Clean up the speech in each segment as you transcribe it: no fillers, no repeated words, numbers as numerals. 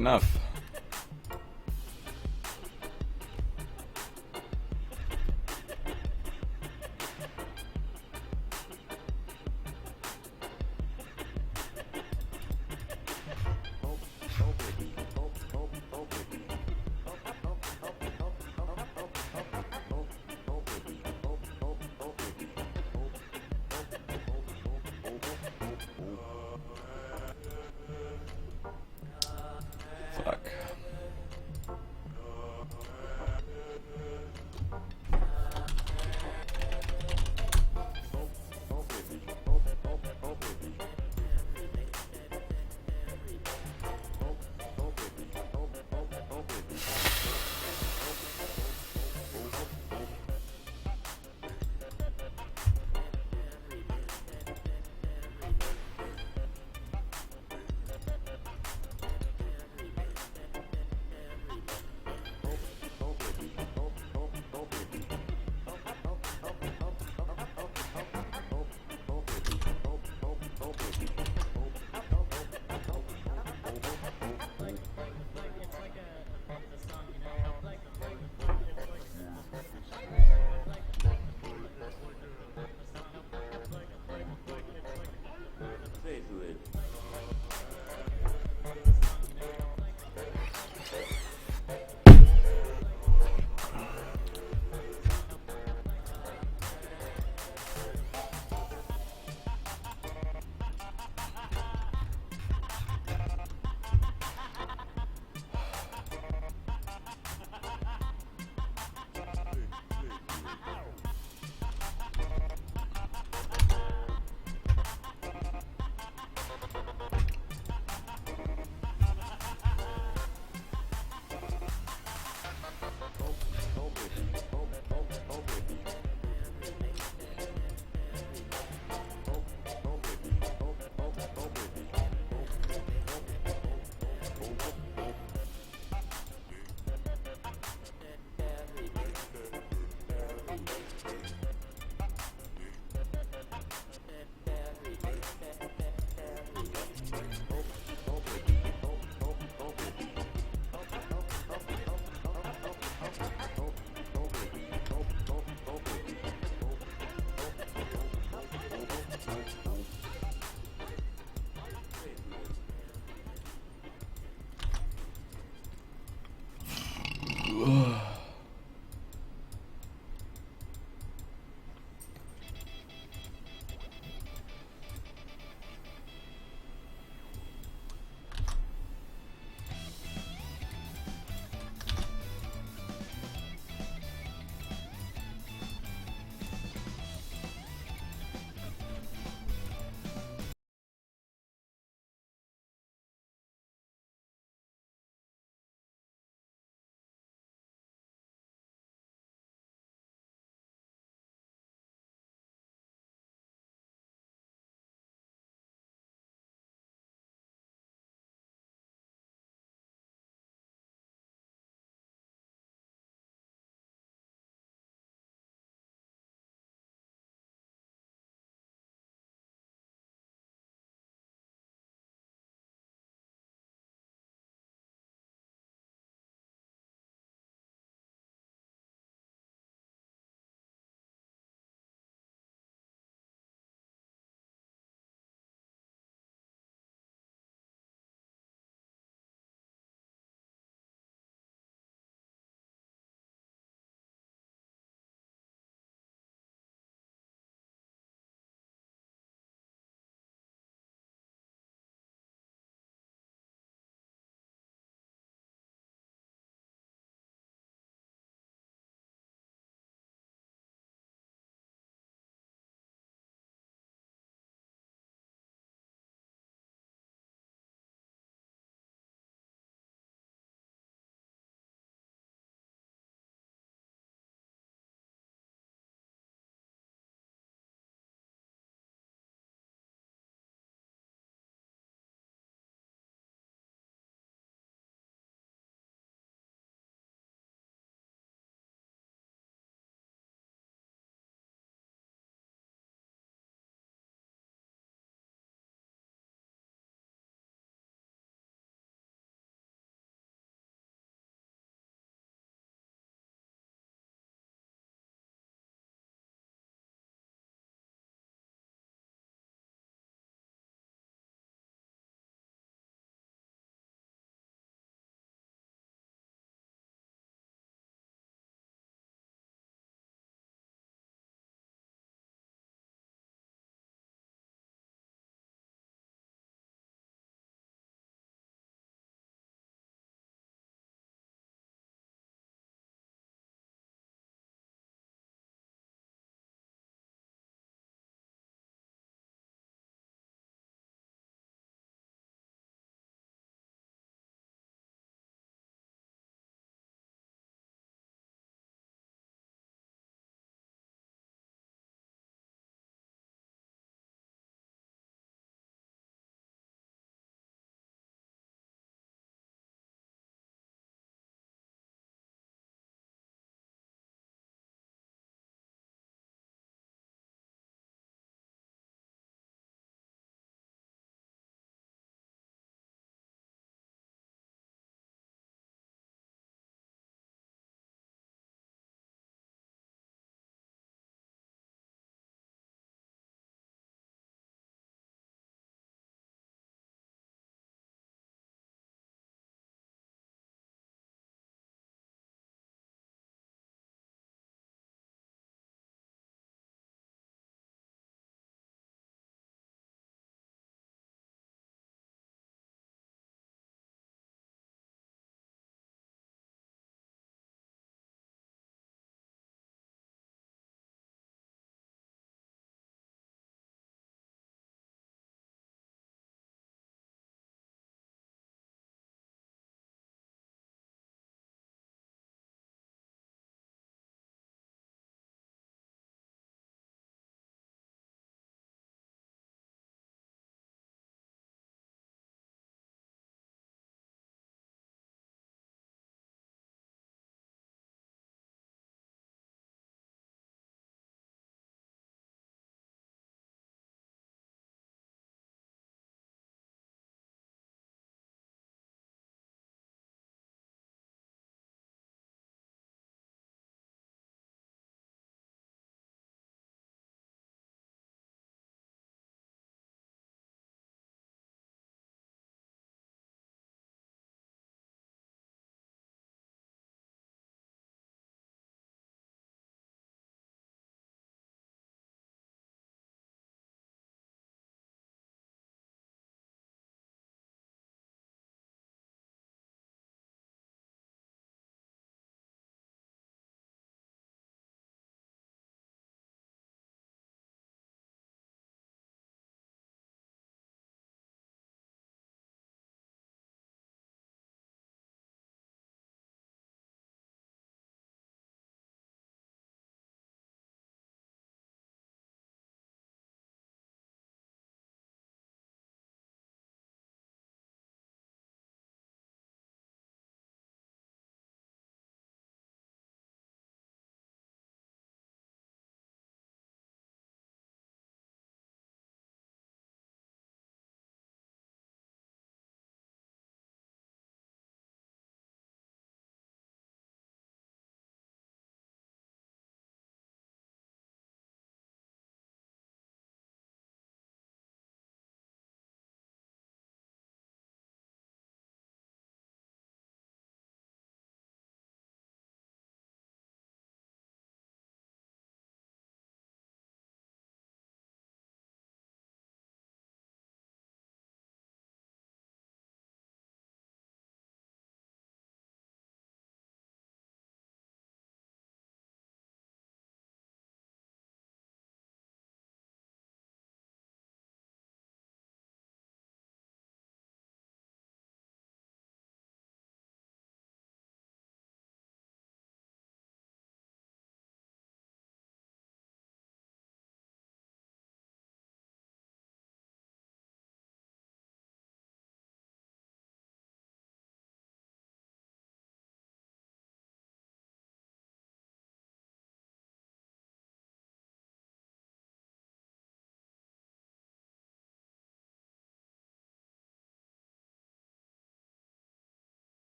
enough. Fuck.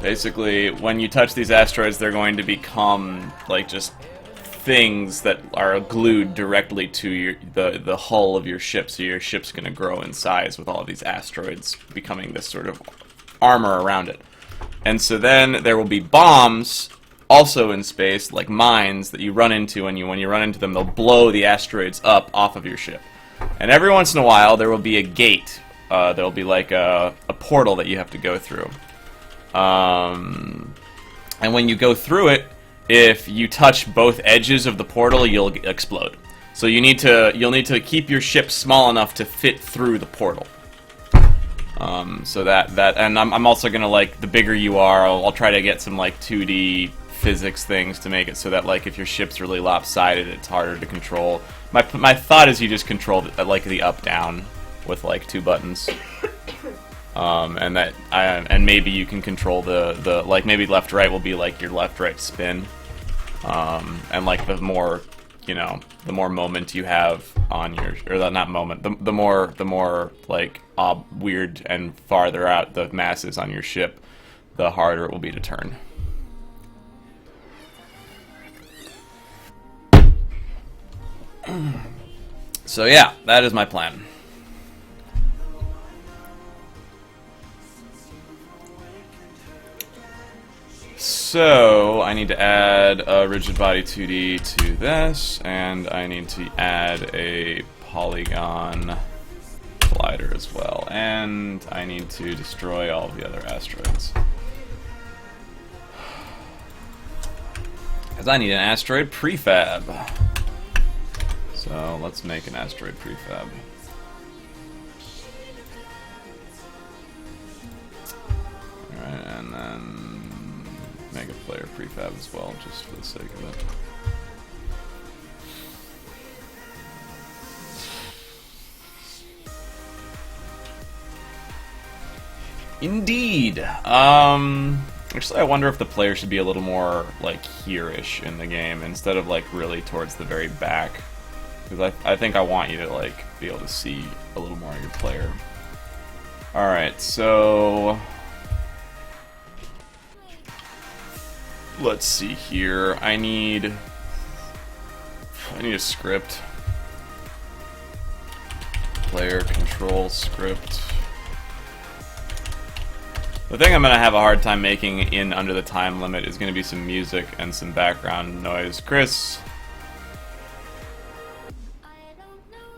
Basically, when you touch these asteroids, they're going to become like just things that are glued directly to the hull of your ship. So your ship's going to grow in size with all of these asteroids becoming this sort of armor around it. And so then there will be bombs also in space, like mines, that you run into, and when you run into them, they'll blow the asteroids up off of your ship. And every once in a while, there will be a gate. There'll be like a portal that you have to go through. And when you go through it, if you touch both edges of the portal, you'll explode. So you'll need to keep your ship small enough to fit through the portal. So and I'm also gonna, like, the bigger you are, I'll try to get some like 2D physics things to make it so that, like, if your ship's really lopsided, it's harder to control. My thought is you just control like the up down with like 2 buttons. And maybe you can control the like, maybe left right will be like your left right spin, and like the more, you know, the more moment you have on your, or not moment, the more like weird and farther out the mass is on your ship, the harder it will be to turn. So yeah, that is my plan. So I need to add a rigid body 2D to this, and I need to add a polygon collider as well, and I need to destroy all of the other asteroids. Because I need an asteroid prefab. So let's make an asteroid prefab. Alright, and then make a player prefab as well, just for the sake of it. Indeed! Actually, I wonder if the player should be a little more, like, here-ish in the game, instead of, like, really towards the very back. Because I think I want you to, like, be able to see a little more of your player. Alright, so let's see here. I need a script. Player control script. The thing I'm going to have a hard time making in under the time limit is going to be some music and some background noise. Chris,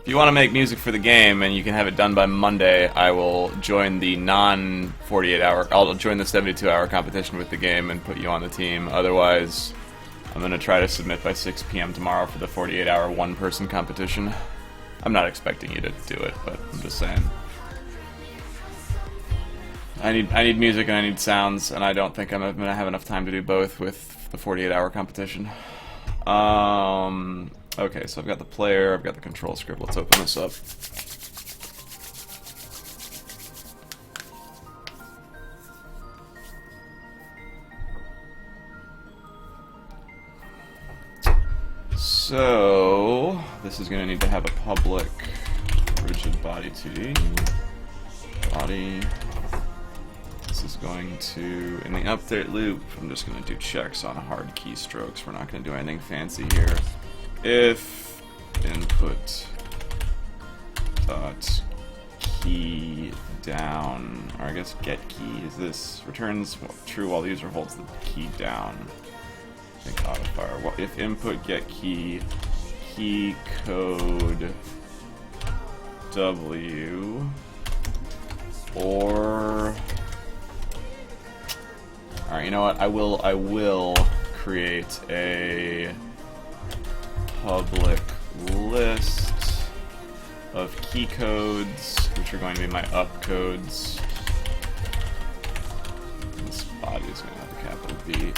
if you want to make music for the game and you can have it done by Monday, I will join the non-48 hour, I'll join the 72-hour competition with the game and put you on the team. Otherwise, I'm going to try to submit by 6 p.m. tomorrow for the 48-hour one-person competition. I'm not expecting you to do it, but I'm just saying. I need music and I need sounds, and I don't think I'm going to have enough time to do both with the 48-hour competition. Okay, so I've got the player, I've got the control script. Let's open this up. So this is going to need to have a public rigid body 2D. Body. This is going to, in the update loop, I'm just going to do checks on hard keystrokes. We're not going to do anything fancy here. If input dot key down, or I guess get key, is this returns true while the user holds the key down. I think auto fire. Well, if input get key code W or, alright, you know what? I will create a public list of key codes, which are going to be my up codes. This body is going to have a capital B.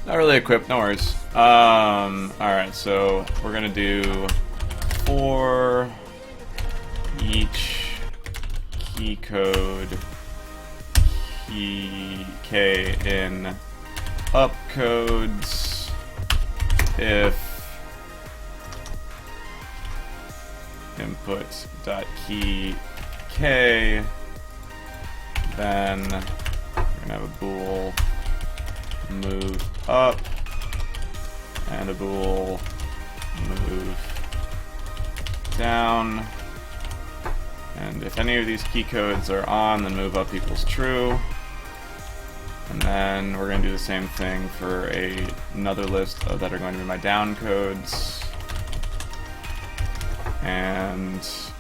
Not really equipped, no worries. Alright, so we're going to do for each key code k in up codes if input.key k, then We're gonna have a bool move up, and a bool move down. And if any of these key codes are on, then move up equals true. And then we're going to do the same thing for another list that are going to be my down codes. And if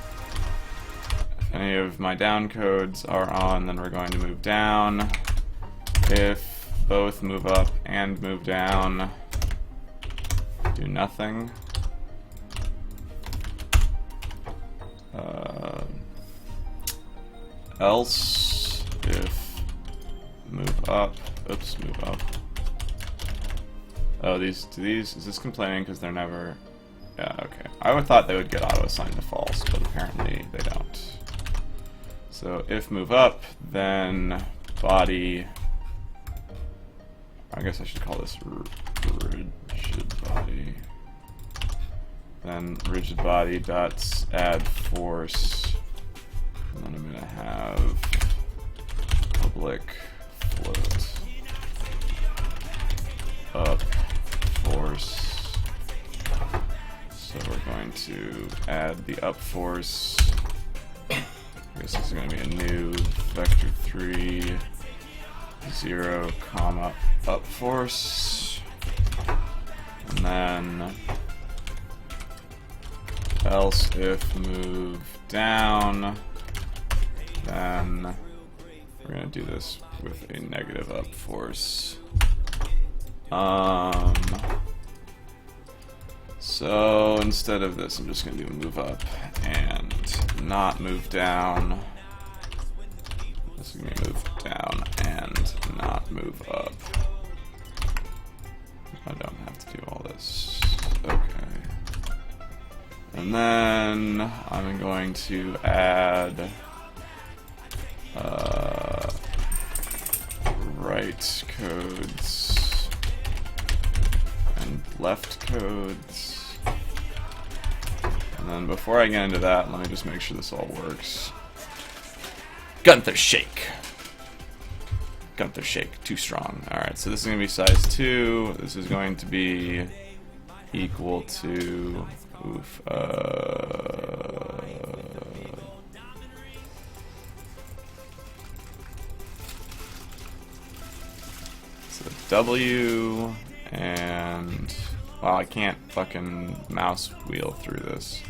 any of my down codes are on, then we're going to move down. If both move up and move down, do nothing. Else, if move up, oops, move up. Oh, is this complaining because they're never, yeah, okay. I would thought they would get auto-assigned to false, but apparently they don't. So if move up, then body, I guess I should call this rigid body. Then rigid body dots add force. And then I'm gonna have public float up force. So we're going to add the up force. I guess this is going to be a new vector 3 0 comma up force, and then else if move down, then we're going to do this with a negative up force. So instead of this, I'm just going to do move up and not move down. This is going to move down and not move up. I don't have to do all this. Okay. And then I'm going to add right codes and left codes. And then before I get into that, let me just make sure this all works. Gunther shake. Gunther shake, too strong. Alright, so this is going to be size 2. This is going to be equal to, so W, and, wow, I can't fucking mouse wheel through this.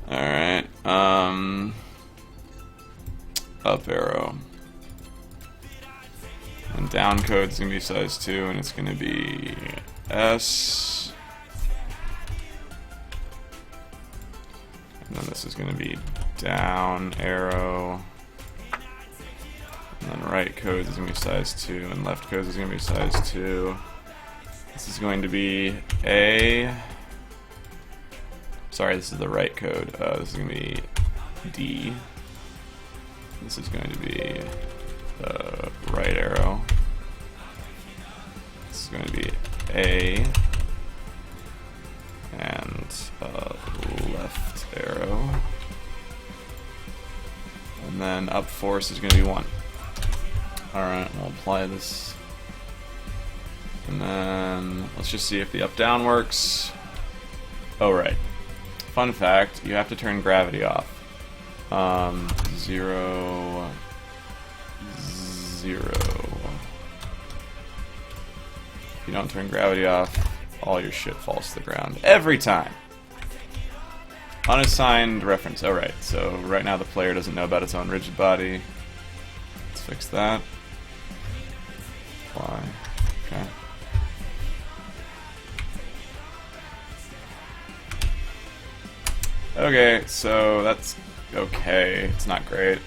Alright, up arrow. And down code's gonna be size 2, and it's gonna be S. And then this is gonna be down arrow. And then right code is gonna be size 2, and left code is gonna be size 2. This is going to be A. Sorry, this is the right code. This is gonna be D. This is going to be right arrow. This is going to be A, and left arrow. And then up force is going to be 1. Alright, we'll apply this. And then let's just see if the up down works. Oh, right. Fun fact, you have to turn gravity off. 0, 0. If you don't turn gravity off, all your shit falls to the ground. Every time! Unassigned reference. Alright, so right now the player doesn't know about its own rigid body. Let's fix that. Apply. Okay. Okay, so that's okay. It's not great.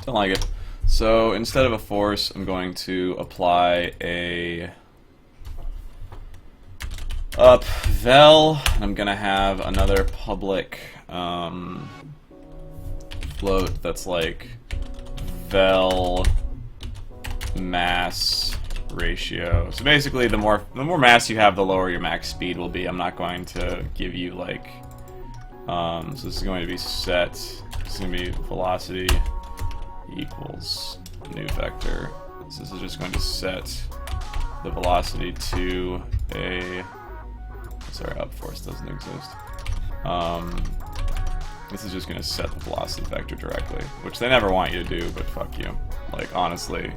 Don't like it. So instead of a force, I'm going to apply a up vel. I'm gonna have another public float that's like vel mass ratio. So basically, the more mass you have, the lower your max speed will be. I'm not going to give you like. So this is going to be set. This is going to be velocity equals new vector. So this is just going to set the velocity to a. Sorry, up force doesn't exist. This is just going to set the velocity vector directly, which they never want you to do, but fuck you. Like, honestly,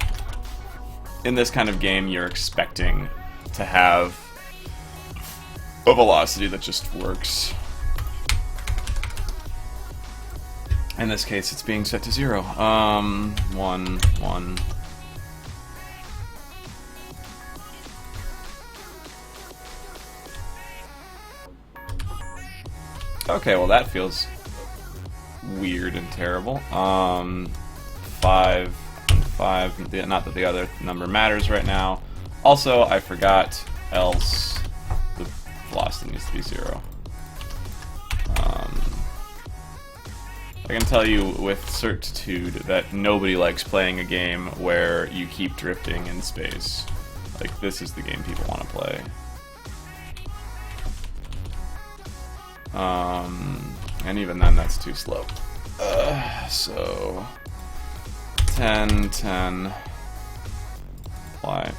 in this kind of game, you're expecting to have a velocity that just works. In this case, it's being set to 0. 1, 1. Okay, well that feels weird and terrible. 5 and 5. Not that the other number matters right now. Also, I forgot, else the velocity needs to be 0. I can tell you with certitude that nobody likes playing a game where you keep drifting in space. Like, this is the game people want to play. And even then, that's too slow. So 10, 10, apply.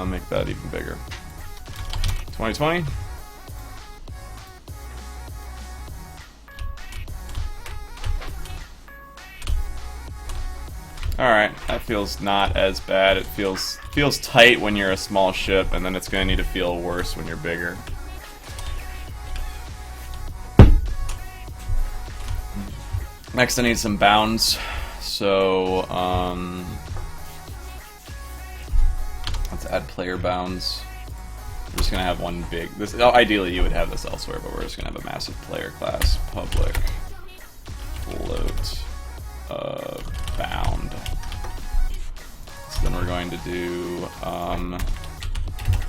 Make that even bigger. 2020. Alright, that feels not as bad. It feels tight when you're a small ship, and then it's going to need to feel worse when you're bigger. Next I need some bounds. So, let's add player bounds. We're just going to have one big... ideally you would have this elsewhere, but we're just going to have a massive player class. Public float bound. So then we're going to do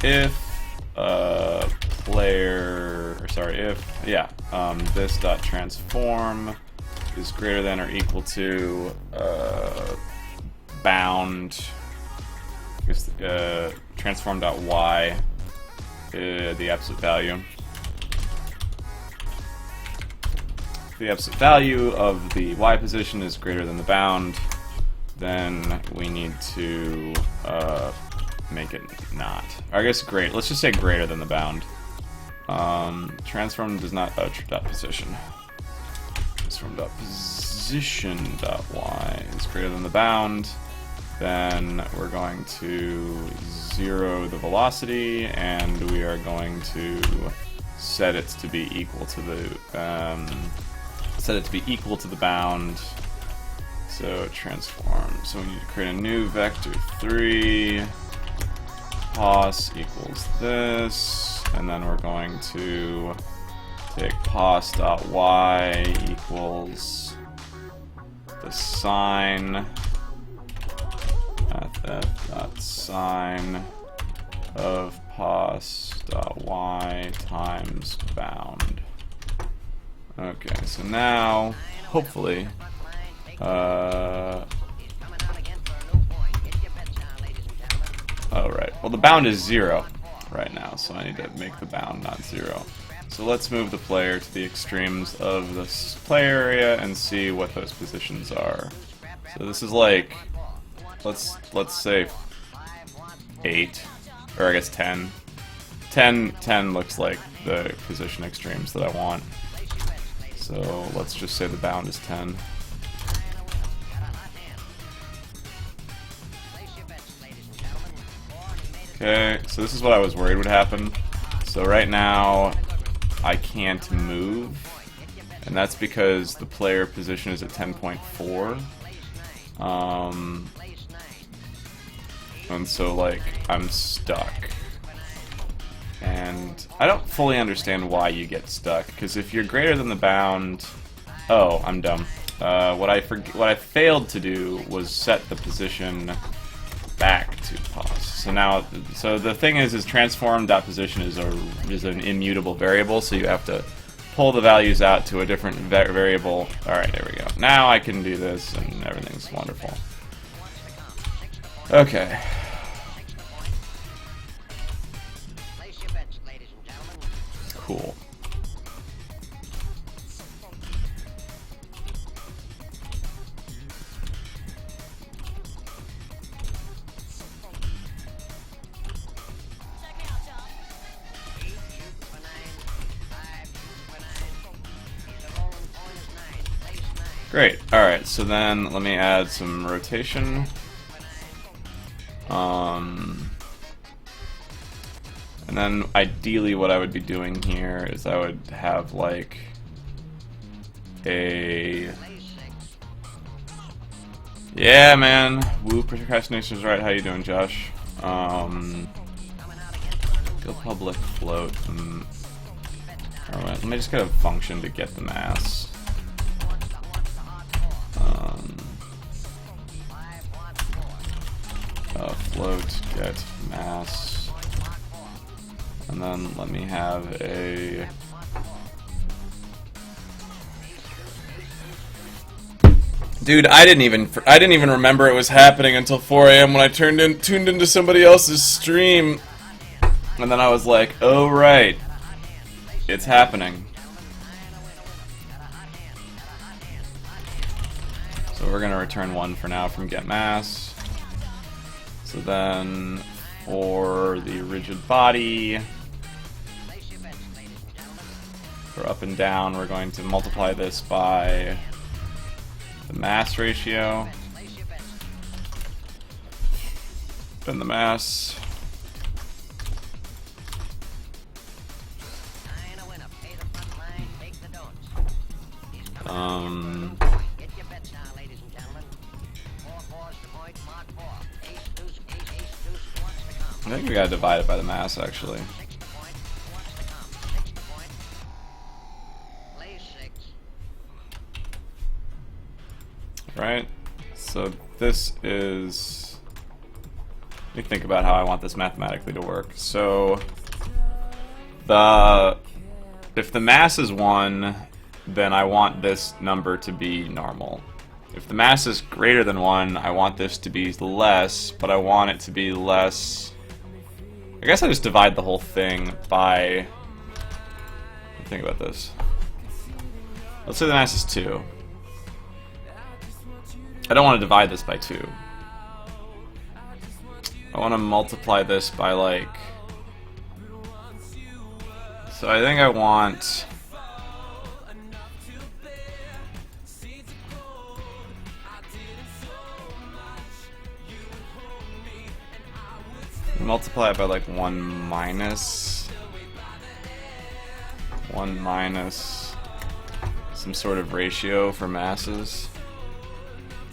if this dot transform is greater than or equal to bound, I guess, transform dot y, the absolute value. If the absolute value of the y position is greater than the bound, then we need to make it not. Or I guess great. Let's just say greater than the bound. Transform does not dot position. Transform dot position dot y is greater than the bound. Then we're going to 0 the velocity, and we are going to set it to be equal to the bound. So transform. So we need to create a new vector 3. Pos equals this, and then we're going to take pos.y equals the sine sine of pos.y times bound. Okay, so now hopefully Alright, well the bound is 0 right now, so I need to make the bound not 0. So let's move the player to the extremes of this play area and see what those positions are. So this is like, let's say 8, or I guess 10. 10 looks like the position extremes that I want. So let's just say the bound is 10. Okay, so this is what I was worried would happen. So right now, I can't move, and that's because the player position is at 10.4. And so, like, I'm stuck. And I don't fully understand why you get stuck, because if you're greater than the bound... Oh, I'm dumb. What I failed to do was set the position back to pos. So now, so the thing is transform.position is an immutable variable, so you have to pull the values out to a different variable. Alright, there we go. Now I can do this and everything's wonderful. Okay. Cool. Great. Alright, so then let me add some rotation. And then ideally what I would be doing here is I would have like a... Yeah, man. Woo, procrastination's right. How you doing, Josh? Go public float. Alright, let me just get a function to get the mass. Float get mass, and then let me have a dude. I didn't even remember it was happening until 4 AM when I tuned into somebody else's stream, and then I was like, oh right, it's happening. So we're gonna return 1 for now from get mass. So then, for the rigid body, for up and down, we're going to multiply this by the mass ratio, then the mass, I think we gotta divide it by the mass, actually. Right? So this is... Let me think about how I want this mathematically to work. So... If the mass is 1, then I want this number to be normal. If the mass is greater than 1, I want this to be less, but I want it to be less... I guess I just divide the whole thing by... Think about this. Let's say the mass is 2. I don't want to divide this by 2. I want to multiply this by like... So I think I want... Multiply it by like 1 minus some sort of ratio for masses.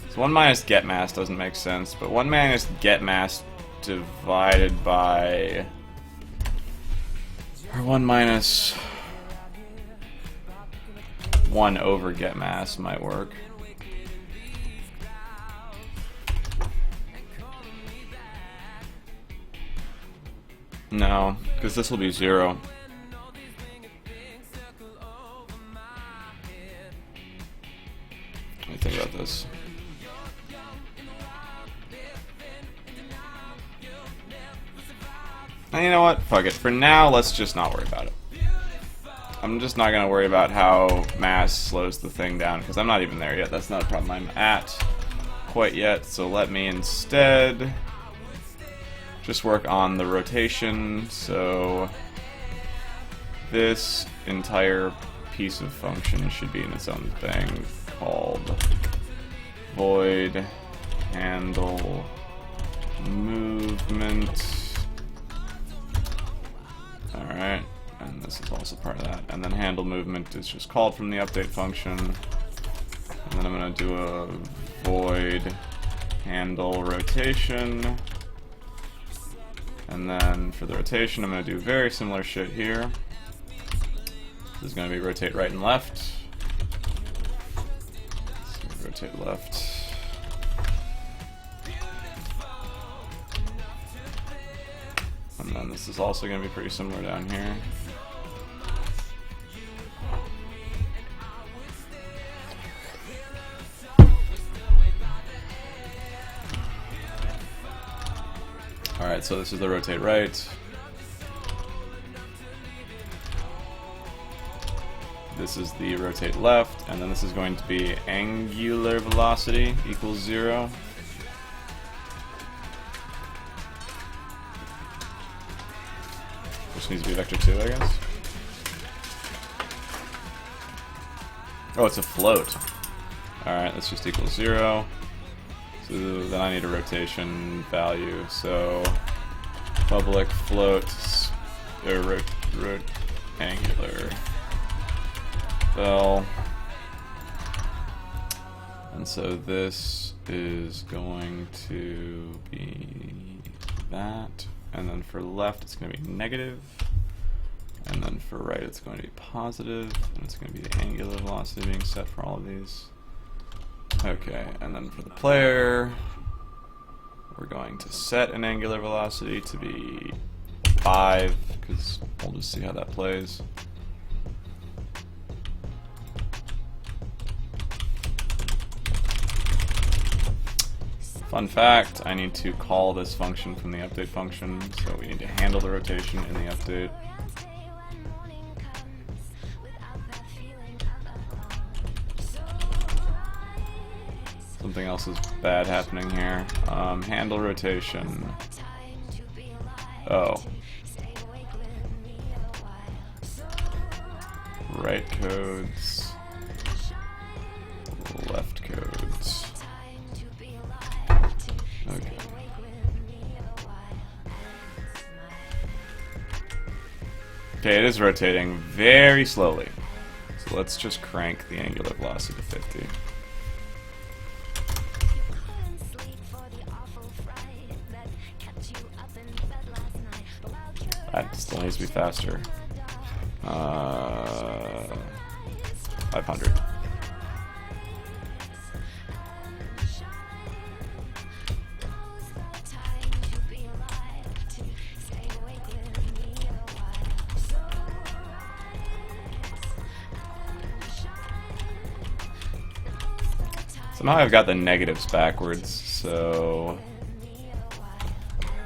So 1 minus get mass doesn't make sense, but 1 minus get mass divided by, or 1 minus 1 over get mass might work. No, because this will be 0. Let me think about this. And you know what? Fuck it. For now, let's just not worry about it. I'm just not going to worry about how mass slows the thing down, because I'm not even there yet. That's not a problem I'm at quite yet, so let me instead... just work on the rotation. So this entire piece of function should be in its own thing called void handle movement. Alright, and this is also part of that. And then handle movement is just called from the update function. And then I'm going to do a void handle rotation. And then for the rotation, I'm going to do very similar shit here. This is going to be rotate right and left. So rotate left. then this is also going to be pretty similar down here. Alright, so this is the rotate right. This is the rotate left, and then this is going to be angular velocity equals 0. Which needs to be vector 2, I guess. Oh, it's a float. Alright, this just equals 0. So then I need a rotation value. So public float or angular vel. And so this is going to be that. And then for left it's going to be negative. And then for right it's going to be positive. And it's going to be the angular velocity being set for all of these. Okay, and then for the player, we're going to set an angular velocity to be 5, because we'll just see how that plays. Fun fact, I need to call this function from the update function, so we need to handle the rotation in the update. Something else is bad happening here. Handle rotation. Oh. Right codes. Left codes. Okay. Okay, it is rotating very slowly. So let's just crank the angular velocity to 50. That still needs to be faster. 500. Somehow I've got the negatives backwards, so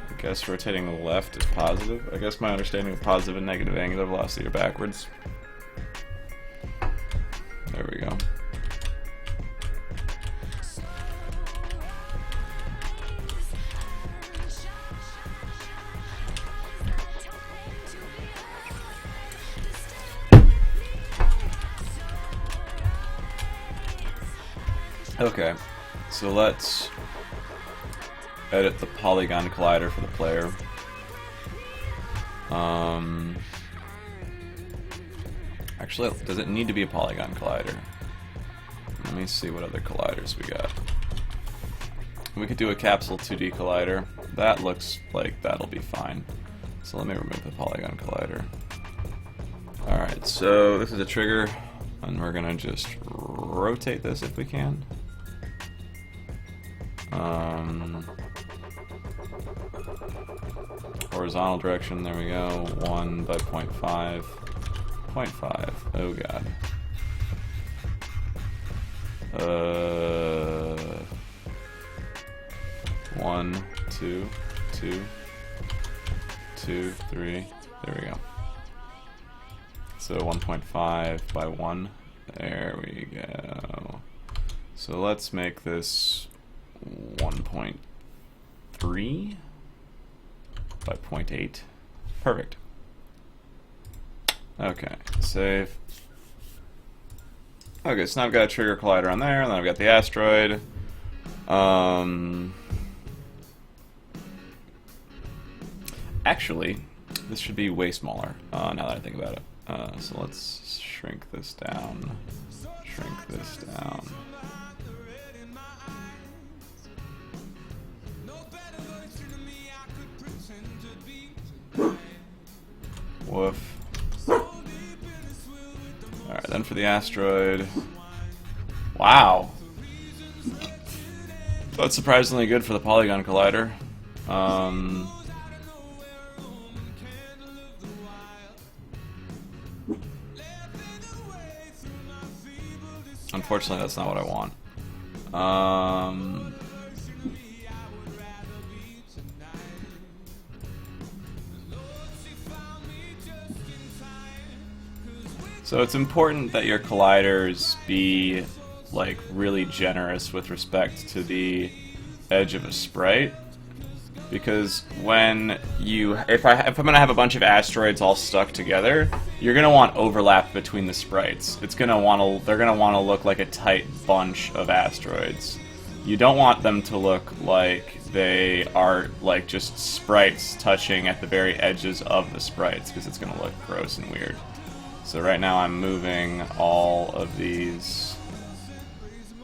I guess rotating the left is positive. I guess my understanding of positive and negative angular velocity are backwards. There we go. Okay, so let's edit the polygon collider for the player. Actually, does it need to be a polygon collider? Let me see what other colliders we got. We could do a capsule 2D collider. That looks like that'll be fine. So let me remove the polygon collider. Alright, so this is a trigger, and we're gonna just rotate this if we can. Horizontal direction, there we go. 1 by 0.5. 0.5. Oh god. 1, 2, 2, 2, 3. There we go. So 1.5 by 1. There we go. So let's make this 1.3 by 0.8. Perfect. Okay, save. Okay, so now I've got a trigger collider on there, and then I've got the asteroid. Actually, this should be way smaller, now that I think about it. So let's shrink this down. Shrink this down. Woof. Alright, then for the asteroid. Wow. That's surprisingly good for the polygon collider. Unfortunately, that's not what I want. So it's important that your colliders be like really generous with respect to the edge of a sprite, because when you if I'm gonna have a bunch of asteroids all stuck together, you're gonna want overlap between the sprites. They're gonna want to look like a tight bunch of asteroids. You don't want them to look like they are like just sprites touching at the very edges of the sprites, because it's gonna look gross and weird. So right now I'm moving all of these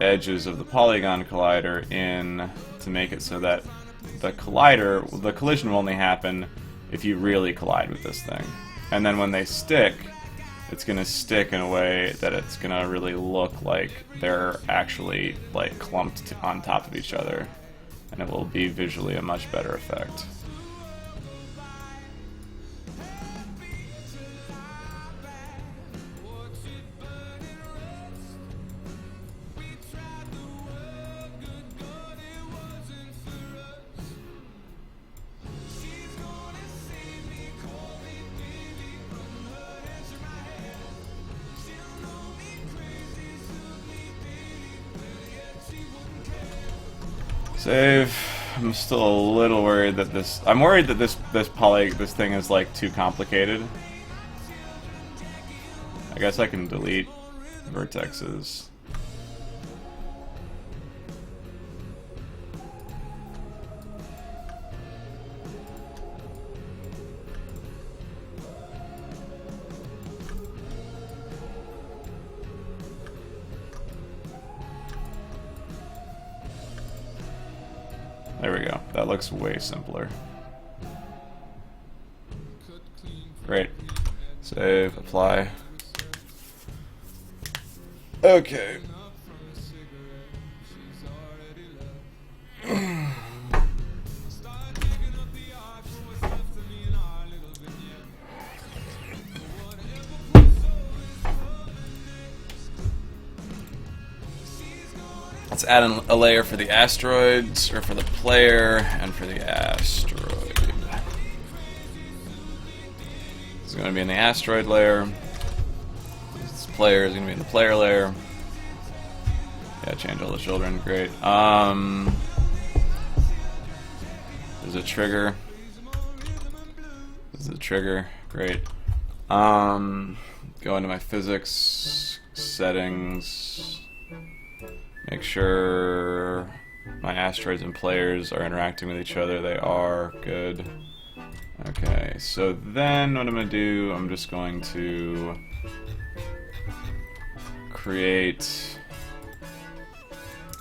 edges of the polygon collider in to make it so that the collision will only happen if you really collide with this thing. And then when they stick, it's going to stick in a way that it's going to really look like they're actually like clumped on top of each other. And it will be visually a much better effect. Save. I'm still a little worried that this. I'm worried that this thing is like too complicated. I guess I can delete vertexes. There we go. That looks way simpler. Great. Save, apply. Okay. Let's add a layer for the asteroids, or for the player, and for the asteroid. This is going to be in the asteroid layer. This player is going to be in the player layer. Yeah, change all the children, great. There's a trigger. This is a trigger, great. Go into my physics settings. Make sure my asteroids and players are interacting with each other. They are. Good. Okay, so then what I'm going to do, I'm just going to create...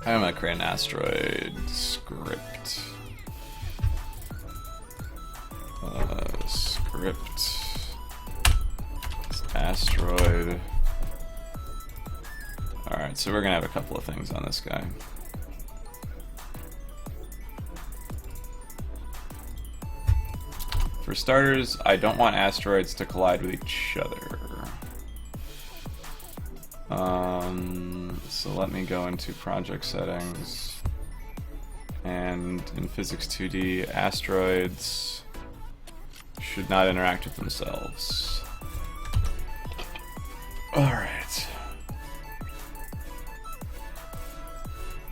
I'm going to create an asteroid script. Asteroid. Alright, so we're going to have a couple of things on this guy. For starters, I don't want asteroids to collide with each other. So let me go into project settings. And in physics 2D, asteroids should not interact with themselves. Alright.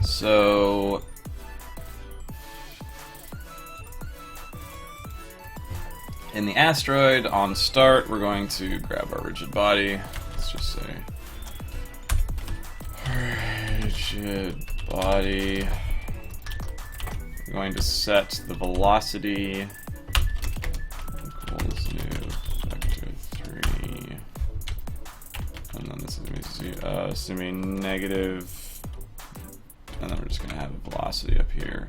So in the asteroid, on start, we're going to grab our rigid body. Let's just say rigid body. We're going to set the velocity equals new vector 3, and then this is going to be negative, and then we're just going to have a velocity up here.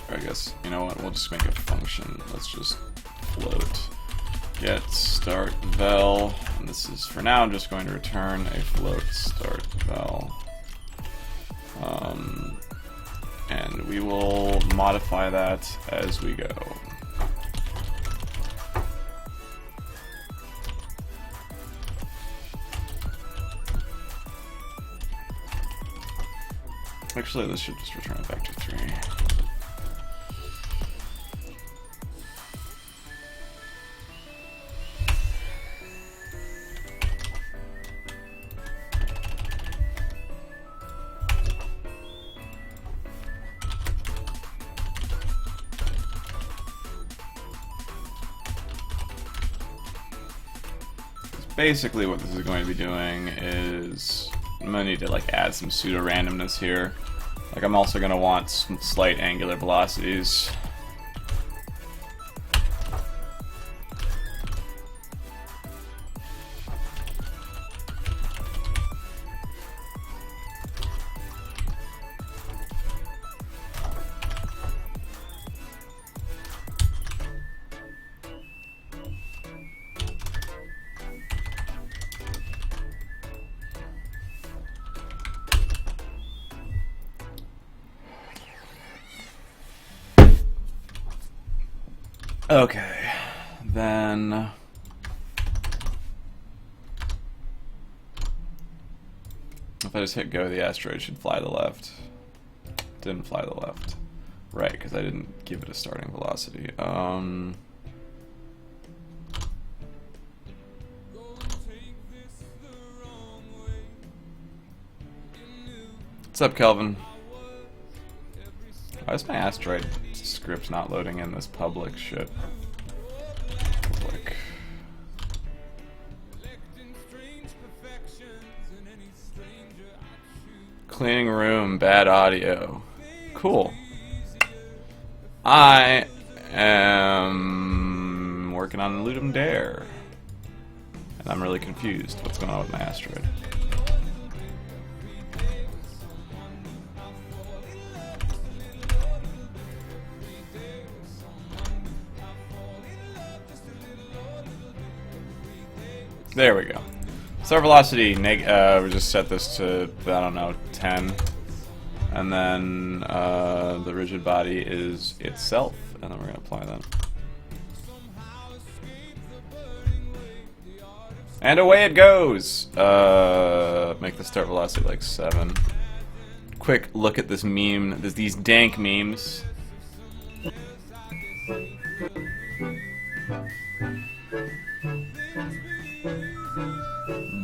I guess, you know what, we'll just make a function. Let's just float get start vel, and this is for now just going to return a float start vel. And we will modify that as we go. Actually, this should just return a vector 3. Basically what this is going to be doing is I'm going to need to like add some pseudo randomness here. Like I'm also going to want some slight angular velocities. Okay, then if I just hit go, the asteroid should fly to the left. Didn't fly to the left. Right, because I didn't give it a starting velocity. What's up, Kelvin? Why is my asteroid script not loading in this public shit? Public. Cleaning room, bad audio. Cool. I am working on Ludum Dare. And I'm really confused. What's going on with my asteroid? There we go. So our velocity, we just set this to, I don't know, 10. And then the rigid body is itself. And then we're going to apply that. And away it goes! Make the start velocity like 7. Quick look at this meme. There's these dank memes.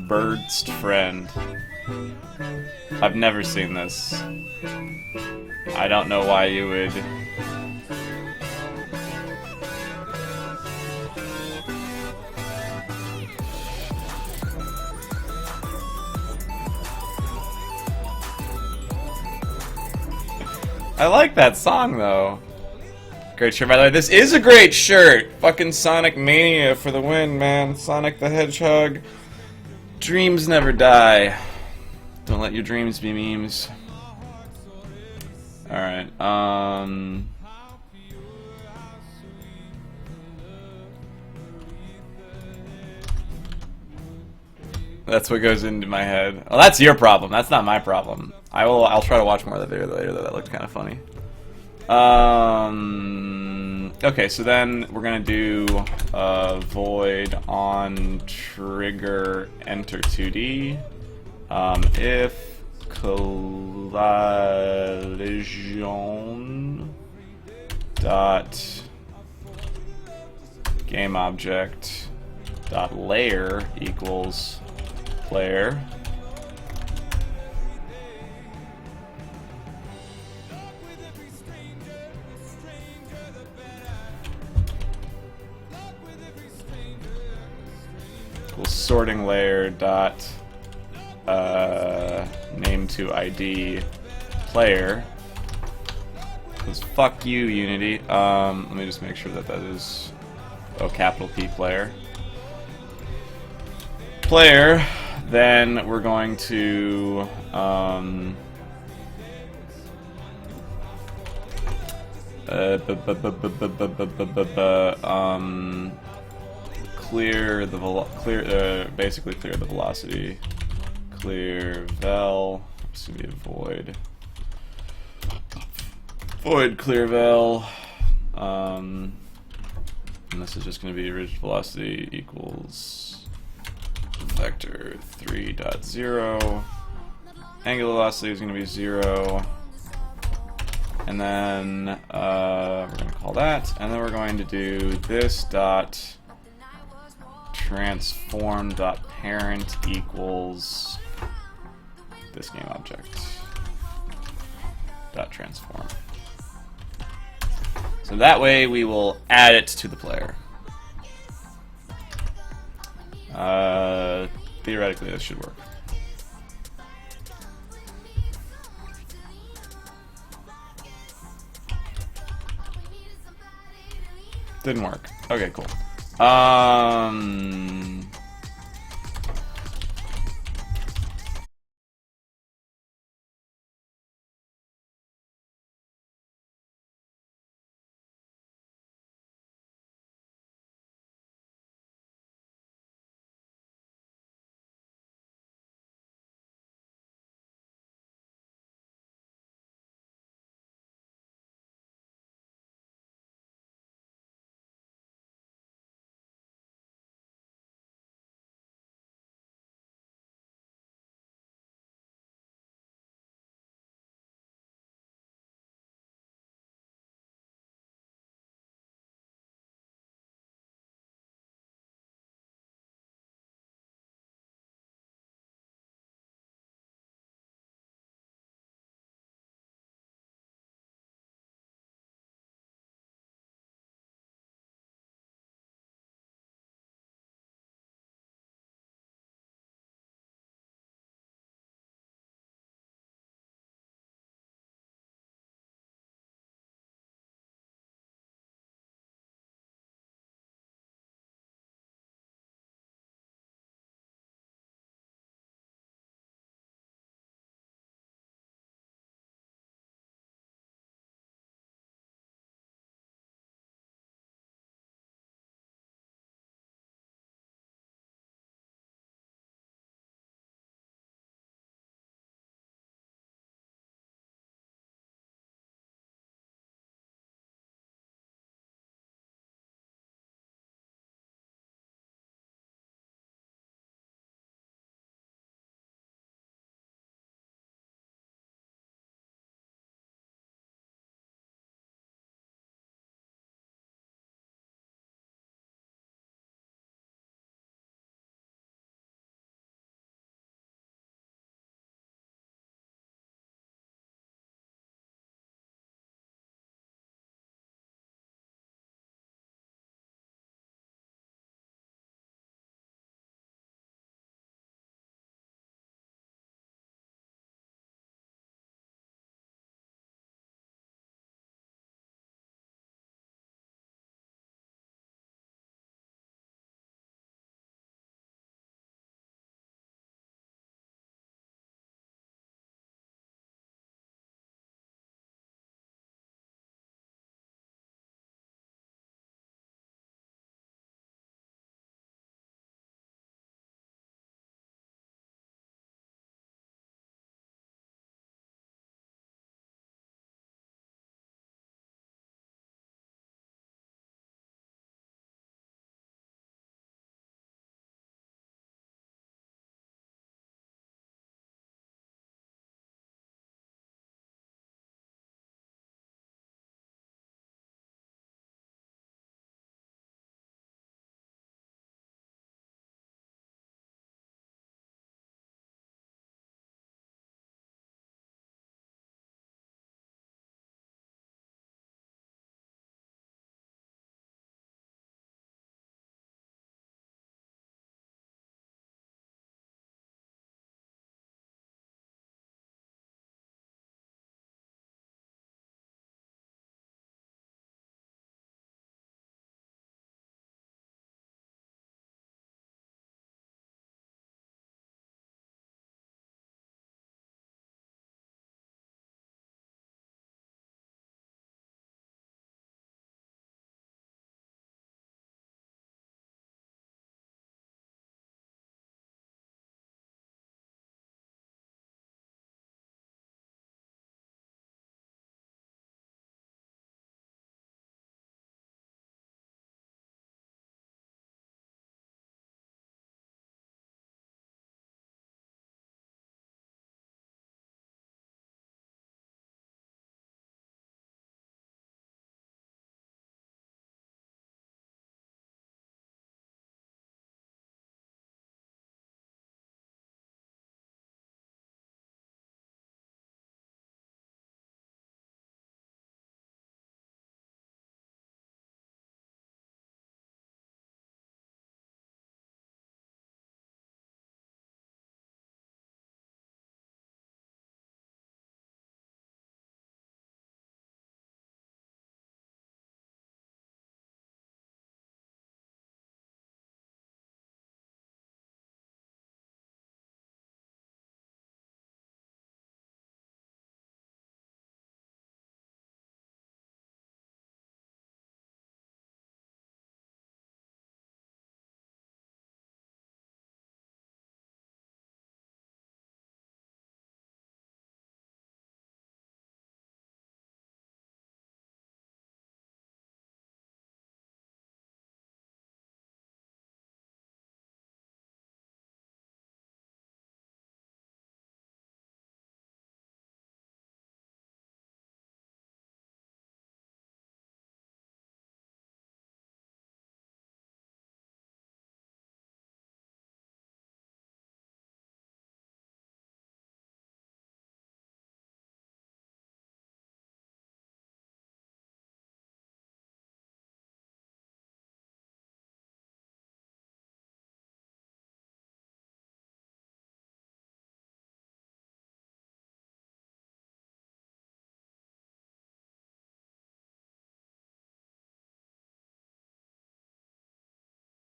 Birdst friend. I've never seen this. I don't know why you would. I like that song though. Great shirt, by the way. This is a great shirt! Fucking Sonic Mania for the win, man. Sonic the Hedgehog. Dreams never die. Don't let your dreams be memes. Alright, that's what goes into my head. Oh, that's your problem. That's not my problem. I'll try to watch more of that video later, though. That looked kind of funny. Okay, so then we're gonna do void on trigger enter 2D. If collision dot game object dot layer equals player. Sorting layer dot name to ID player. Because fuck you, Unity. Let me just make sure that that is capital P player. Player. Then we're going to basically clear the velocity. Clear vel. It's gonna be a void. Void clear vel. And this is just gonna be rigid velocity equals vector 3.0. Angular velocity is gonna be 0. and then we're going to call that, and then we're going to do this dot transform dot parent equals this game object dot transform. So that way we will add it to the player. Theoretically, this should work. Didn't work. Okay, cool.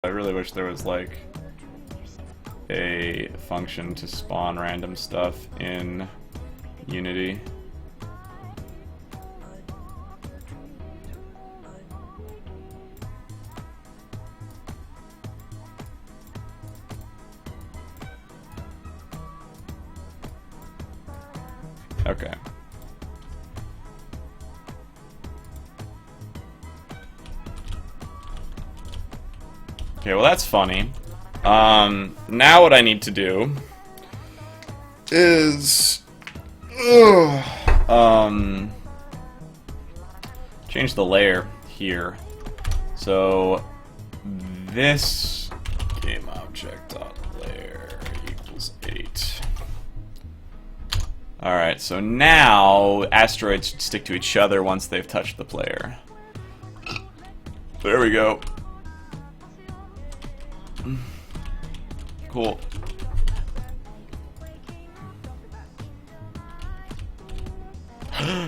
I really wish there was like a function to spawn random stuff in Unity. Okay. Okay, well that's funny. Now what I need to do is change the layer here. So this game object dot layer equals 8. Alright, so now asteroids should stick to each other once they've touched the player. There we go. Cool.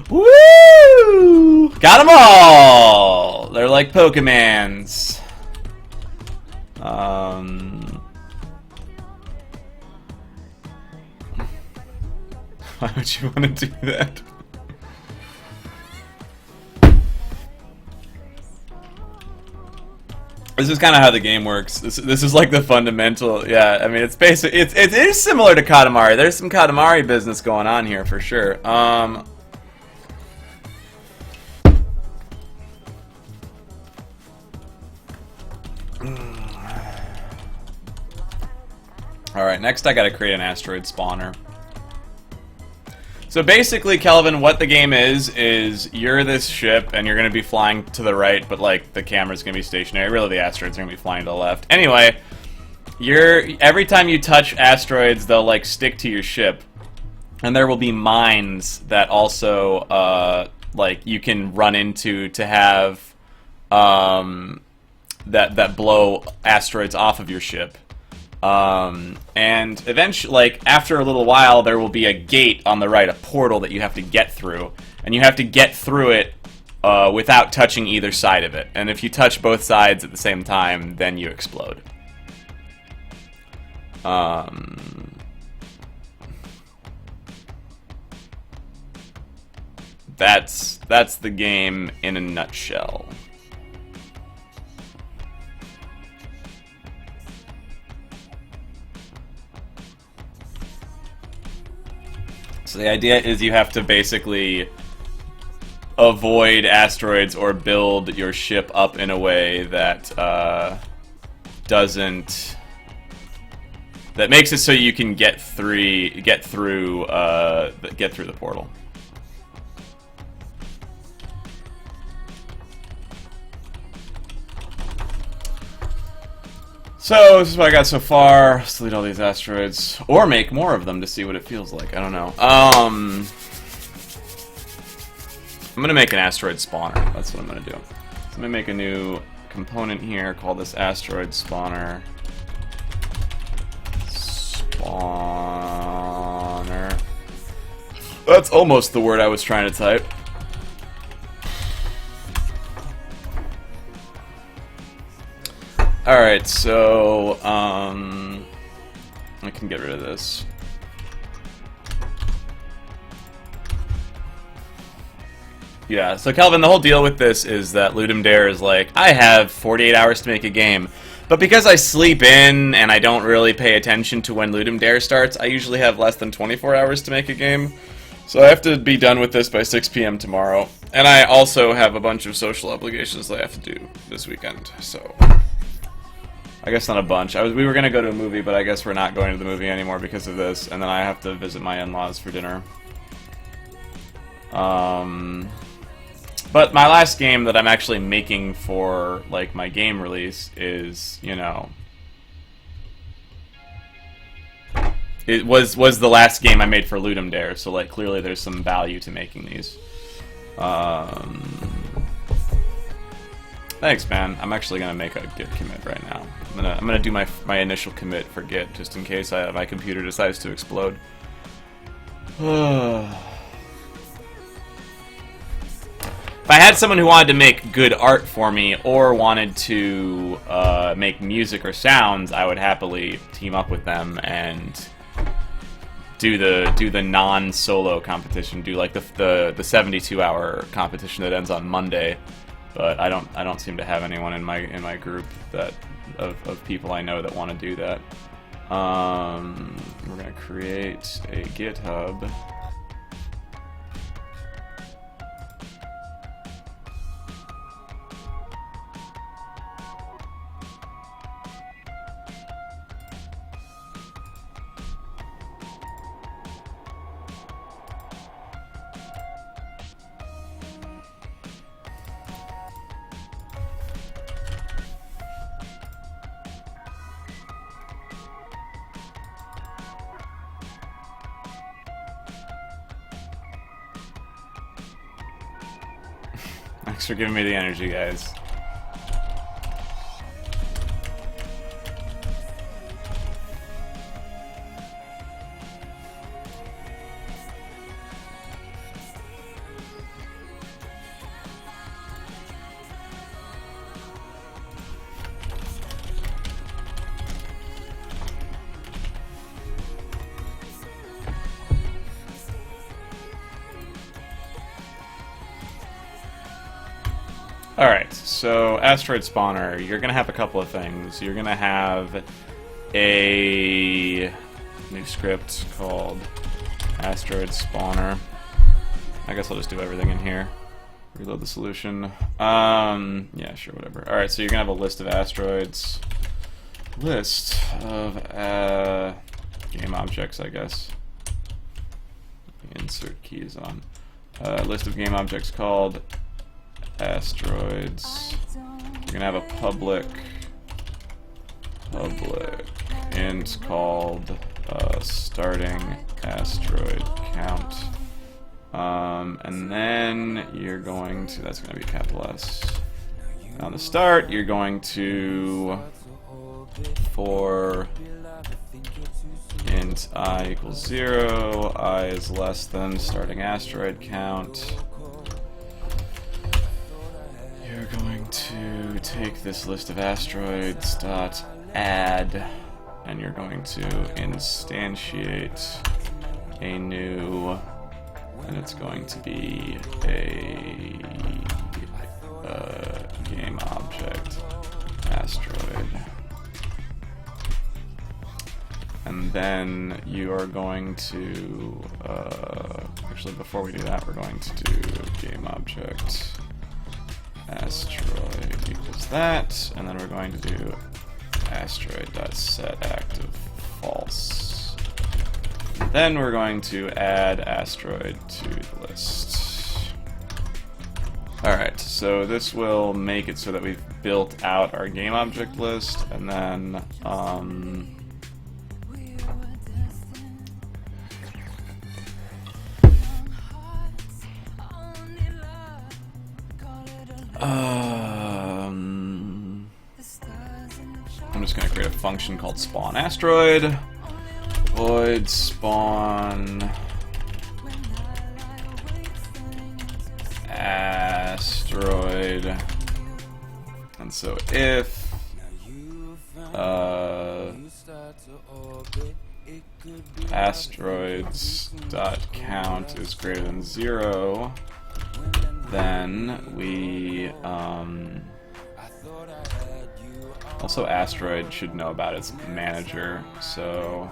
Woo! Got them all! They're like Pokemans. Why would you want to do that? This is kind of how the game works. This is like the fundamental. Yeah, I mean it's basic. It is similar to Katamari. There's some Katamari business going on here for sure. All right, next I got to create an asteroid spawner. So basically, Kelvin, what the game is you're this ship, and you're going to be flying to the right, but, like, the camera's going to be stationary. Really, the asteroids are going to be flying to the left. Anyway, every time you touch asteroids, they'll, like, stick to your ship. And there will be mines that also, like, you can run into to have, that blow asteroids off of your ship. And eventually, like, after a little while, there will be a gate on the right, a portal that you have to get through. And you have to get through it, without touching either side of it. And if you touch both sides at the same time, then you explode. That's the game in a nutshell. So the idea is you have to basically avoid asteroids or build your ship up in a way that that makes it so you can get through the portal. So, this is what I got so far. Let's delete all these asteroids. Or make more of them to see what it feels like. I don't know. I'm gonna make an asteroid spawner. That's what I'm gonna do. So I'm gonna make a new component here. Call this asteroid spawner. Spawner. That's almost the word I was trying to type. Alright, so, I can get rid of this. Yeah, so Kelvin, the whole deal with this is that Ludum Dare is like, I have 48 hours to make a game, but because I sleep in and I don't really pay attention to when Ludum Dare starts, I usually have less than 24 hours to make a game. So I have to be done with this by 6 p.m. tomorrow. And I also have a bunch of social obligations that I have to do this weekend, so... I guess not a bunch. We were gonna go to a movie, but I guess we're not going to the movie anymore because of this, and then I have to visit my in-laws for dinner. But my last game that I'm actually making for, like, my game release is, you know... It was the last game I made for Ludum Dare, so, like, clearly there's some value to making these. Thanks, man. I'm actually gonna make a Git commit right now. I'm gonna do my initial commit for Git just in case my computer decides to explode. If I had someone who wanted to make good art for me or wanted to make music or sounds, I would happily team up with them and do the non-solo competition, do like the 72-hour competition that ends on Monday. But I don't seem to have anyone in my group that of people I know that want to do that. We're gonna create a GitHub. Thanks for giving me the energy, guys. Alright, so Asteroid Spawner, you're going to have a couple of things. You're going to have a new script called Asteroid Spawner. I guess I'll just do everything in here. Reload the solution. Yeah, sure, whatever. Alright, so you're going to have a list of asteroids. List of game objects, I guess. Insert keys on. List of game objects called asteroids. You're gonna have a public int called starting asteroid count, and then you're going to, that's gonna be capital S. On the start, you're going to for int I equals 0, I is less than starting asteroid count. You're going to take this list of asteroids dot add, and you're going to instantiate a new, and it's going to be a game object asteroid. And then you are going to actually, before we do that, we're going to do game object asteroid equals that, and then we're going to do asteroid.set active false. And then we're going to add asteroid to the list. Alright, so this will make it so that we've built out our game object list, and then I'm just going to create a function called spawn asteroid, void spawn asteroid, and so if asteroids dot count is greater than 0, then we also asteroid should know about its manager, so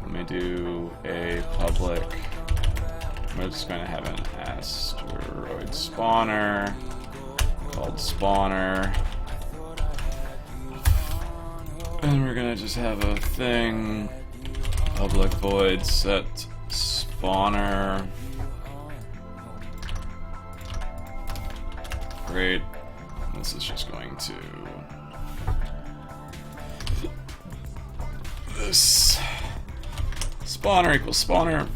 let me do a public, we're just going to have an asteroid spawner called spawner, and we're going to just have a thing public void set spawner. Great. This is just going to this spawner equals spawner.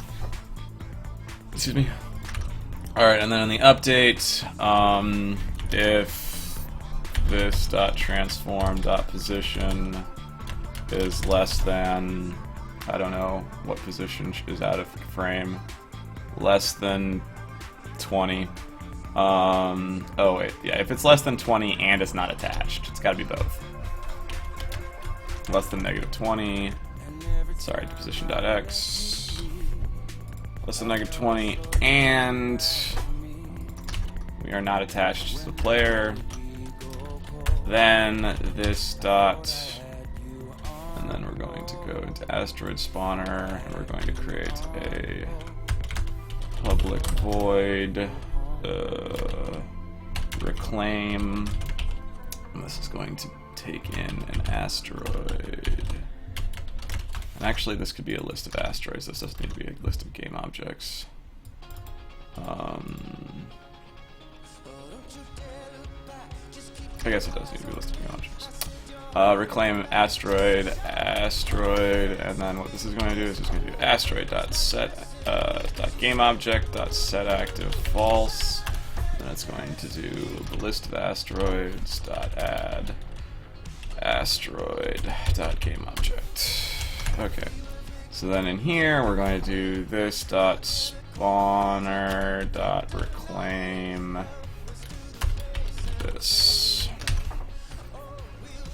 Excuse me. Alright, and then in the update, if this dot transform dot position is less than, I don't know what position is out of frame, less than 20, Oh wait, yeah, if it's less than 20 and it's not attached, it's gotta be both. Less than -20, sorry, position.x, less than -20, and we are not attached to the player. Then this dot, and then we're going to go into asteroid spawner, and we're going to create a public void reclaim, and this is going to take in an asteroid. And actually, this could be a list of asteroids. This doesn't need to be a list of game objects. I guess it does need to be a list of game objects. Reclaim asteroid, and then what this is going to do is it's going to do asteroid.set GameObject.setActive false. Then it's going to do the list of asteroids .add asteroid.GameObject. Okay, so then in here we're going to do this .spawner.reclaim this.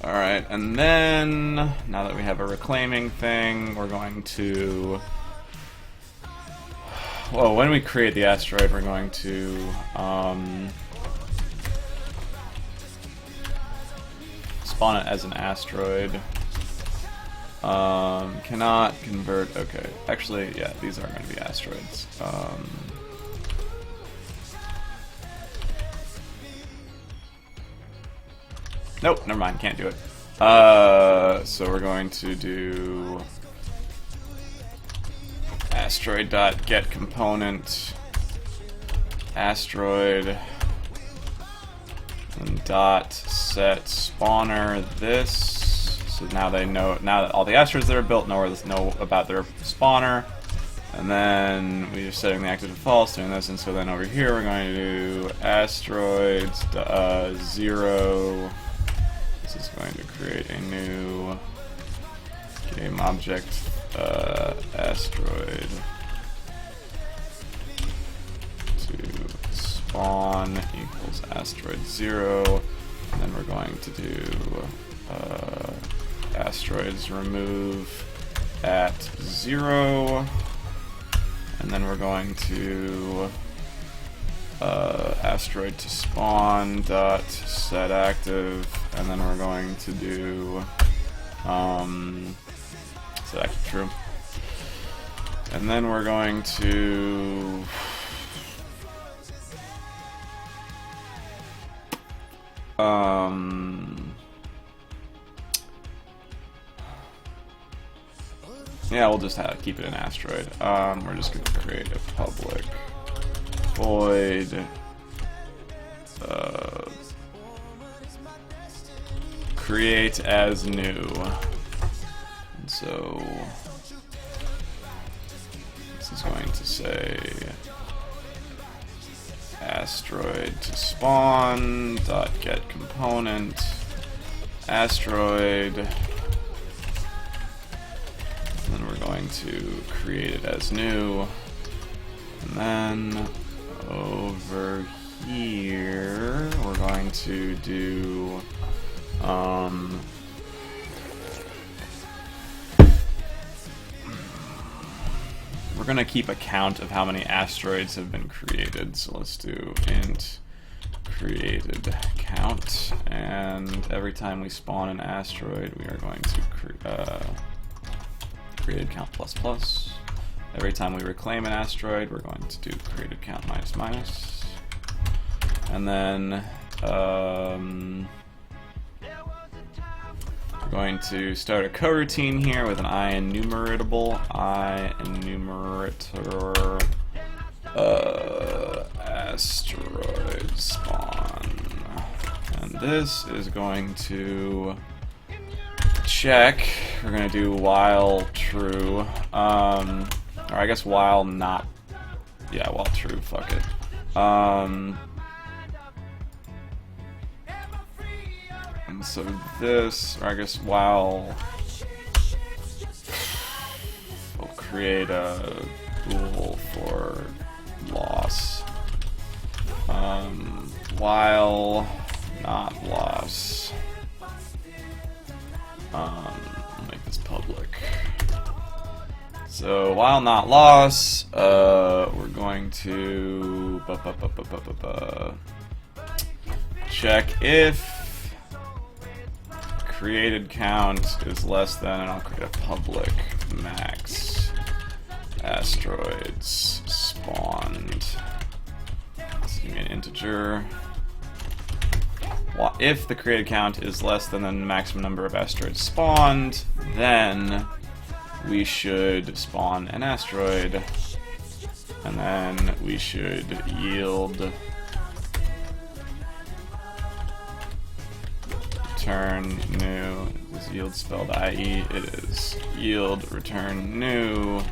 Alright, and then now that we have a reclaiming thing, we're going to, well, when we create the asteroid, we're going to spawn it as an asteroid. Cannot convert, okay, actually, yeah, these are going to be asteroids. Nope, never mind, can't do it. So we're going to do asteroid.getComponent asteroid and dot set spawner this. So now they know, now that all the asteroids that are built know about their spawner. And then we're just setting the active to false, doing this, and so then over here we're going to do asteroids 0. This is going to create a new game object, asteroid to spawn equals asteroid 0, and then we're going to do asteroids remove at 0, and then we're going to asteroid to spawn dot set active, and then we're going to do set active true, and then we're going to yeah, we'll just keep it an asteroid. We're just going to create a public void create as new. And so this is going to say asteroid to spawn dot get component asteroid, and then we're going to create it as new, and then over here we're going to do we're going to keep a count of how many asteroids have been created. So let's do int created count, and every time we spawn an asteroid we are going to created count plus plus. Every time we reclaim an asteroid we're going to do created count minus minus, and then we're going to start a coroutine here with an IEnumeratable, IEnumerator asteroid spawn, and this is going to check. We're going to do while true, or I guess while not, yeah, while true, fuck it. And so this, or I guess while, we'll create a bool for loss. while not loss. I'll make this public. So while not loss, we're going to check if created count is less than, and I'll create a public max asteroids spawned. Let's give me an integer. If the created count is less than the maximum number of asteroids spawned, then we should spawn an asteroid, and then we should yield return new. Is yield spelled IE? It is. Yield return new.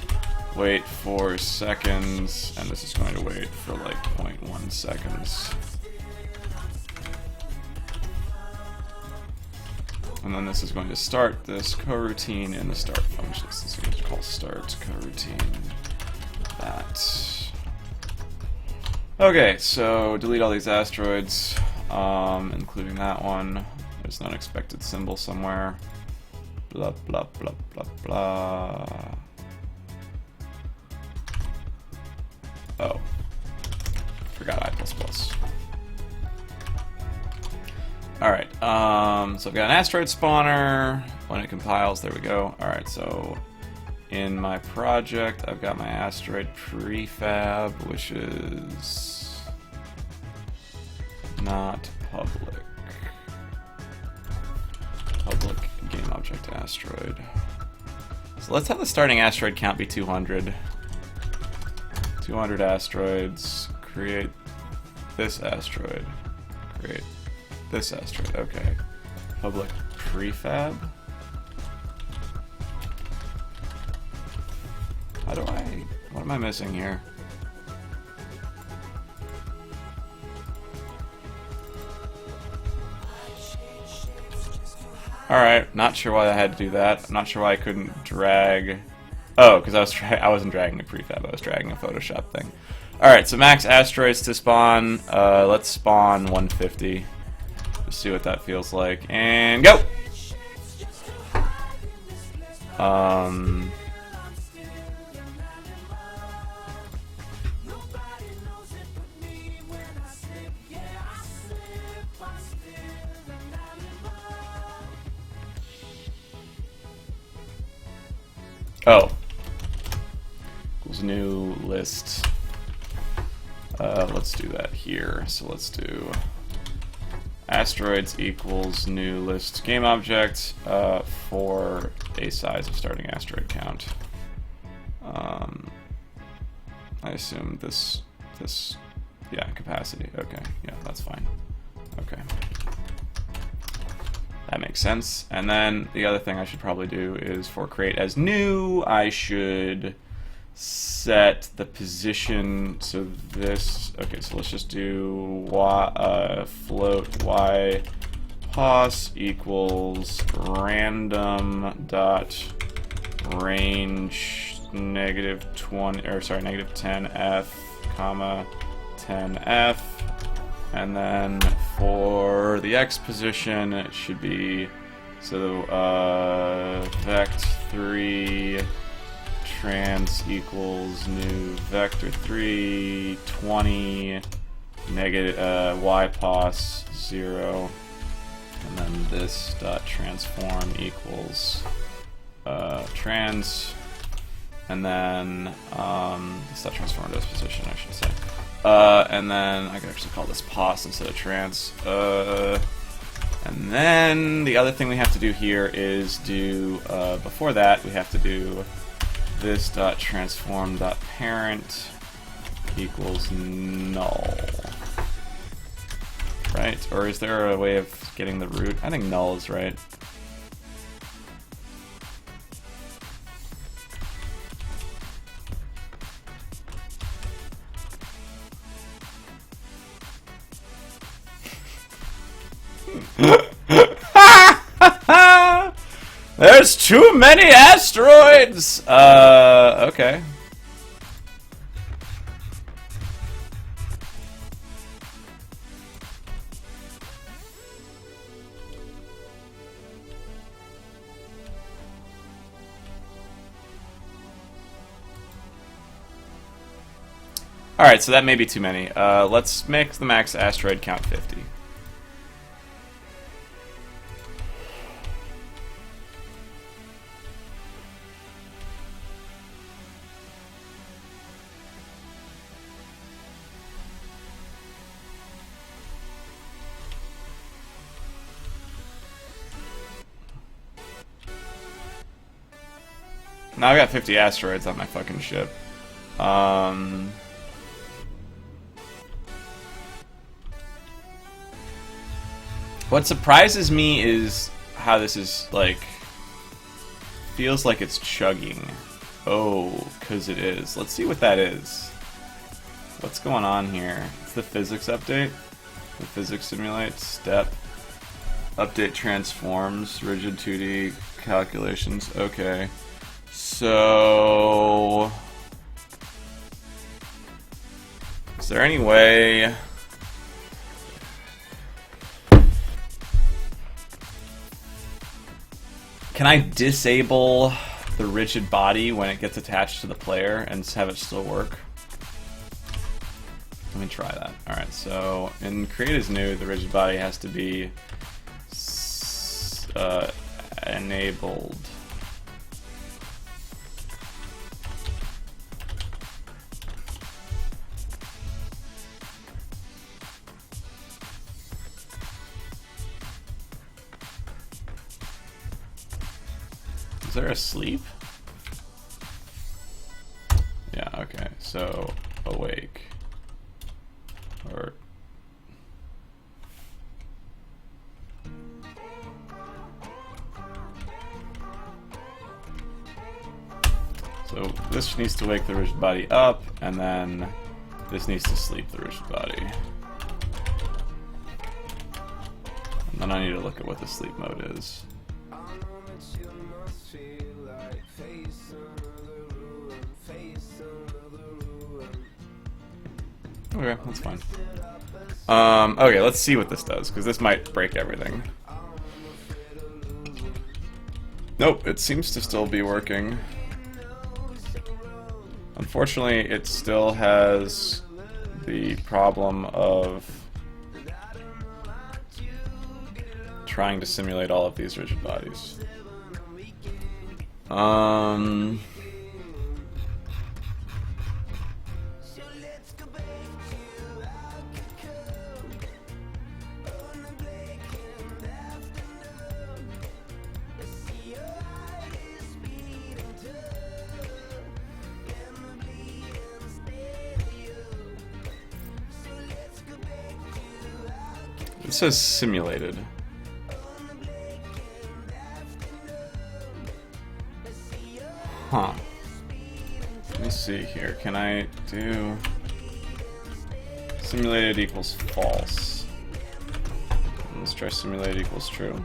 Wait 4 seconds, and this is going to wait for like 0.1 seconds. And then this is going to start this coroutine in the start function. This is going to call start coroutine. That. Okay, so delete all these asteroids, including that one. There's an unexpected symbol somewhere. Blah blah blah blah blah. Oh, forgot I++. Alright, so I've got an asteroid spawner. When it compiles, there we go. Alright, so in my project, I've got my asteroid prefab, which is not public. Public game object asteroid. So let's have the starting asteroid count be 200. 200 asteroids. Create this asteroid. Create this asteroid, okay. Public prefab? How do I... what am I missing here? Alright, not sure why I had to do that. I'm not sure why I couldn't drag... oh, because I wasn't dragging a prefab, I was dragging a Photoshop thing. Alright, so max asteroids to spawn. Let's spawn 150. Just see what that feels like. And go! Oh. Equals new list. Let's do that here. So let's do asteroids equals new list game object for a size of starting asteroid count. I assume this, yeah, capacity. Okay, yeah, that's fine. Okay. That makes sense. And then the other thing I should probably do is for create as new, I should set the position. So this, okay, so let's just do float y pos equals random dot range -10f comma 10f. And then for the x position, it should be, so vect3 trans equals new vector3 20 negative y pos 0, and then this dot transform equals trans, and then this dot transform to this position, I should say. And then I could actually call this pos instead of trans. And then the other thing we have to do here is do, before that, we have to do this dot transform dot parent equals null. Right? Or is there a way of getting the root? I think null is right. There's too many asteroids! Okay. Alright, so that may be too many. Let's make the max asteroid count 50. Now I got 50 asteroids on my fucking ship. What surprises me is how this is, like, feels like it's chugging. Oh, because it is. Let's see what that is. What's going on here? It's the physics update. The physics simulate, step, update transforms, rigid 2D calculations. Okay. So, is there any way can I disable the rigid body when it gets attached to the player and have it still work? Let me try that. Alright, so in create as new, the rigid body has to be enabled. Is there a sleep? Yeah, okay. So, awake. Or... so, this needs to wake the rigid body up, and then this needs to sleep the rigid body. And then I need to look at what the sleep mode is. Okay, that's fine. Okay, let's see what this does, because this might break everything. Nope, it seems to still be working. Unfortunately, it still has the problem of trying to simulate all of these rigid bodies. It says simulated. Huh. Let me see here. Can I do simulated equals false? Let's try simulated equals true.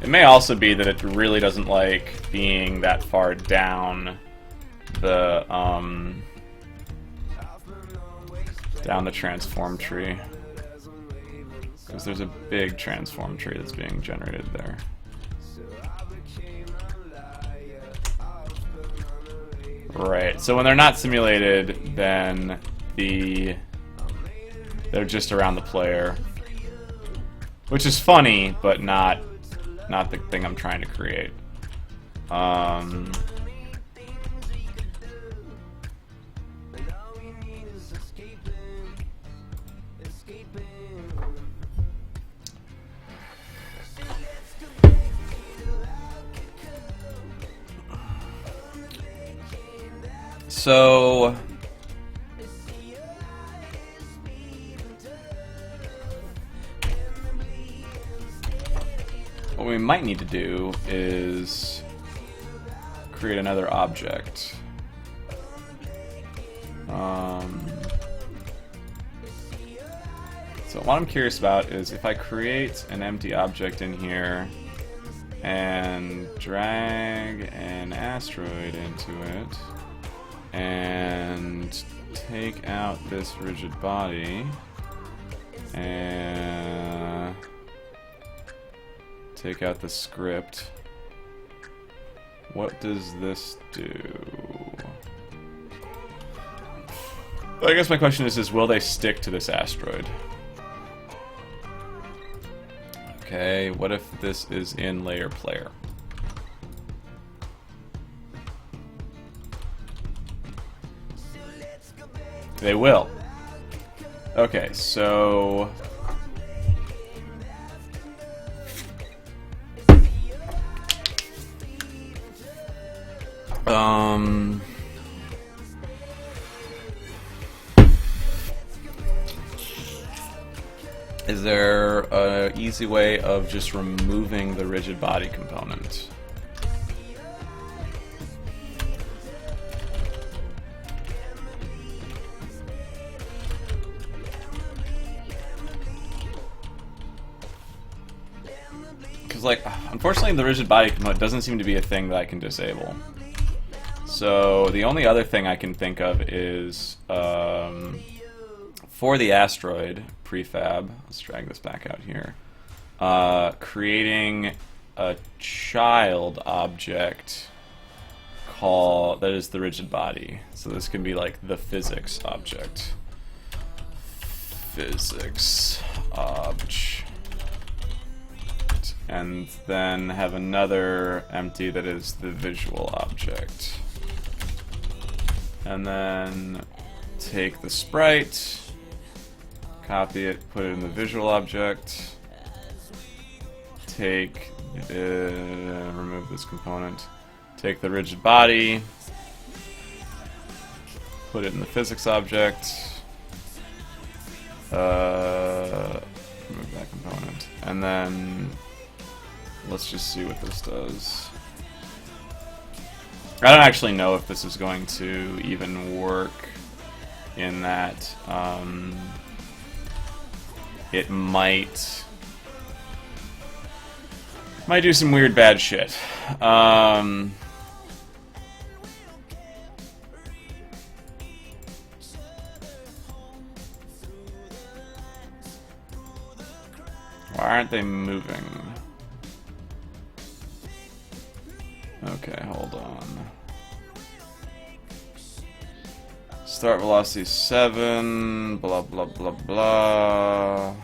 It may also be that it really doesn't like being that far down the transform tree, because there's a big transform tree that's being generated there. Right, so when they're not simulated, then they're just around the player, which is funny, but not the thing I'm trying to create. So what we might need to do is create another object. So what I'm curious about is if I create an empty object in here and drag an asteroid into it and take out this rigid body and take out the script, what does this do? I guess my question is will they stick to this asteroid? Okay, what if this is in layer player? They will. Okay, so... Is there an easy way of just removing the rigid body component? Because, like, unfortunately the rigid body component doesn't seem to be a thing that I can disable. So the only other thing I can think of is, for the asteroid prefab, let's drag this back out here, creating a child object that is the rigid body. So this can be like the physics object. Physics object. And then have another empty that is the visual object. And then take the sprite, copy it, put it in the visual object, remove this component, take the rigid body, put it in the physics object, remove that component, and then let's just see what this does. I don't actually know if this is going to even work in that. It might do some weird bad shit. Why aren't they moving? Okay, hold on. Start velocity 7, blah blah blah blah.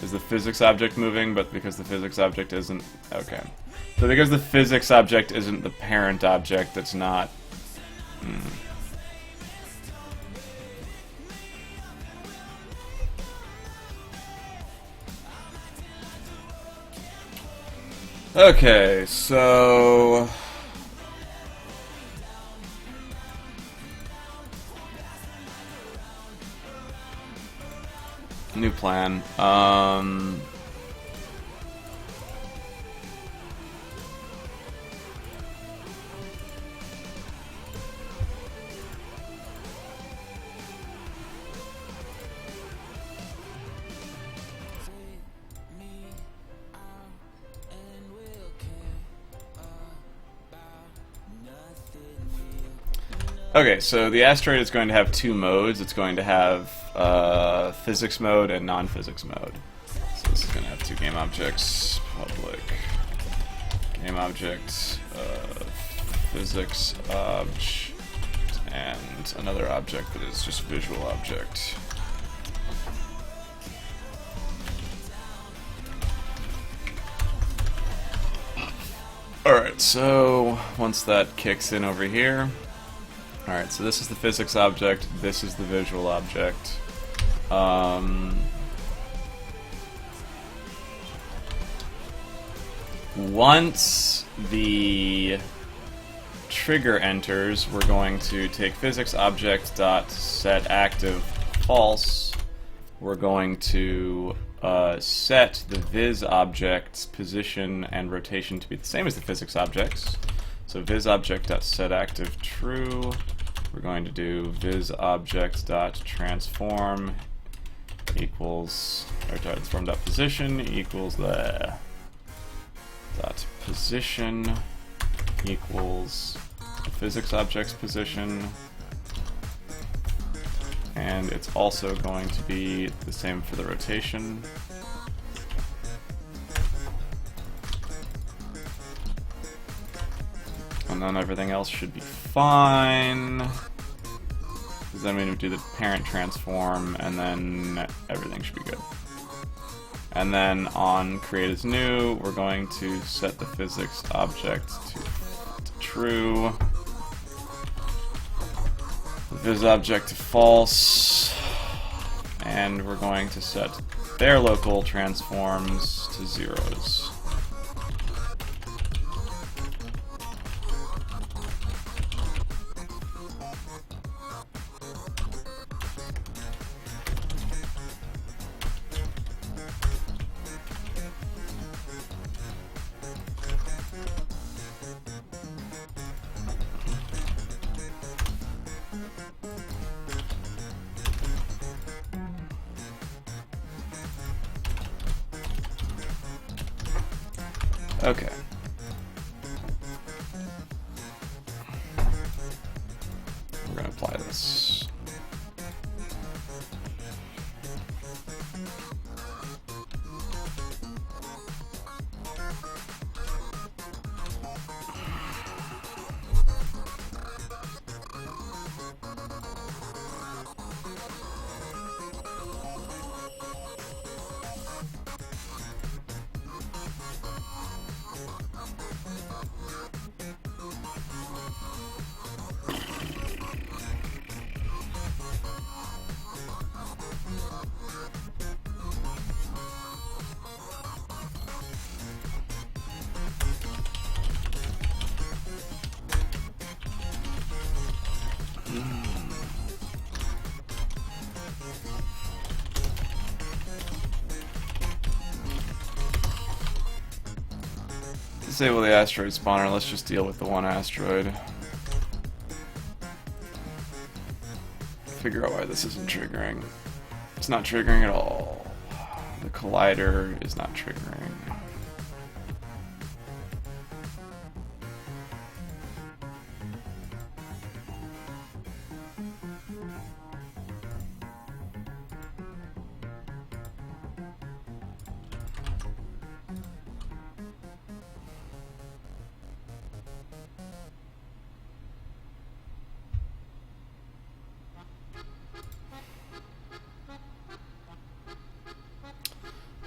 Is the physics object moving? But because the physics object isn't... Okay. So because the physics object isn't the parent object, it's not... Okay, so... New plan. Okay, so the asteroid is going to have two modes. It's going to have physics mode and non-physics mode. So this is going to have two game objects, public game object, physics object, and another object that is just visual object. Alright, so once that kicks in over here, alright, so this is the physics object, this is the visual object. Once the trigger enters, we're going to take physics object dot set active false. We're going to set the viz object's position and rotation to be the same as the physics objects. So viz object dot set active true. We're going to do viz object dot transform equals, or transform dot position equals the dot position equals the physics object's position, and it's also going to be the same for the rotation. And then everything else should be fine. because then we do the parent transform, and then everything should be good. And then on create as new, we're going to set the physics object to true, the viz object to false, and we're going to set their local transforms to zeros. Okay. We're going to apply this. Disable the asteroid spawner, let's just deal with the one asteroid. Figure out why this isn't triggering. It's not triggering at all. The collider is not triggering.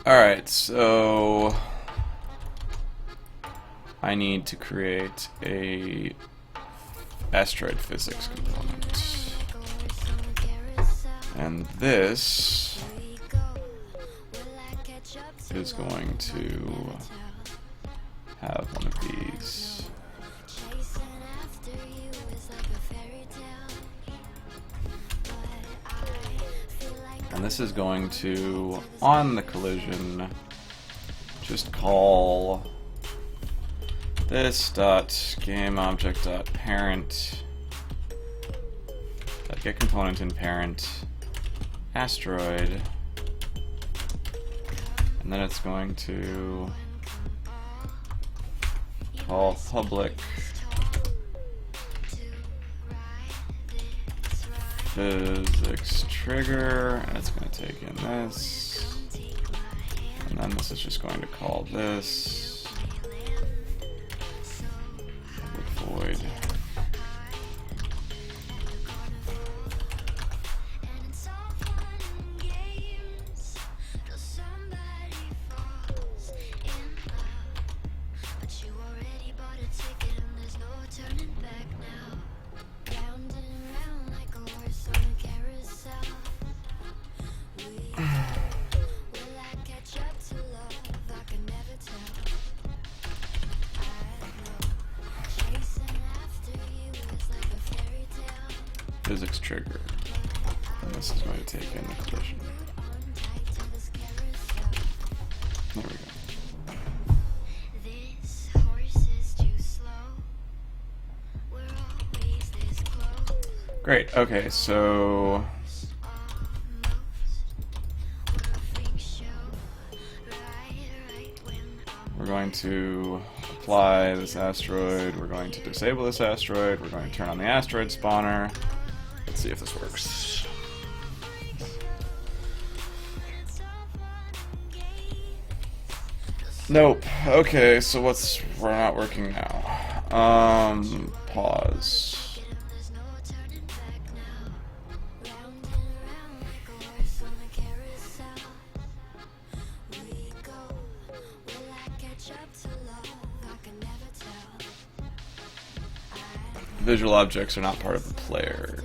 Alright, so I need to create a asteroid physics component. And this is going to have one of these. And this is going to, on the collision, just call this dot game object dot parent dot get component in parent asteroid, and then it's going to call public physics trigger, and it's going to take in this, and then this is just going to call this public void physics trigger, and this is going to take in the collision. There we go. Great, okay, so we're going to apply this asteroid, we're going to disable this asteroid, we're going to turn on the asteroid spawner. Let's see if this works. Nope. Okay, so we're not working now. Pause. visual objects are not part of the player.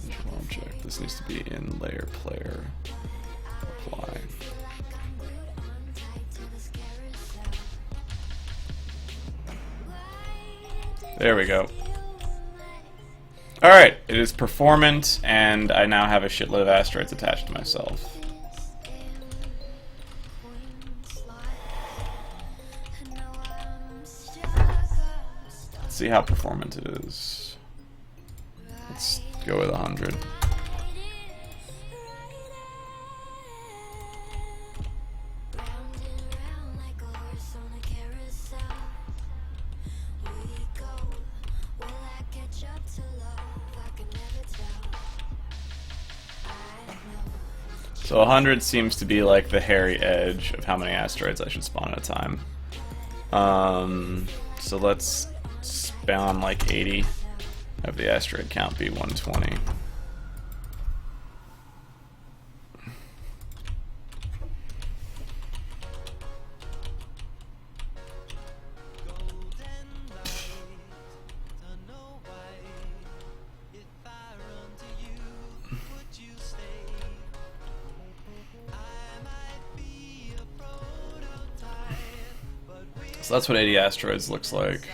Visual object. This needs to be in layer player. Apply. There we go. Alright, it is performant, and I now have a shitload of asteroids attached to myself. Let's see how performant it is. Let's go with 100. So 100 seems to be like the hairy edge of how many asteroids I should spawn at a time. So let's spawn like 80. Have the asteroid count be 120. So that's what 80 asteroids looks like.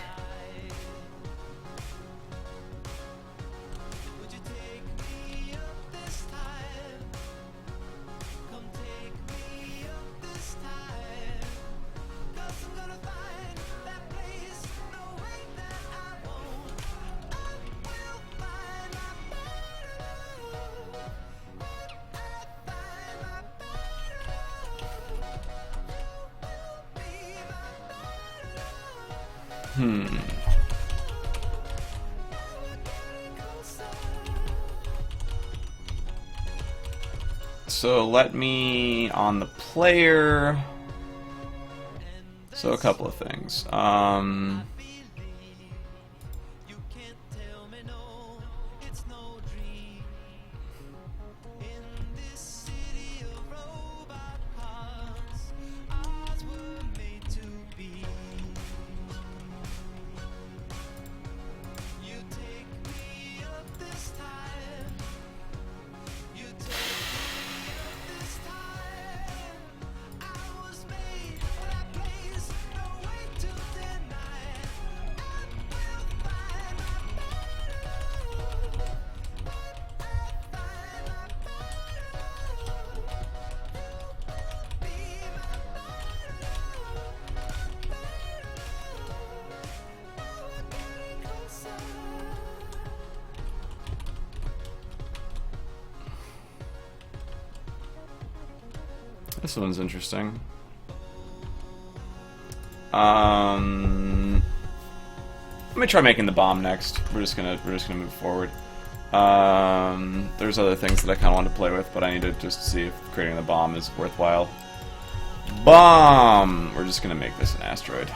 So let me on the player. So a couple of things. This one's interesting. Let me try making the bomb next. We're just gonna move forward. There's other things that I kind of want to play with, but I need to just see if creating the bomb is worthwhile. Bomb! We're just gonna make this an asteroid.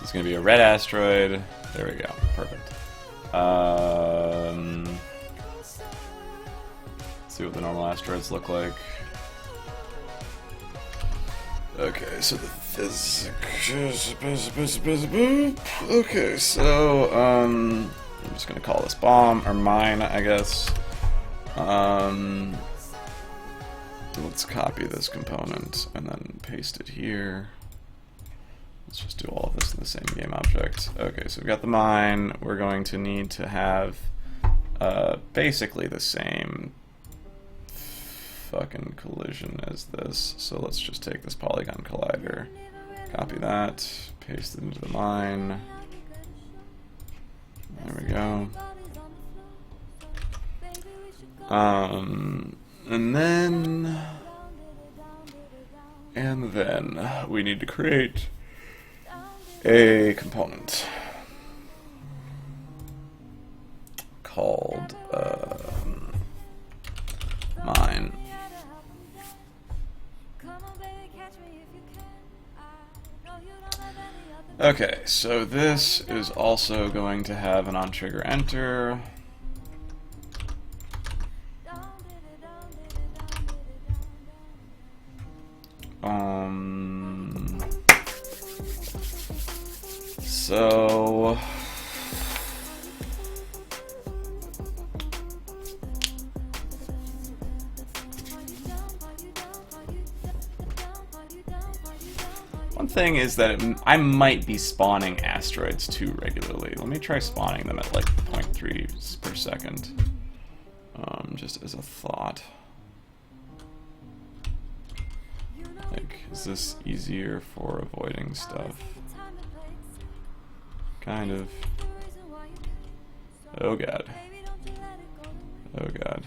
It's gonna be a red asteroid. There we go. Perfect. Let's see what the normal asteroids look like. Okay, so the okay, so I'm just gonna call this bomb or mine, I guess. Let's copy this component and then paste it here. Let's just do all of this in the same game object. Okay, so we've got the mine. We're going to need to have basically the same fucking collision as this. So let's just take this polygon collider, copy that, paste it into the mine. There we go. And then we need to create a component called mine. Okay, so this is also going to have an on-trigger enter. So one thing is that I might be spawning asteroids too regularly. Let me try spawning them at like 0.3 per second. Just as a thought. Like, is this easier for avoiding stuff? Kind of. Oh god. Oh god.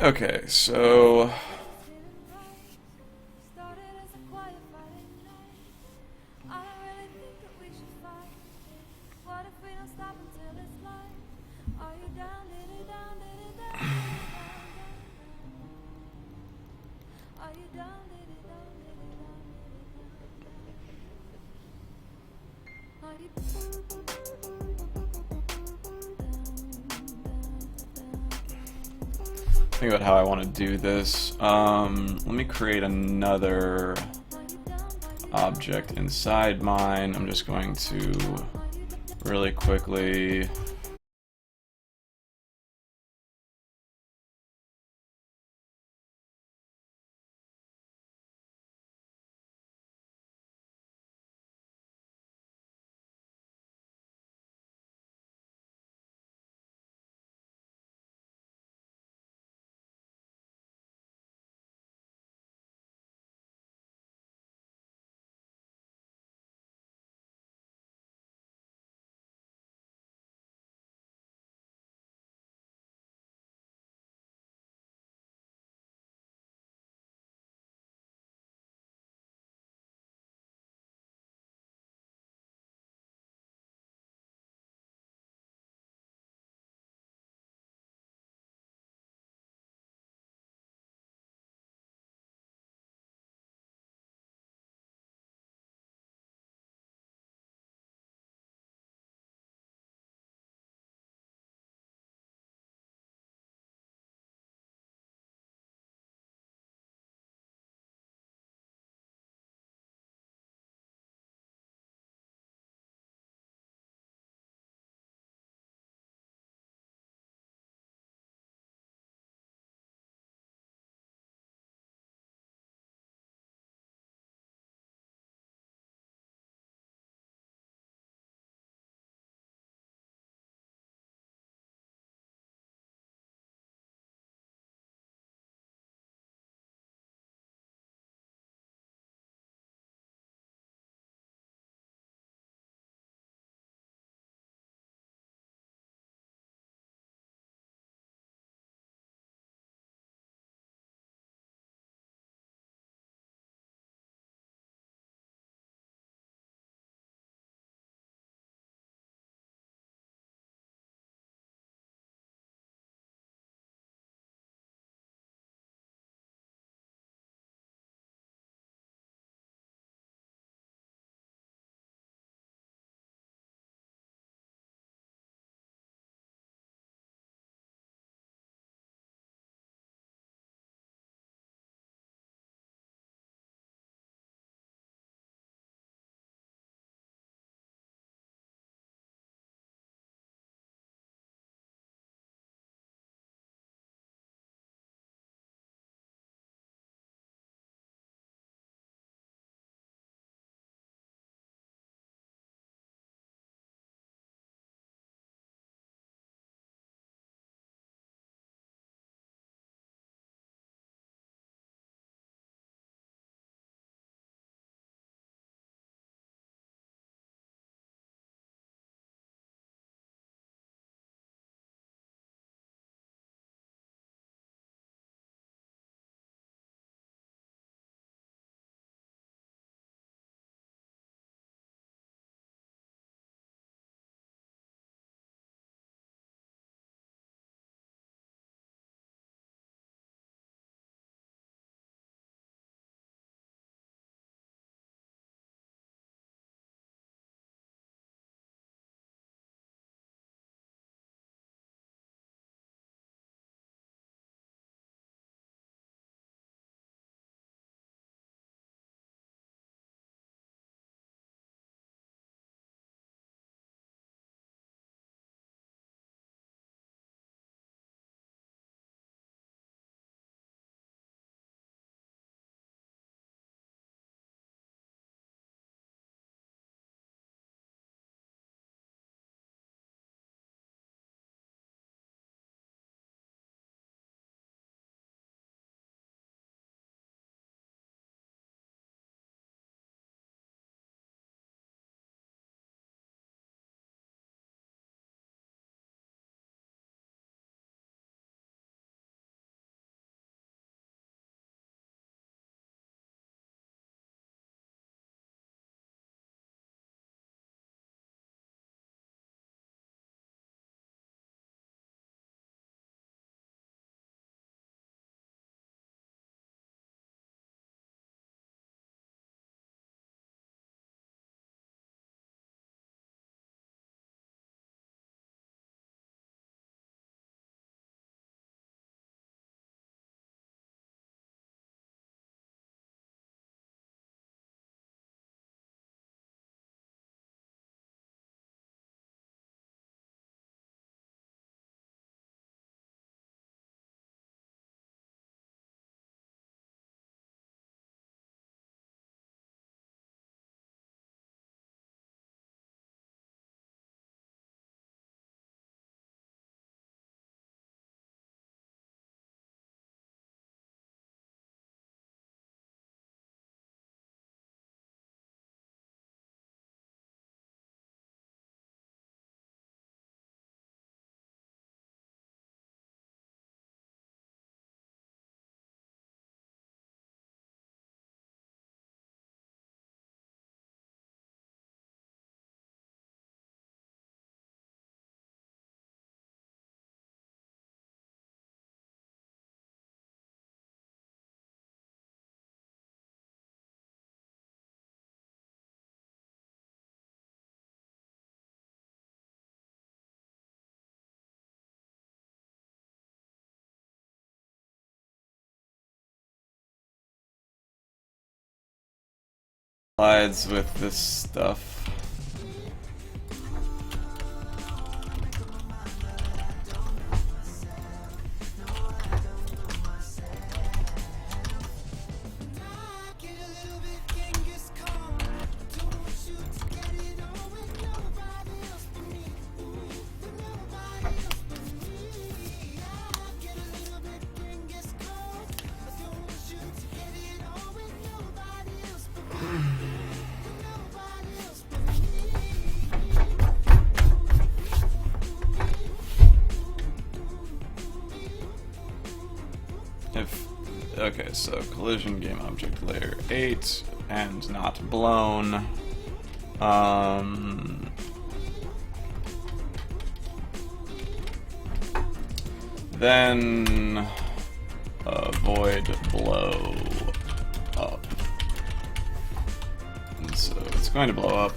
Okay, so think about how I want to do this. Let me create another object inside mine. I'm just going to really quickly Slides with this stuff. Okay, so collision game object layer 8 and not blown. Then avoid blow up. And so it's going to blow up.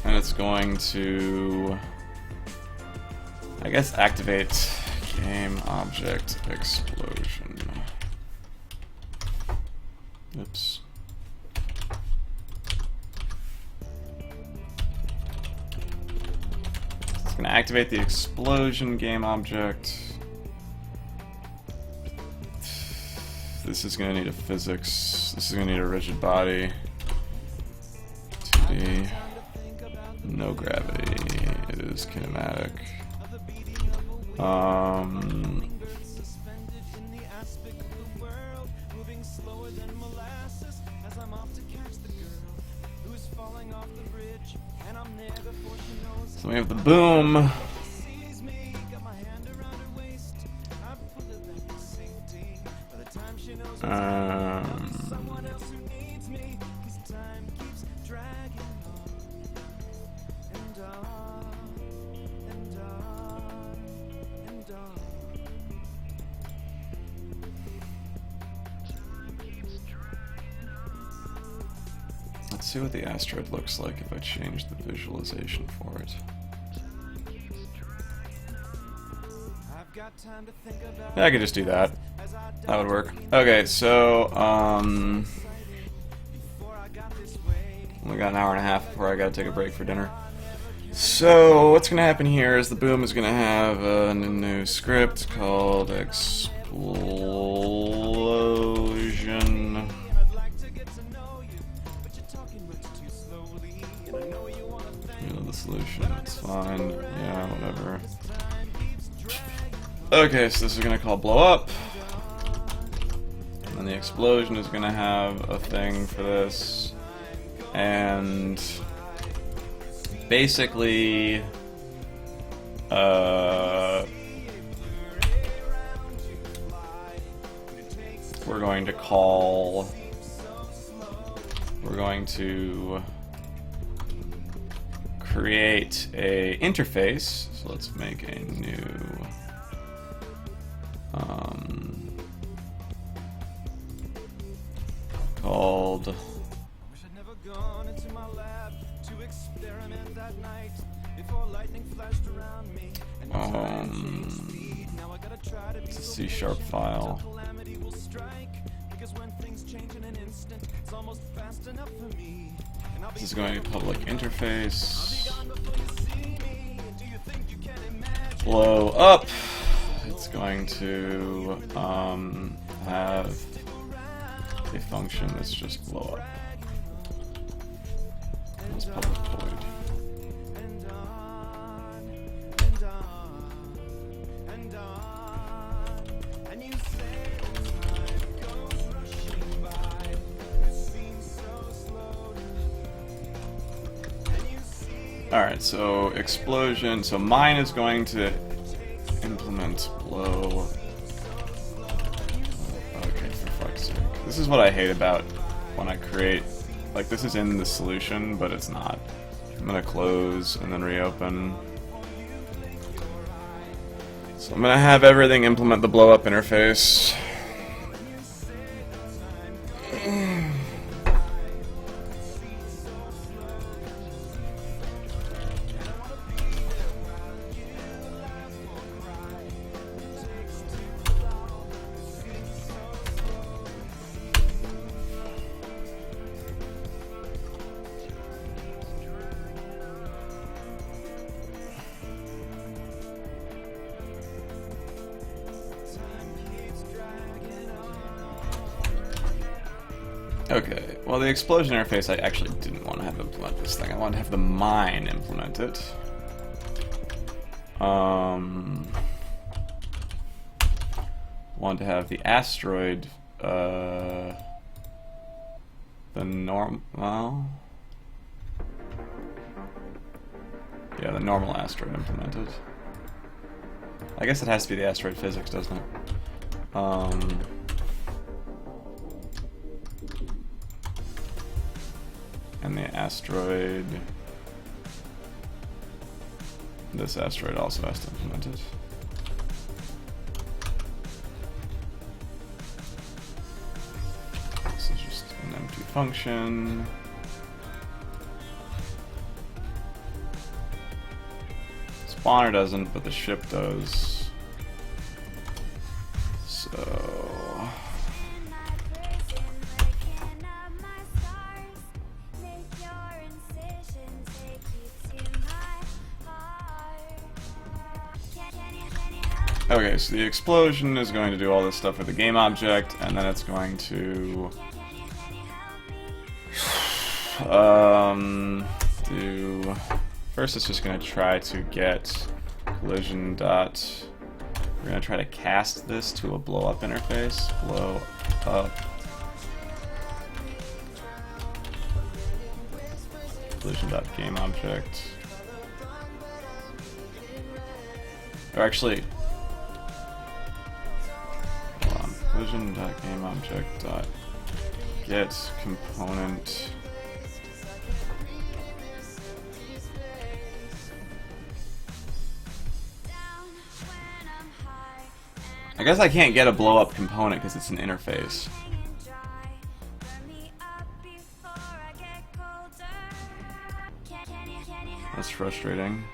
And it's going to, I guess, activate game object explosion. Oops. It's going to activate the explosion game object. This is going to need a physics. This is going to need a rigid body. 2D. No gravity. It is kinematic. So we have the boom. Let's see what the asteroid looks like if I change the visualization for it. Yeah, I could just do that. That would work. Okay, so, only got an hour and a half before I gotta take a break for dinner. So, what's gonna happen here is the boom is gonna have a new script called explosion. The solution, it's fine. Yeah, whatever. Okay, so this is gonna call blow up. And then the explosion is gonna have a thing for this. And basically we're going to create a interface. So let's make a new called it's a C# file. This is going to be public interface. Blow up. It's going to have a function that's just blow up. It's public void. Alright, so explosion. So mine is going to implement blow. Okay, for fuck's sake. This is what I hate about when I create. Like, this is in the solution, but it's not. I'm gonna close and then reopen. So I'm gonna have everything implement the blow up interface. Okay, well the explosion interface I actually didn't want to have implement this thing. I wanted to have the mine implement it. Want to have the asteroid, the normal asteroid implemented. I guess it has to be the asteroid physics, doesn't it? And the asteroid... This asteroid also has to implement it. This is just an empty function. Spawner doesn't, but the ship does. So... Okay, so the explosion is going to do all this stuff with the game object, and then it's going to do... First it's just going to try to get collision dot... We're going to try to cast this to a blow up interface. Blow up. Collision dot game object. Or actually... Collision.gameObject.get component. I guess I can't get a blow up component because it's an interface. That's frustrating.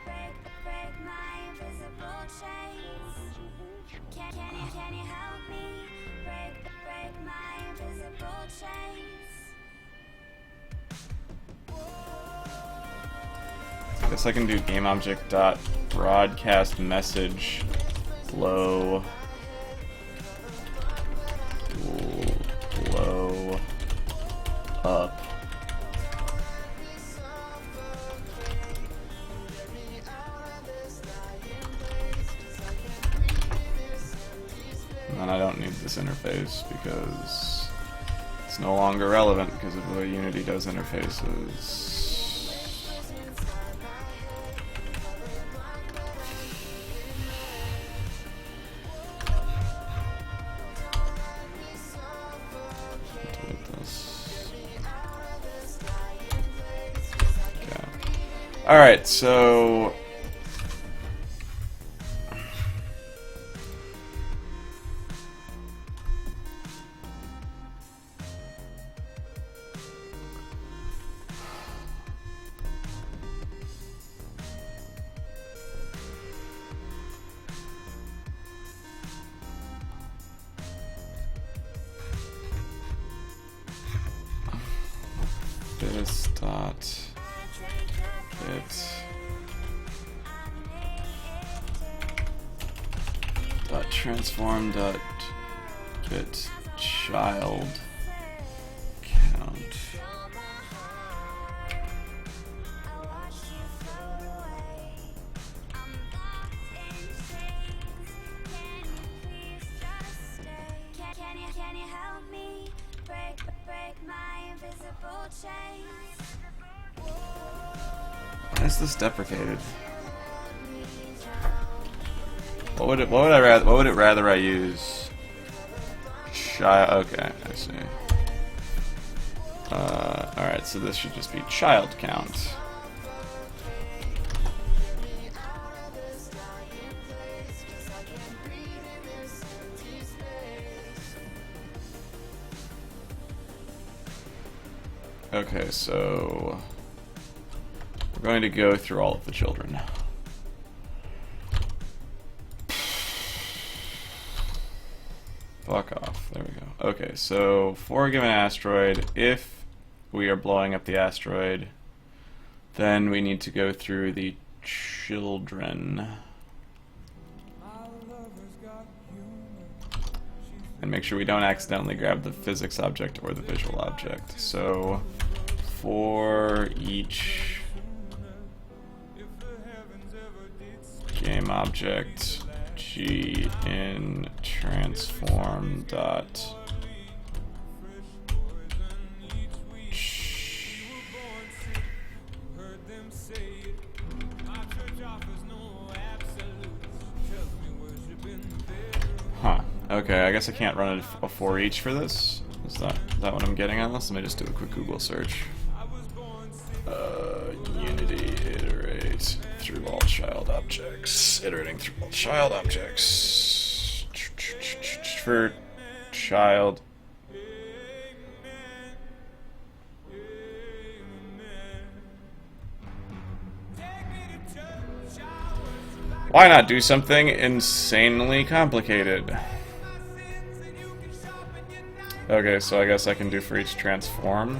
I guess I can do GameObject.broadcast message blow up. And then I don't need this interface because it's no longer relevant because of the way Unity does interfaces. Alright, so... this dot get dot transform dot get child count. Why is this deprecated? What would it rather I use? Child. Okay, I see. Alright, so this should just be child count. Okay, so we're going to go through all of the children. Fuck off. There we go. Okay, so for a given asteroid, if we are blowing up the asteroid, then we need to go through the children. and make sure we don't accidentally grab the physics object or the visual object. So for each game object, g in transform dot Okay, I guess I can't run a for each for this. Is that what I'm getting at? Let me just do a quick Google search. Unity iterate through all child objects. Iterating through all child objects. For child. Why not do something insanely complicated? Okay, so I guess I can do for each transform.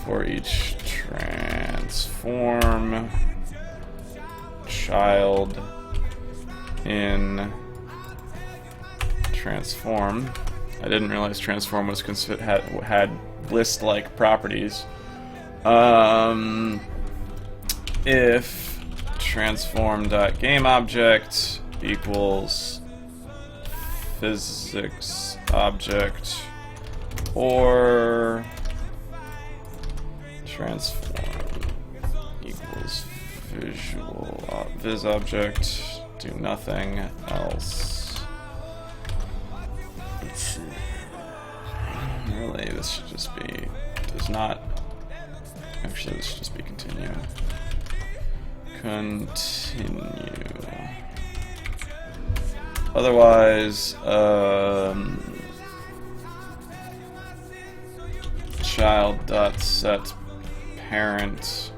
For each transform child in transform. I didn't realize transform was had list-like properties. If transform.gameObject equals physics object or transform equals visual viz object, do nothing else. Let's see. Really, this should just be does not. Actually, this should just be continue. Continue. Otherwise, child.set parent.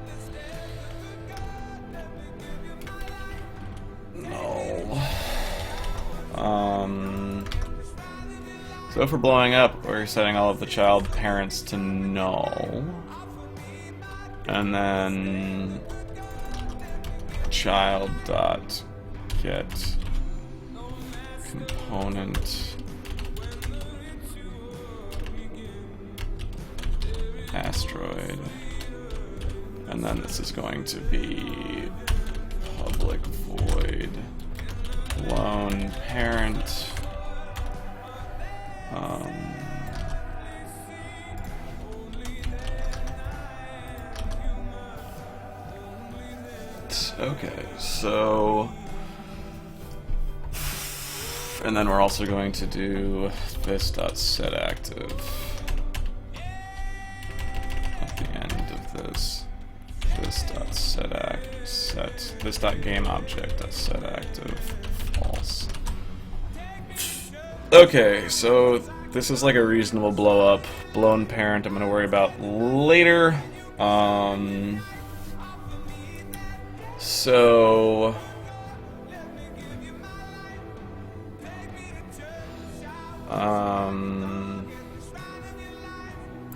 No. So if we're blowing up, we're setting all of the child parents to null. And then child.get component asteroid, and then this is going to be public void lone parent okay, so and then we're also going to do this.setActive at the end of this. This.gameObject.setActive false. Okay, so this is like a reasonable blow up. Blown parent I'm gonna worry about later. So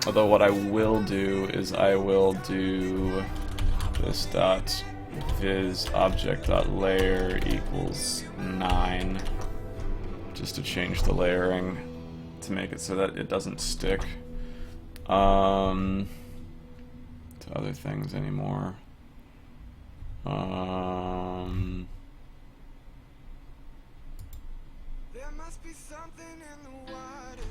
although what I will do is I will do this dot viz object dot layer equals 9 just to change the layering to make it so that it doesn't stick to other things anymore. There must be something in the water,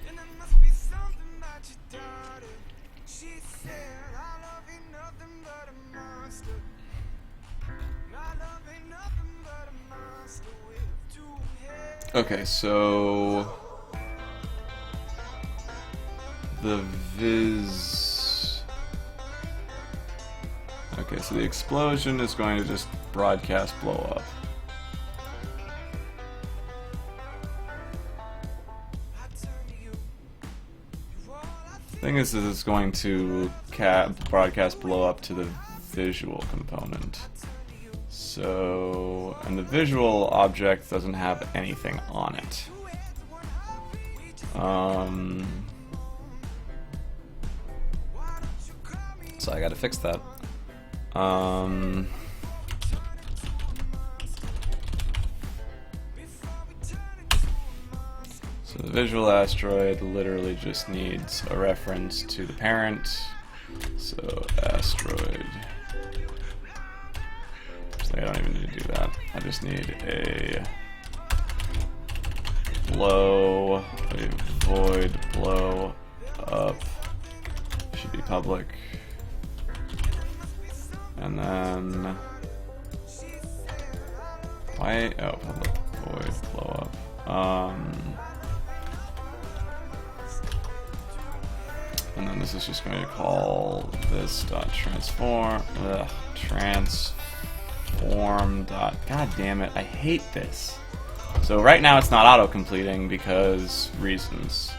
and there must be something about your daughter. She said, "I love ain't nothing but a monster. My love ain't nothing but a monster with two heads." Okay, so the viz. Okay, so the explosion is going to just broadcast blow up. Thing is it's going to broadcast blow up to the visual component. So, and the visual object doesn't have anything on it. So I gotta fix that. the visual asteroid literally just needs a reference to the parent. So asteroid. Actually, I don't even need to do that. I just need a blow, a void blow up. Should be public. And then why? Oh, public void blow up. And then this is just going to call this dot transform dot. God damn it! I hate this. So right now it's not auto completing because reasons.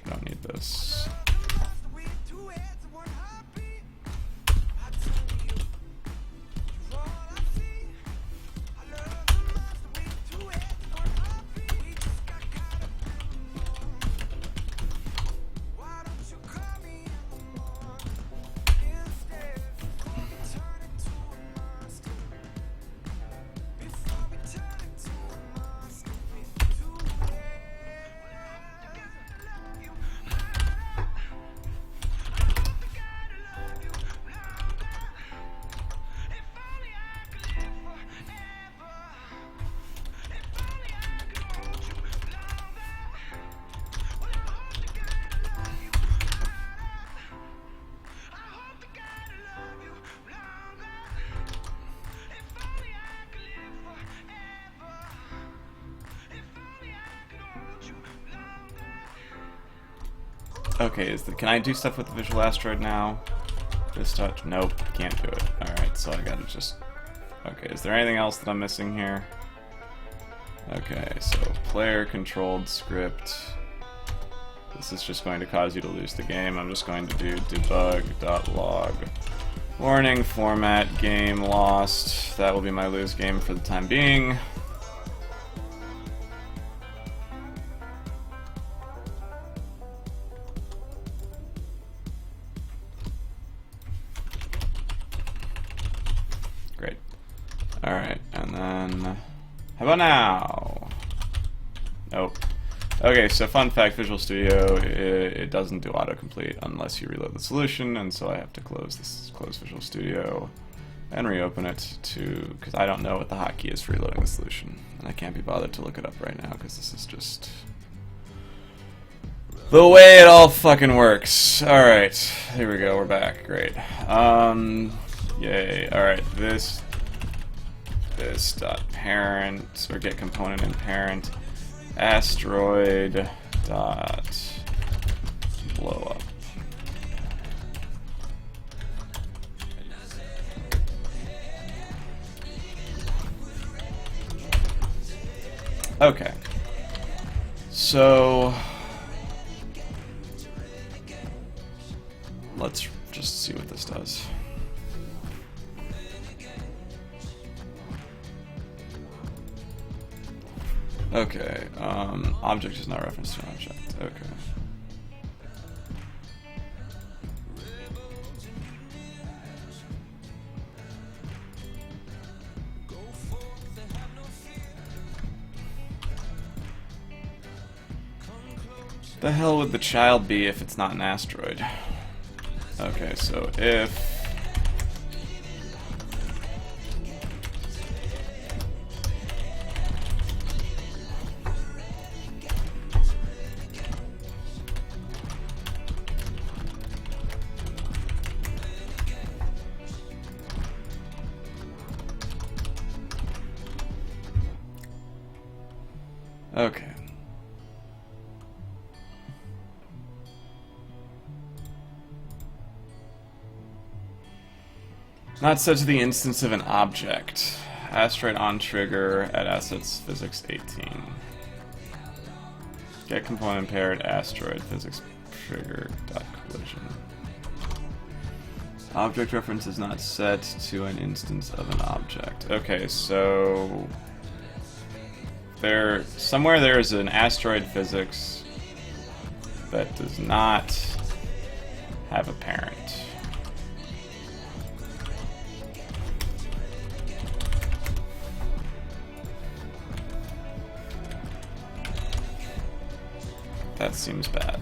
Don't need this. Okay, can I do stuff with the visual asteroid now? This touch? Nope, can't do it. Alright, so I gotta just... Okay, is there anything else that I'm missing here? Okay, so player controlled script. This is just going to cause you to lose the game. I'm just going to do debug.log. Warning, format, game lost. That will be my lose game for the time being. Great. Alright, and then... How about now? Nope. Okay, so fun fact, Visual Studio, it doesn't do autocomplete unless you reload the solution, and so I have to close Visual Studio and reopen it because I don't know what the hotkey is for reloading the solution. And I can't be bothered to look it up right now because this is just the way it all fucking works. Alright, here we go, we're back, great. Yay, alright, this dot parent, or get component in parent, asteroid dot blow up. Okay, so let's just see what this does. Okay, object is not referenced to an object. Okay. The hell would the child be if it's not an asteroid? Okay, so if okay. Not set to the instance of an object. Asteroid on trigger at assets physics 18. Get component paired asteroid physics trigger dot collision. Object reference is not set to an instance of an object. Okay, so somewhere there is an asteroid physics that does not have a parent. That seems bad.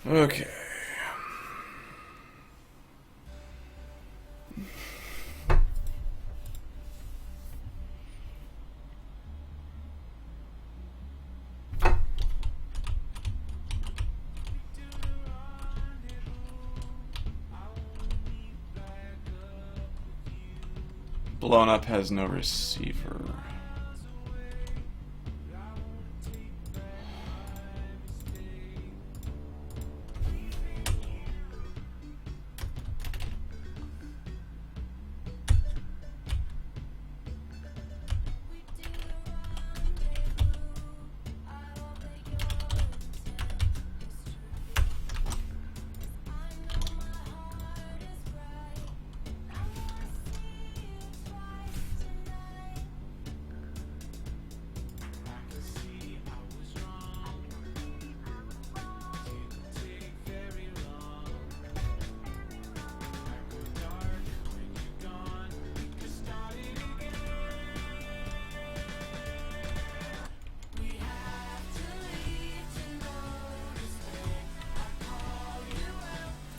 Okay. Blown Up has no receiver.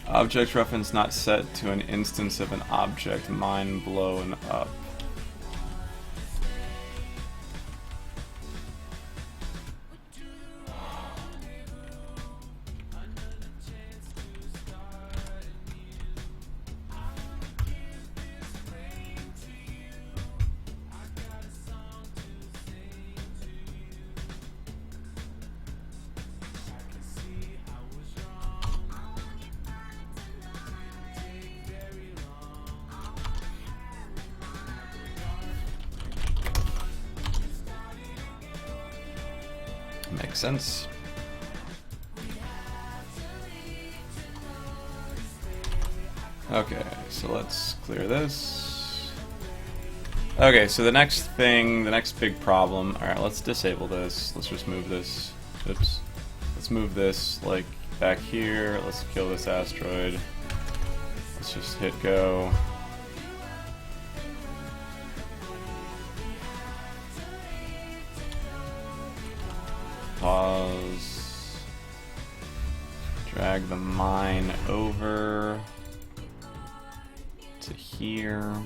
Object reference not set to an instance of an object. Mind blown up. Makes sense. Okay, so let's clear this. Okay, so the next thing, the next big problem. Alright, let's disable this. Let's just move this. Oops. Let's move this, like, back here. Let's kill this asteroid. Let's just hit go. Pause. Drag the mine over to here.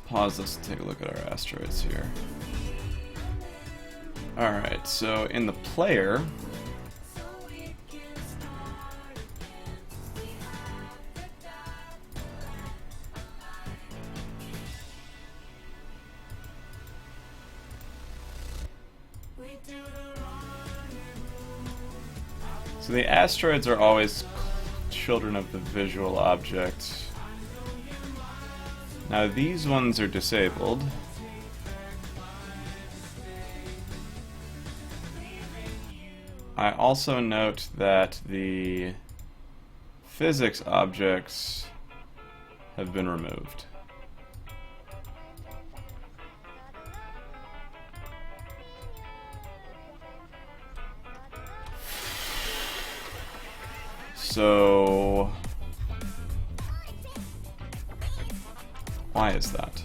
Pause this and take a look at our asteroids here. Alright, so in the player, so the asteroids are always children of the visual object. Now these ones are disabled. I also note that the physics objects have been removed. So why is that?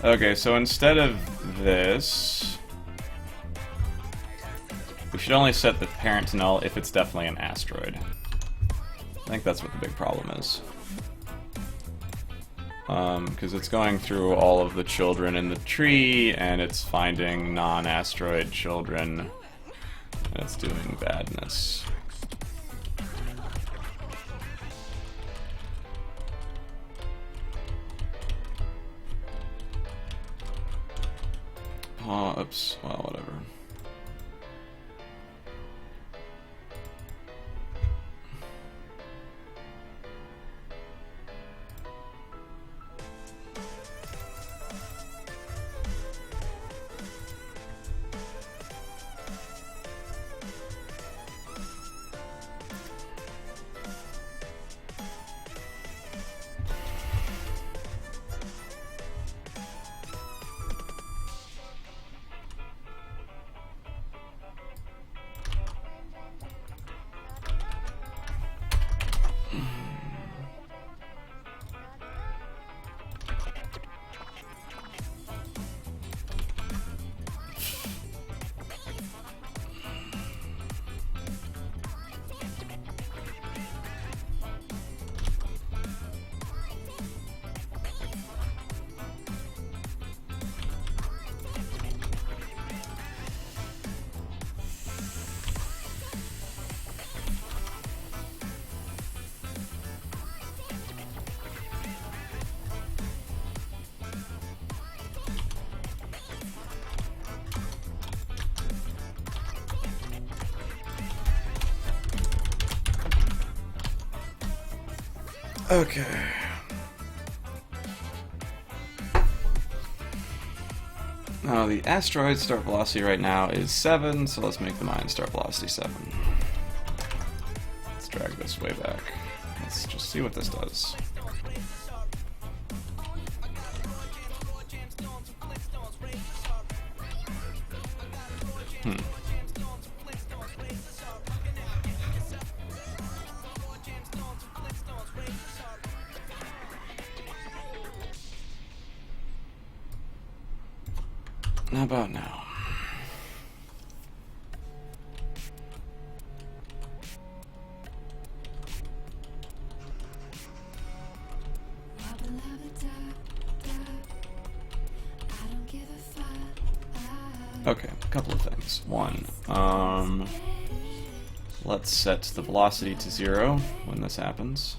Okay, so instead of this, we should only set the parent to null if it's definitely an asteroid. I think that's what the big problem is. Because it's going through all of the children in the tree, and it's finding non-asteroid children, and it's doing badness. Oh, oops. Well, whatever. Okay. Now the asteroid start velocity right now is 7, so let's make the mine start velocity 7. Let's drag this way back. Let's just see what this does. How about now? Okay, a couple of things. One, let's set the velocity to 0 when this happens.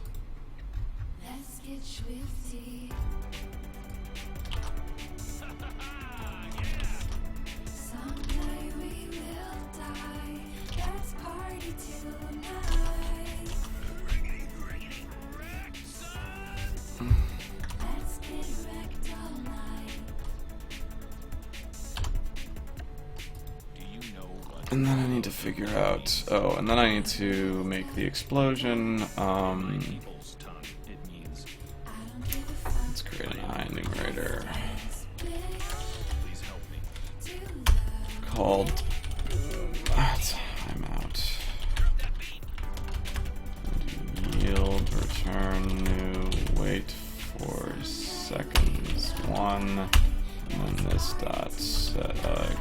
And then I need to figure out... Oh, and then I need to make the explosion. Let's create an I enumerator called timeout. Yield return new wait for seconds 1. And then this dot set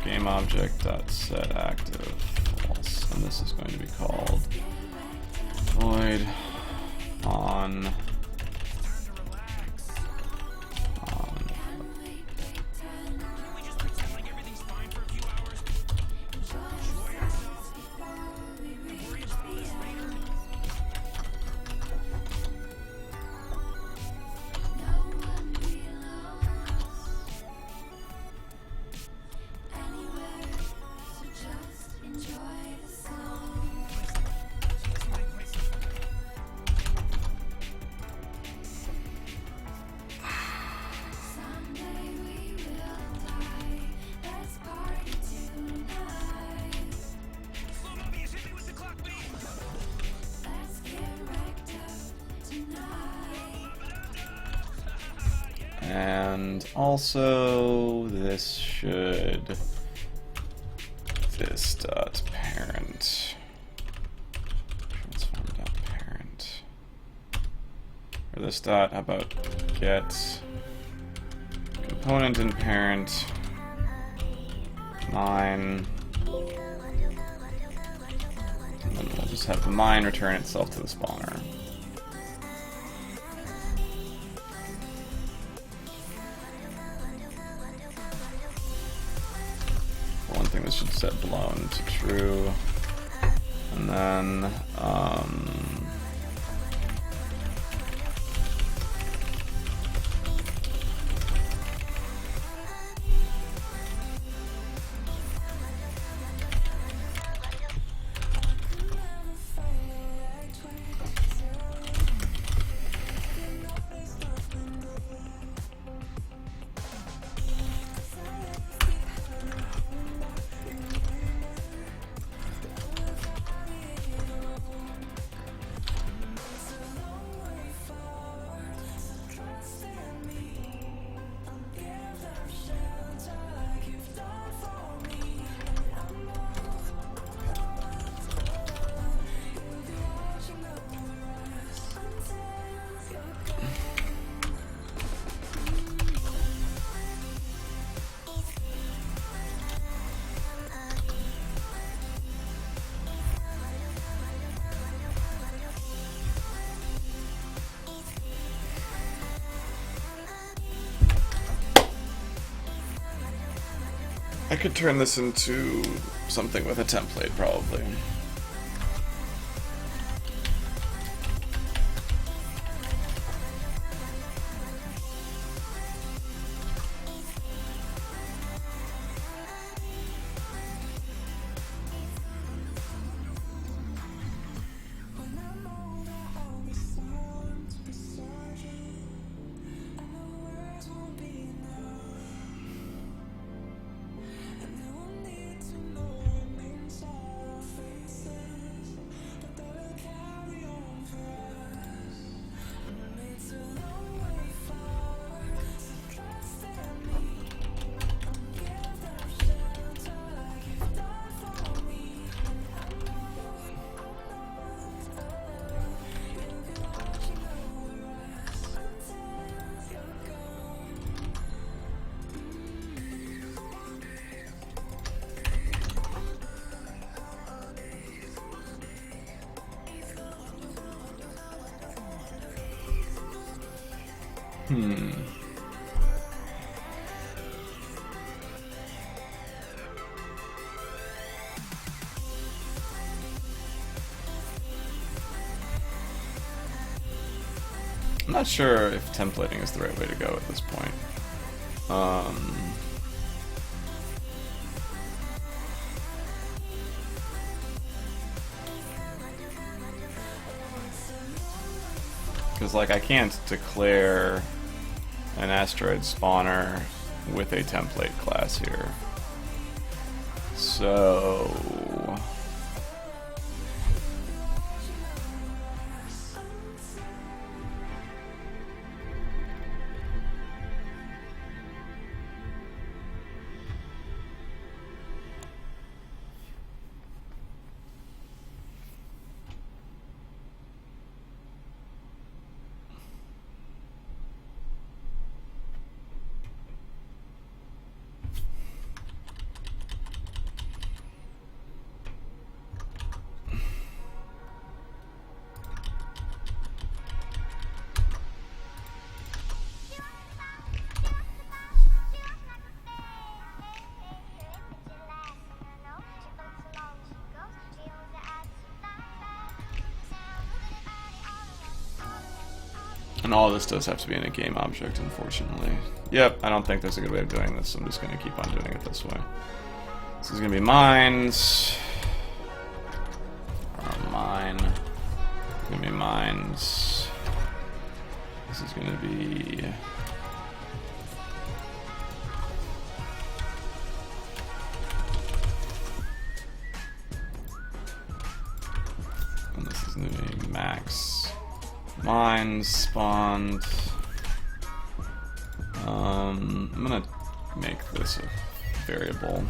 game object dot set active false, and this is going to be called void on. And also, this should this dot parent transform dot parent, or this dot. How about get Component and parent. Mine. And then we'll just have the mine return itself to the spawner. For one thing, this should set blown to true. And then, I could turn this into something with a template, probably. I'm not sure if templating is the right way to go at this point. Because, like, I can't declare an asteroid spawner with a template class here. So... And all this does have to be in a game object, unfortunately. Yep, I don't think there's a good way of doing this. I'm just going to keep on doing it this way. This is going to be mines. Mine. It's going to be mines. This is going to be... and this is going to be max. Mines spawned. I'm gonna make this a variable.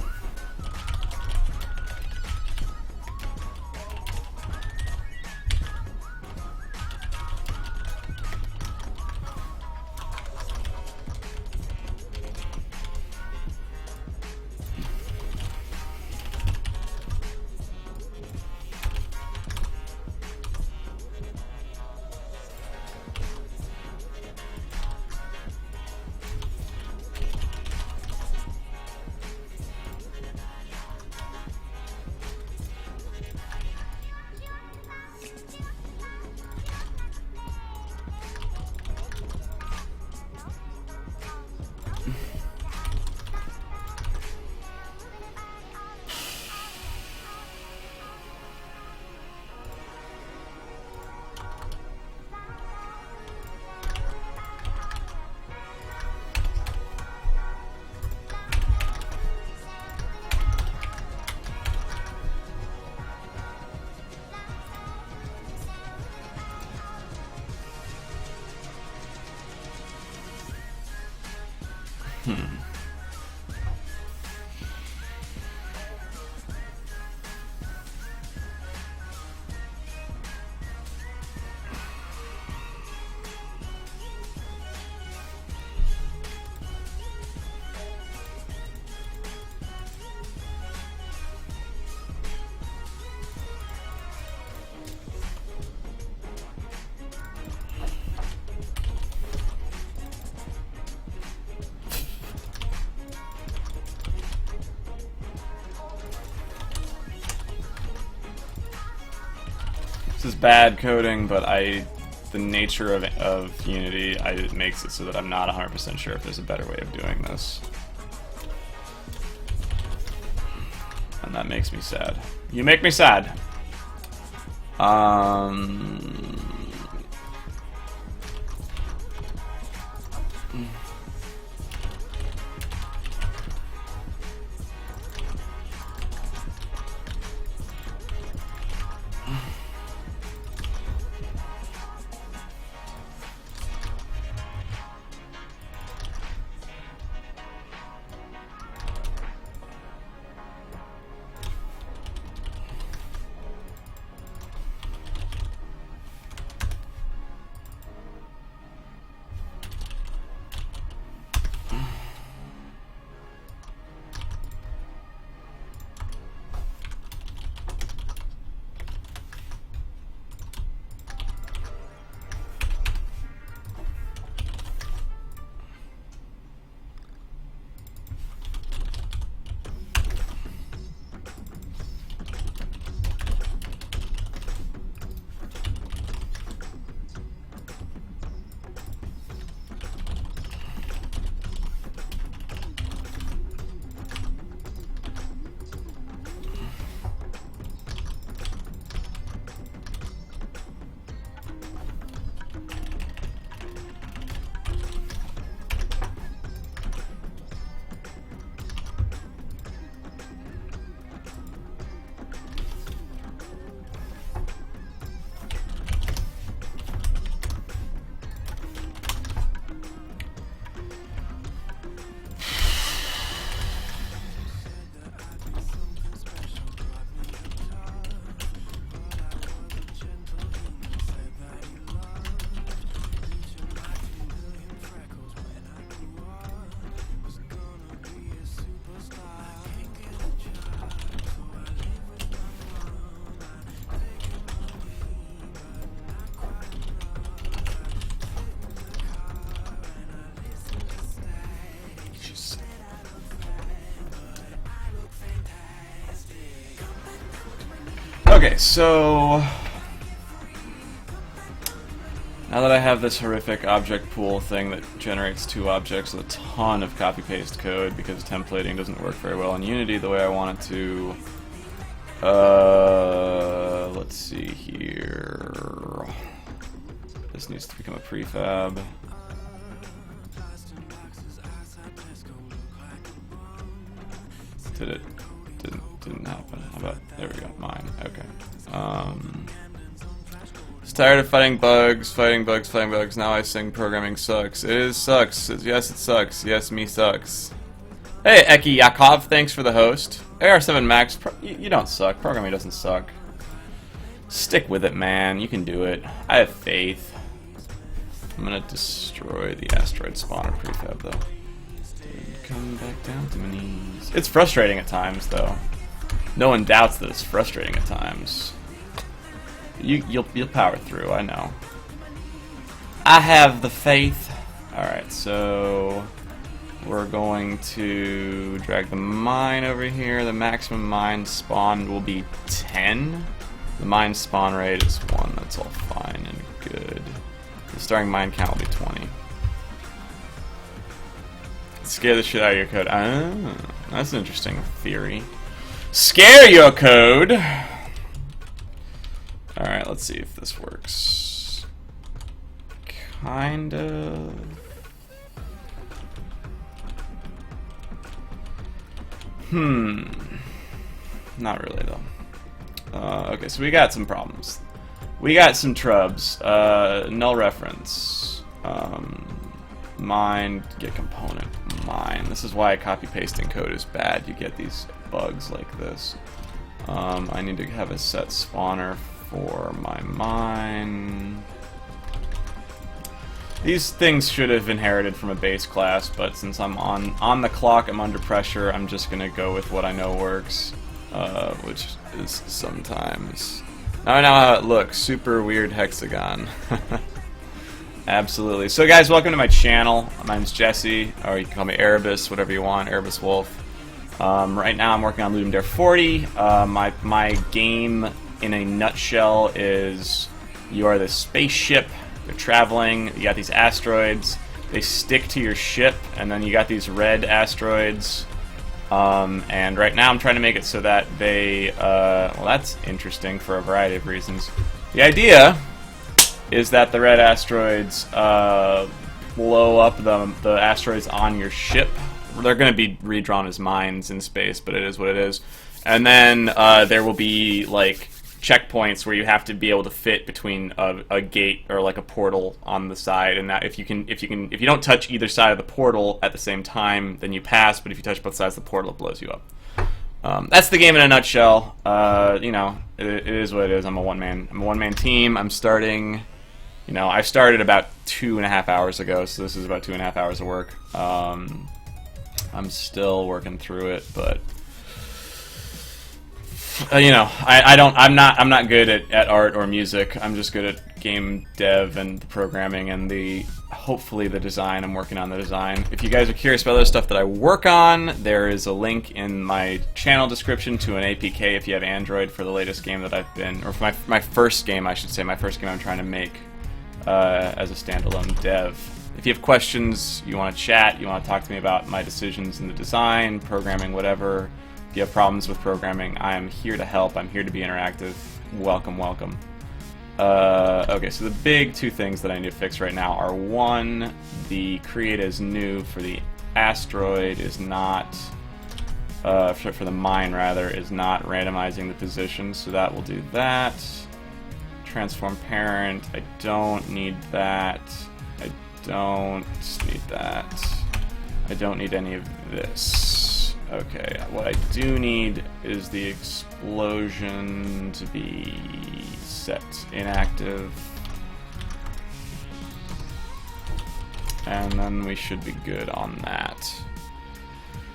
This is bad coding, but the nature of Unity, it makes it so that I'm not 100% sure if there's a better way of doing this. And that makes me sad. You make me sad. Okay, so now that I have this horrific object pool thing that generates two objects with a ton of copy-paste code because templating doesn't work very well in Unity the way I want it to, let's see here. This needs to become a prefab. Did it? Didn't happen. How about, there we go, mine. Okay. Just tired of fighting bugs. Now I sing programming sucks. It sucks. Yes, it sucks. Yes, me sucks. Hey, Eki Yakov, thanks for the host. AR7 Max, you don't suck. Programming doesn't suck. Stick with it, man. You can do it. I have faith. I'm gonna destroy the asteroid spawner prefab, though. Come back down to my knees. It's frustrating at times, though. No one doubts that it's frustrating at times. You'll power through, I know. I have the faith. Alright, so we're going to drag the mine over here. The maximum mine spawn will be 10. The mine spawn rate is 1. That's all fine and good. The starting mine count will be 20. Scare the shit out of your code. Ah, that's an interesting theory. Scare your code! Alright, let's see if this works. Kind of. Not really, though. Okay, so we got some problems. We got some trubs. Null reference. Mine, get component. mine. This is why copy-pasting code is bad. You get these bugs like this. I need to have a set spawner for my mine. These things should have inherited from a base class, but since I'm on the clock, I'm under pressure, I'm just gonna go with what I know works, which is sometimes. Now I know how it looks. Super weird hexagon. Absolutely. So guys, welcome to my channel. My name's Jesse, or you can call me Erebus, whatever you want, Erebus Wolf. Right now I'm working on Ludum Dare 40. My game in a nutshell is you are this spaceship, you're traveling, you got these asteroids, they stick to your ship, and then you got these red asteroids. And right now I'm trying to make it so that they, well, that's interesting for a variety of reasons. The idea is that the red asteroids blow up the asteroids on your ship. They're going to be redrawn as mines in space, but it is what it is. And then there will be like checkpoints where you have to be able to fit between a gate or like a portal on the side, and that if you don't touch either side of the portal at the same time, then you pass. But if you touch both sides of the portal, it blows you up. That's the game in a nutshell. You know, it is what it is. I'm a one-man team. I'm starting. You know, I started about 2.5 hours ago, so this is about 2.5 hours of work. I'm still working through it, but you know, I'm not good at art or music. I'm just good at game dev and the programming and hopefully the design. I'm working on the design. If you guys are curious about other stuff that I work on, there is a link in my channel description to an APK if you have Android for the latest game that I've been, or for my first game, I should say, my first game I'm trying to make as a standalone dev. If you have questions, you want to chat, you want to talk to me about my decisions in the design, programming, whatever. If you have problems with programming, I am here to help. I'm here to be interactive. Welcome, welcome. Okay, so the big two things that I need to fix right now are, one, the create as new for the asteroid is not, for the mine rather, is not randomizing the position, so that will do that. Transform parent, I don't need that. I don't need that. I don't need any of this. Okay, what I do need is the explosion to be set inactive. And then we should be good on that.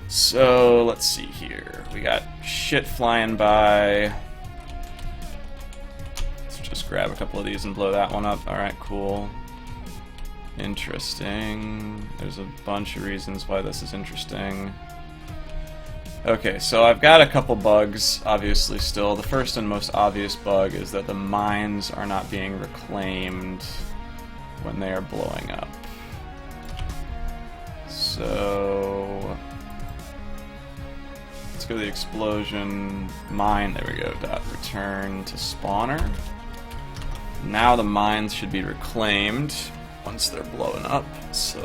So, let's see here. We got shit flying by. Just grab a couple of these and blow that one up. Alright, cool. Interesting. There's a bunch of reasons why this is interesting. Okay, so I've got a couple bugs, obviously, still. The first and most obvious bug is that the mines are not being reclaimed when they are blowing up. So let's go to the explosion mine. There we go. Dot return to spawner. Now the mines should be reclaimed once they're blowing up, so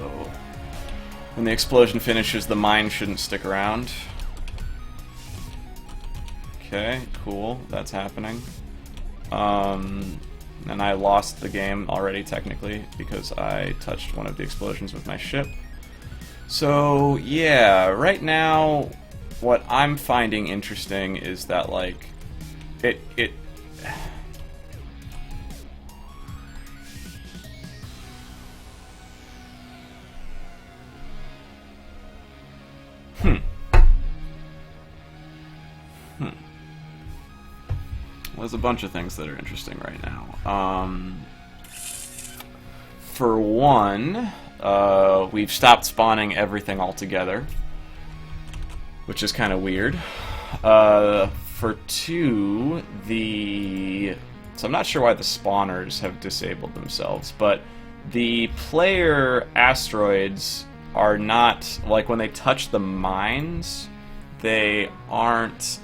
when the explosion finishes, the mine shouldn't stick around. Okay, cool, that's happening. And I lost the game already, technically, because I touched one of the explosions with my ship. So, yeah, right now, what I'm finding interesting is that, like, it Well, there's a bunch of things that are interesting right now. For one, we've stopped spawning everything altogether, which is kind of weird. For two, so I'm not sure why the spawners have disabled themselves, but the player asteroids are not, like, when they touch the mines, they aren't,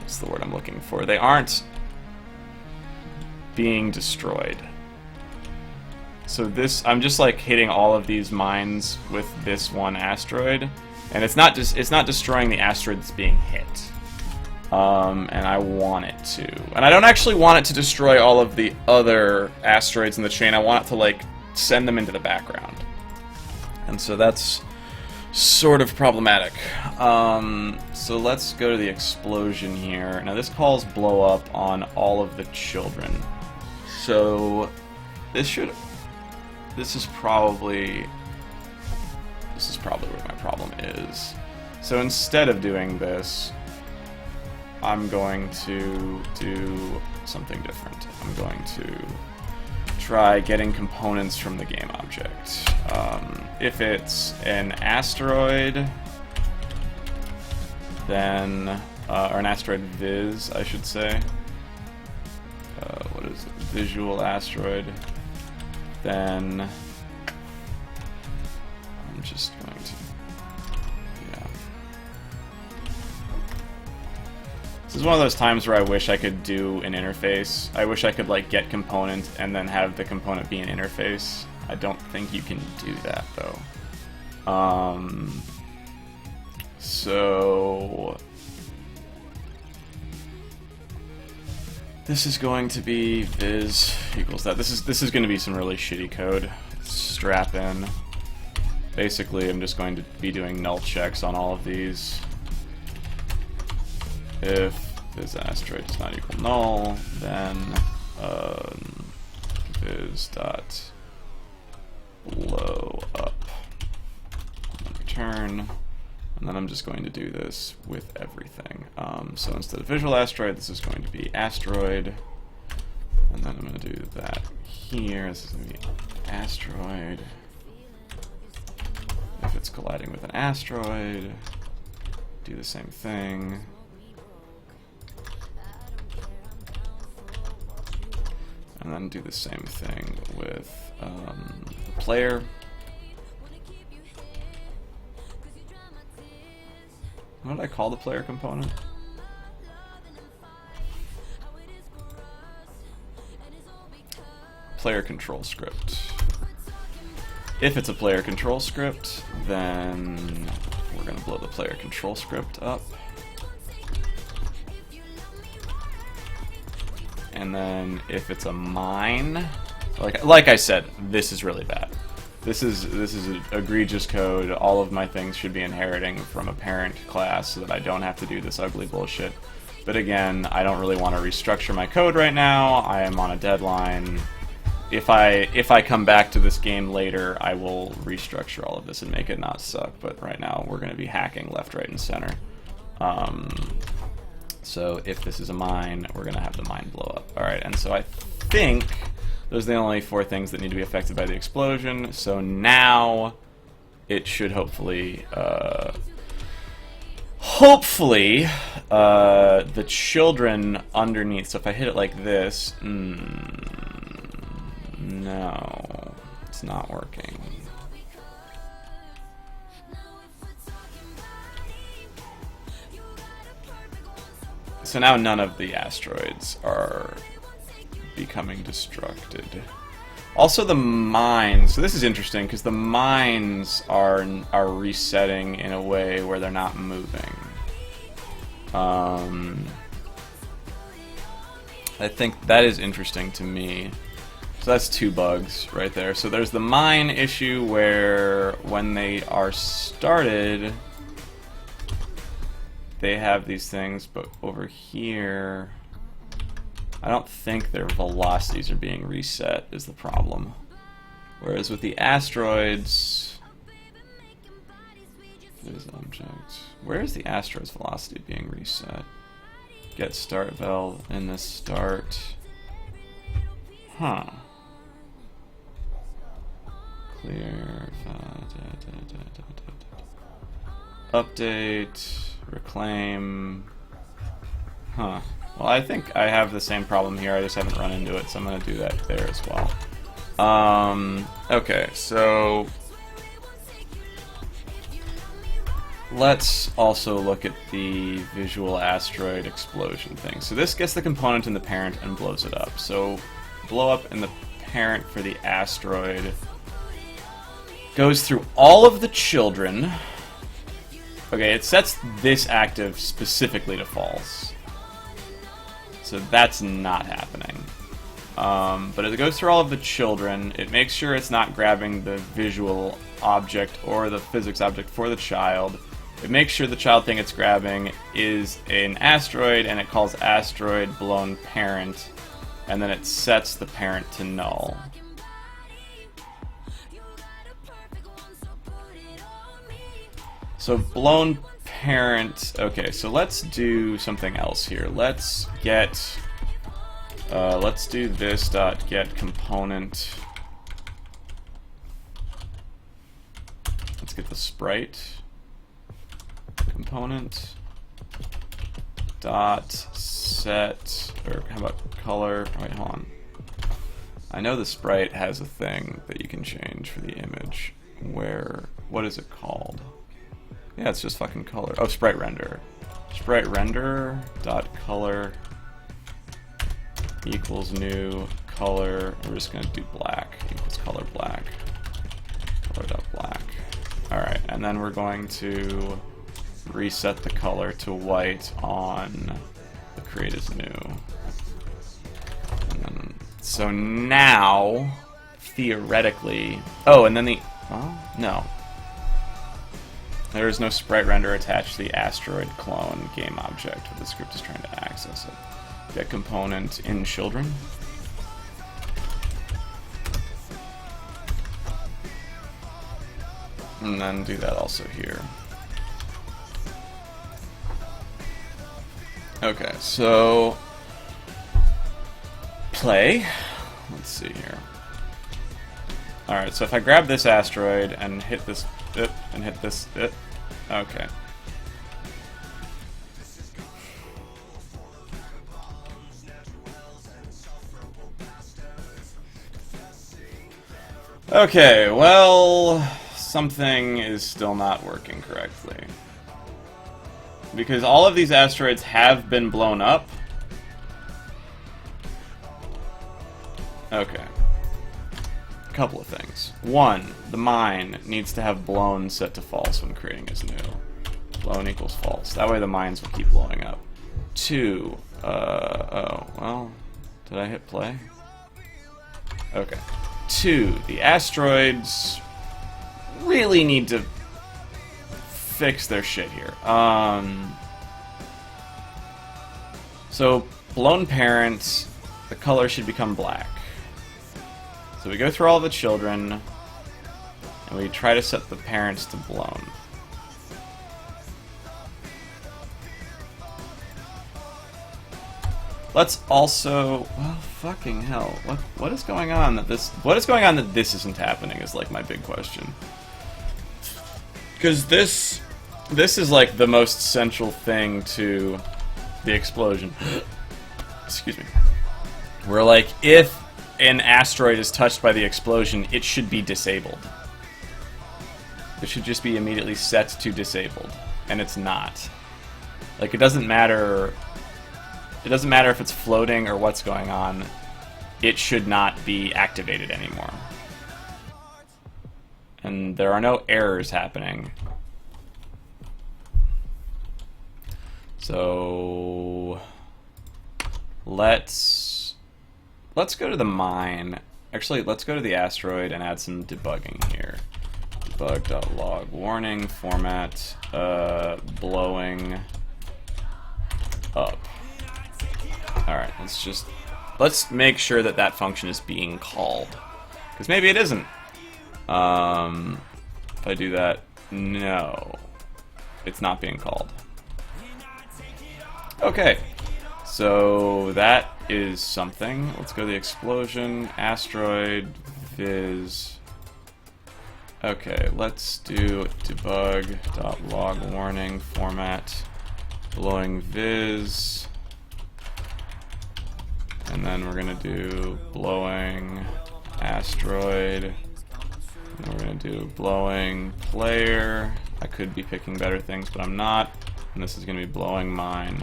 what's the word I'm looking for? They aren't being destroyed. So this, I'm just like hitting all of these mines with this one asteroid, and it's not destroying the asteroid that's being hit. And I want it to. And I don't actually want it to destroy all of the other asteroids in the chain. I want it to, like, send them into the background. And so that's sort of problematic. So let's go to the explosion here. Now this calls blow up on all of the children. So this is probably where my problem is. So instead of doing this, I'm going to do something different. I'm going to try getting components from the game object. If it's an asteroid, then, or an asteroid viz, I should say. What is it? Visual asteroid. Then I'm just going to, yeah. This is one of those times where I wish I could do an interface. I wish I could like get component and then have the component be an interface. I don't think you can do that though. So this is going to be viz equals that. This is going to be some really shitty code. Strap in. Basically, I'm just going to be doing null checks on all of these. If viz asteroid does not equal null, then viz dot blow up. Return. And then I'm just going to do this with everything. So instead of visual asteroid, this is going to be asteroid. And then I'm going to do that here. This is going to be asteroid. If it's colliding with an asteroid, do the same thing. And then do the same thing with the player. What did I call the player component? Player control script. If it's a player control script, then we're going to blow the player control script up. And then if it's a mine, like I said, this is really bad. This is egregious code. All of my things should be inheriting from a parent class so that I don't have to do this ugly bullshit. But again, I don't really want to restructure my code right now. I am on a deadline. If I come back to this game later, I will restructure all of this and make it not suck. But right now, we're going to be hacking left, right, and center. So if this is a mine, we're going to have the mine blow up. All right, and so I think those are the only 4 things that need to be affected by the explosion. So now it should hopefully, the children underneath. So if I hit it like this, no, it's not working. So now none of the asteroids are becoming destructed. Also the mines, so this is interesting because the mines are resetting in a way where they're not moving. I think that is interesting to me. So that's 2 bugs right there. So there's the mine issue where when they are started, they have these things, but over here, I don't think their velocities are being reset is the problem. Whereas with the asteroids, there's object. Where is the asteroid's velocity being reset? Get start valve in the start. Huh. Clear. Update. Reclaim. Huh. Well, I think I have the same problem here. I just haven't run into it, so I'm going to do that there as well. Okay, so let's also look at the visual asteroid explosion thing. So this gets the component in the parent and blows it up. So blow up in the parent for the asteroid goes through all of the children. Okay, it sets this active specifically to false. So that's not happening. But it goes through all of the children. It makes sure it's not grabbing the visual object or the physics object for the child. It makes sure the child thing it's grabbing is an asteroid, and it calls asteroid blown parent, and then it sets the parent to null. So blown parent. Okay, so let's do something else here. Let's get. Let's do this dot get component. Let's get the sprite component dot set, or how about color? Wait, hold on. I know the sprite has a thing that you can change for the image. Where, what is it called? Yeah, it's just fucking color. Oh, sprite render. Sprite render dot color equals new color. We're just gonna do black equals color black. Color dot black. All right, and then we're going to reset the color to white on the create as new. And then, so now, theoretically, oh, and then the, well, no. There is no sprite render attached to the asteroid clone game object, but the script is trying to access it. Get component in children. And then do that also here. Okay, so play. Let's see here. Alright, so if I grab this asteroid and hit this and hit this okay. Okay, well, something is still not working correctly. Because all of these asteroids have been blown up. Okay. A couple of things. One, the mine needs to have blown set to false when creating as new. Blown equals false. That way the mines will keep blowing up. Two, oh, well, did I hit play? Okay. Two, the asteroids really need to fix their shit here. So, blown parents, the color should become black. So we go through all the children, and we try to set the parents to blown. Let's also, well, fucking hell, what is going on that this isn't happening is like my big question. Because this is like the most central thing to the explosion. Excuse me. Where like, if an asteroid is touched by the explosion, it should be disabled. It should just be immediately set to disabled. And it's not. Like, it doesn't matter if it's floating or what's going on. It should not be activated anymore. And there are no errors happening. So let's go to the mine. Actually, let's go to the asteroid and add some debugging here. Debug.log warning format blowing up. Alright, let's make sure that that function is being called. Because maybe it isn't. If I do that, no. It's not being called. Okay. So that is something. Let's go to the explosion, asteroid, viz. Okay, let's do debug.log warning format blowing viz. And then we're gonna do blowing asteroid. And then we're gonna do blowing player. I could be picking better things, but I'm not. And this is gonna be blowing mine.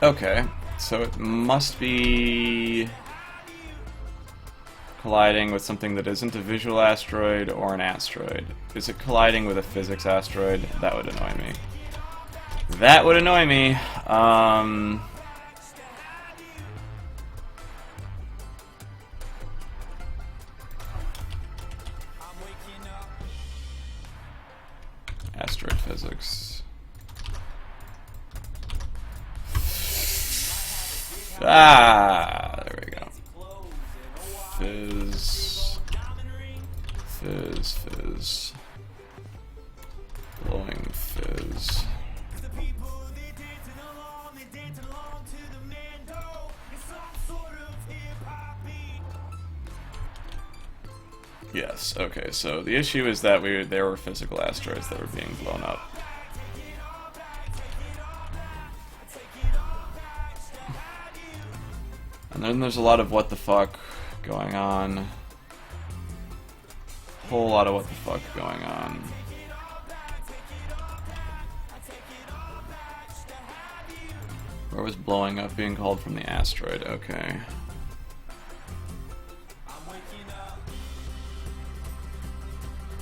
Okay, so it must be... colliding with something that isn't a visual asteroid or an asteroid. Is it colliding with a physics asteroid? That would annoy me. That would annoy me. Asteroid physics. Ah, there we go. Fizz. Fizz, fizz. Blowing fizz. Yes, okay, so the issue is that there were physical asteroids that were being blown up. And then there's a lot of what the fuck going on. Whole lot of what the fuck going on. Where was blowing up being called from the asteroid? Okay.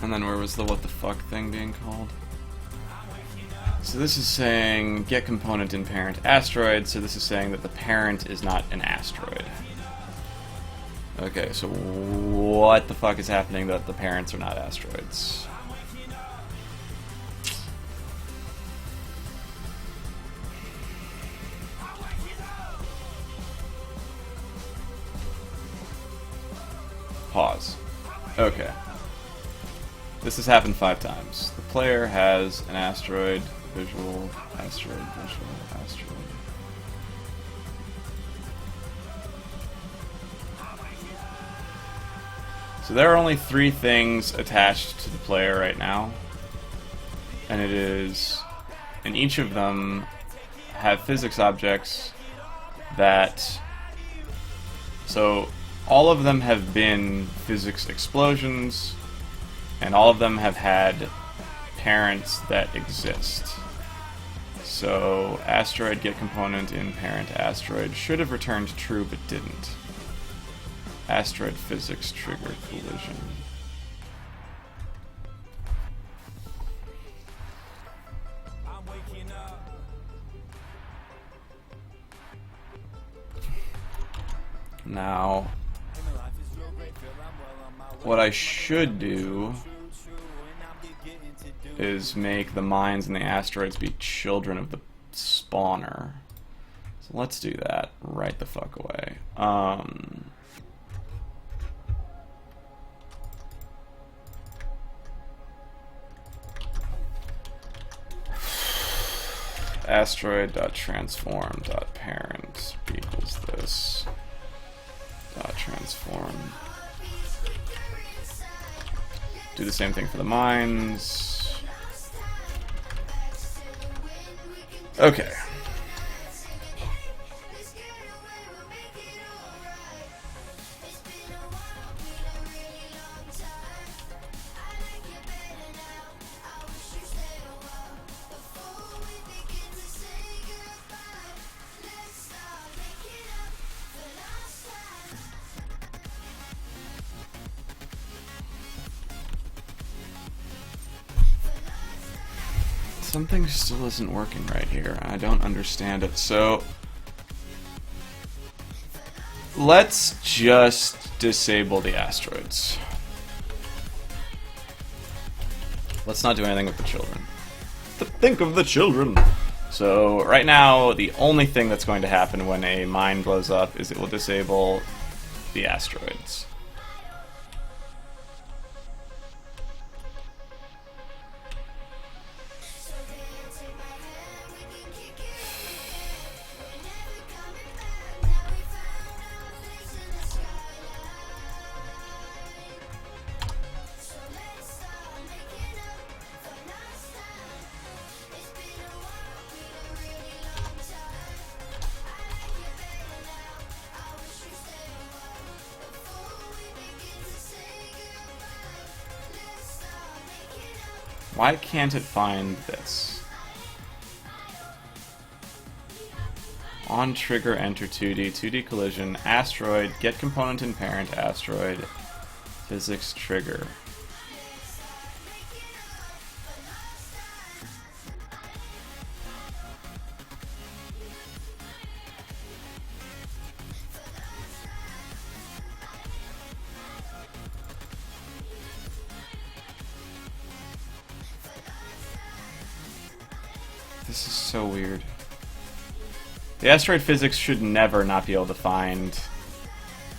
And then where was the what the fuck thing being called? So this is saying get component in parent asteroid, so this is saying that the parent is not an asteroid. Okay, so what the fuck is happening that the parents are not asteroids? Pause. Okay. This has happened 5 times. The player has an asteroid, visual, asteroid, visual, asteroid. So there are only 3 things attached to the player right now. And it is... and each of them have physics objects that... so all of them have been physics explosions, and all of them have had parents that exist. So asteroid get component in parent asteroid should have returned true but didn't. Asteroid physics trigger collision. Now, what I should do is make the mines and the asteroids be children of the spawner. So let's do that right the fuck away. Asteroid.transform.parent equals this. Transform. Do the same thing for the mines. Okay. Something still isn't working right here. I don't understand it. So let's just disable the asteroids. Let's not do anything with the children. Think of the children! So right now, the only thing that's going to happen when a mine blows up is it will disable the asteroids. Why can't it find this? On trigger, enter 2D, 2D collision, asteroid, get component in parent, asteroid, physics trigger. This is so weird. The asteroid physics should never not be able to find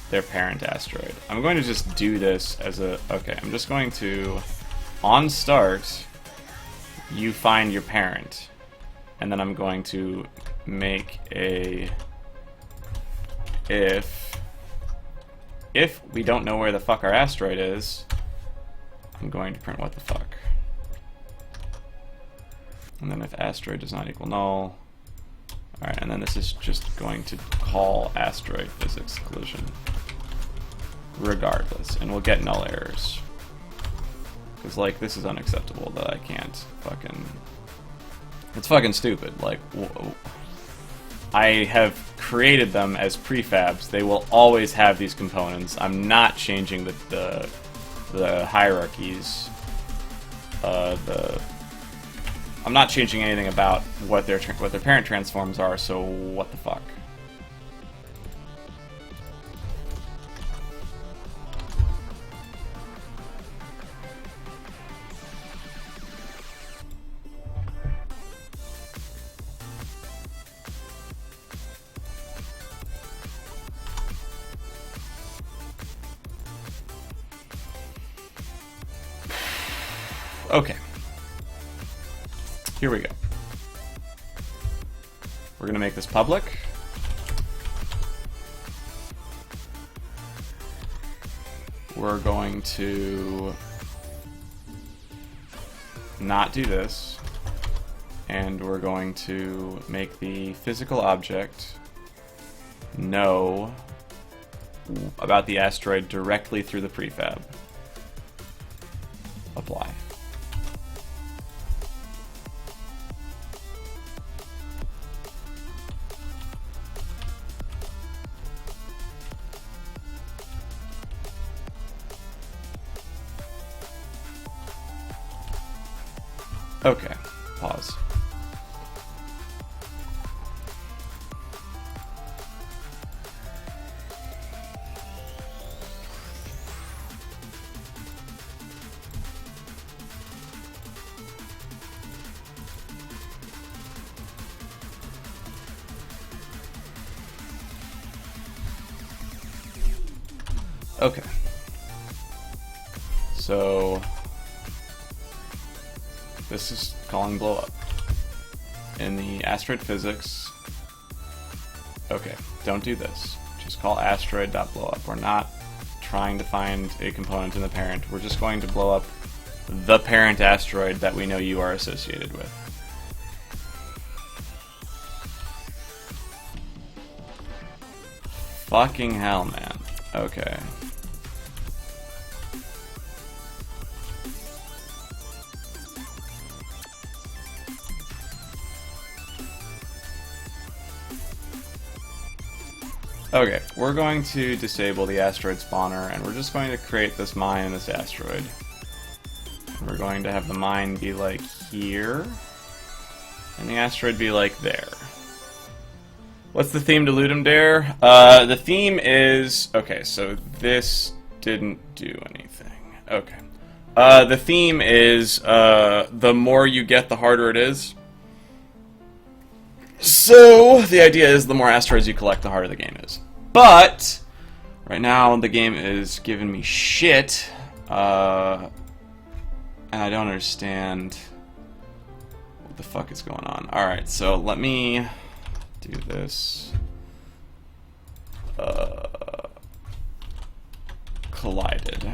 their parent asteroid. I'm going to just do this as a... Okay, I'm just going to... On start, you find your parent. And then I'm going to make a... If we don't know where the fuck our asteroid is, I'm going to print what the fuck. And then if asteroid does not equal null, alright, and then this is just going to call asteroid physics collision regardless, and we'll get null errors. Because, like, this is unacceptable that I can't fucking... It's fucking stupid. Like, I have created them as prefabs. They will always have these components. I'm not changing the hierarchies. I'm not changing anything about what their parent transforms are, so what the fuck? Okay. Here we go. We're going to make this public. We're going to not do this. And we're going to make the physical object know about the asteroid directly through the prefab. Apply. Okay, pause. Okay. So this is calling blow up. In the asteroid physics, okay, don't do this. Just call asteroid.blowup. We're not trying to find a component in the parent. We're just going to blow up the parent asteroid that we know you are associated with. Fucking hell, man. Okay. Okay, we're going to disable the asteroid spawner, and we're just going to create this mine in this asteroid. And we're going to have the mine be like here, and the asteroid be like there. What's the theme to Ludum Dare? The theme is... Okay, so this didn't do anything. Okay. The theme is, the more you get, the harder it is. So, the idea is the more asteroids you collect, the harder the game is. But, right now, the game is giving me shit, and I don't understand what the fuck is going on. Alright, so let me do this. Collided.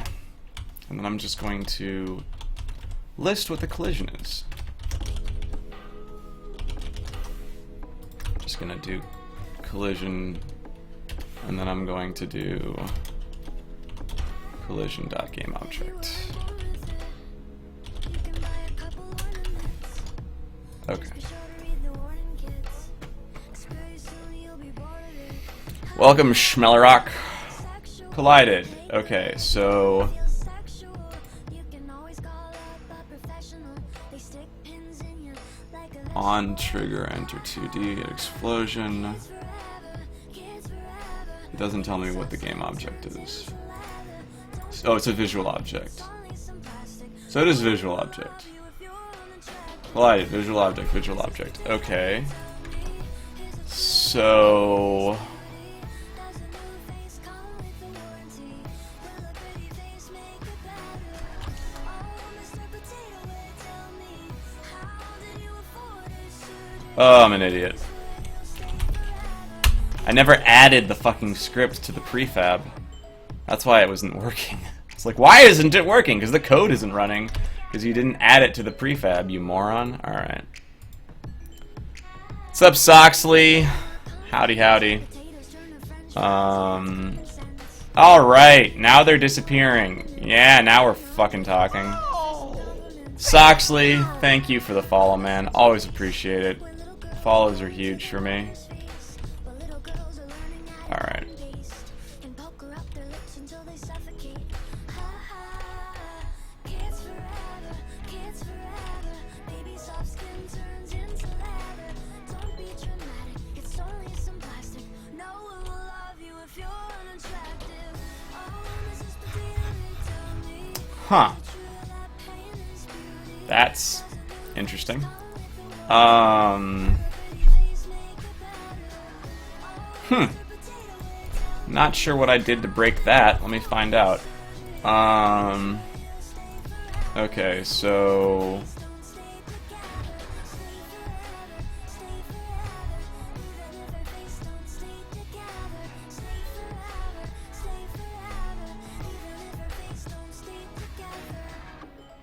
And then I'm just going to list what the collision is. Just gonna do collision, and then I'm going to do collision.gameObject. Okay. Welcome, Schmellerock. Collided. Okay, so on trigger, enter 2D, explosion. It doesn't tell me what the game object is. Oh, it's a visual object. So it is visual object. Collided, visual object, visual object. Okay. So oh, I'm an idiot. I never added the fucking script to the prefab. That's why it wasn't working. It's like, why isn't it working? Because the code isn't running. Because you didn't add it to the prefab, you moron. Alright. What's up, Soxley? Howdy, howdy. Alright, now they're disappearing. Yeah, now we're fucking talking. Soxley, thank you for the follow, man. Always appreciate it. Follows are huge for me. Alright. Huh. That's interesting. Not sure what I did to break that. Let me find out. Okay, so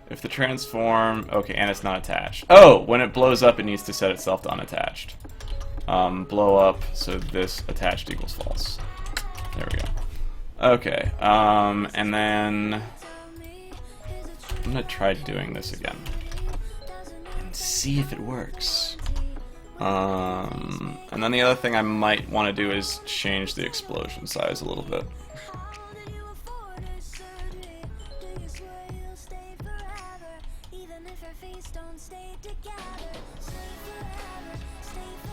if the transform, okay, and it's not attached. Oh, when it blows up, it needs to set itself to unattached. Blow up, so this attached equals false. There we go. Okay, and then I'm gonna try doing this again and see if it works. And then the other thing I might want to do is change the explosion size a little bit.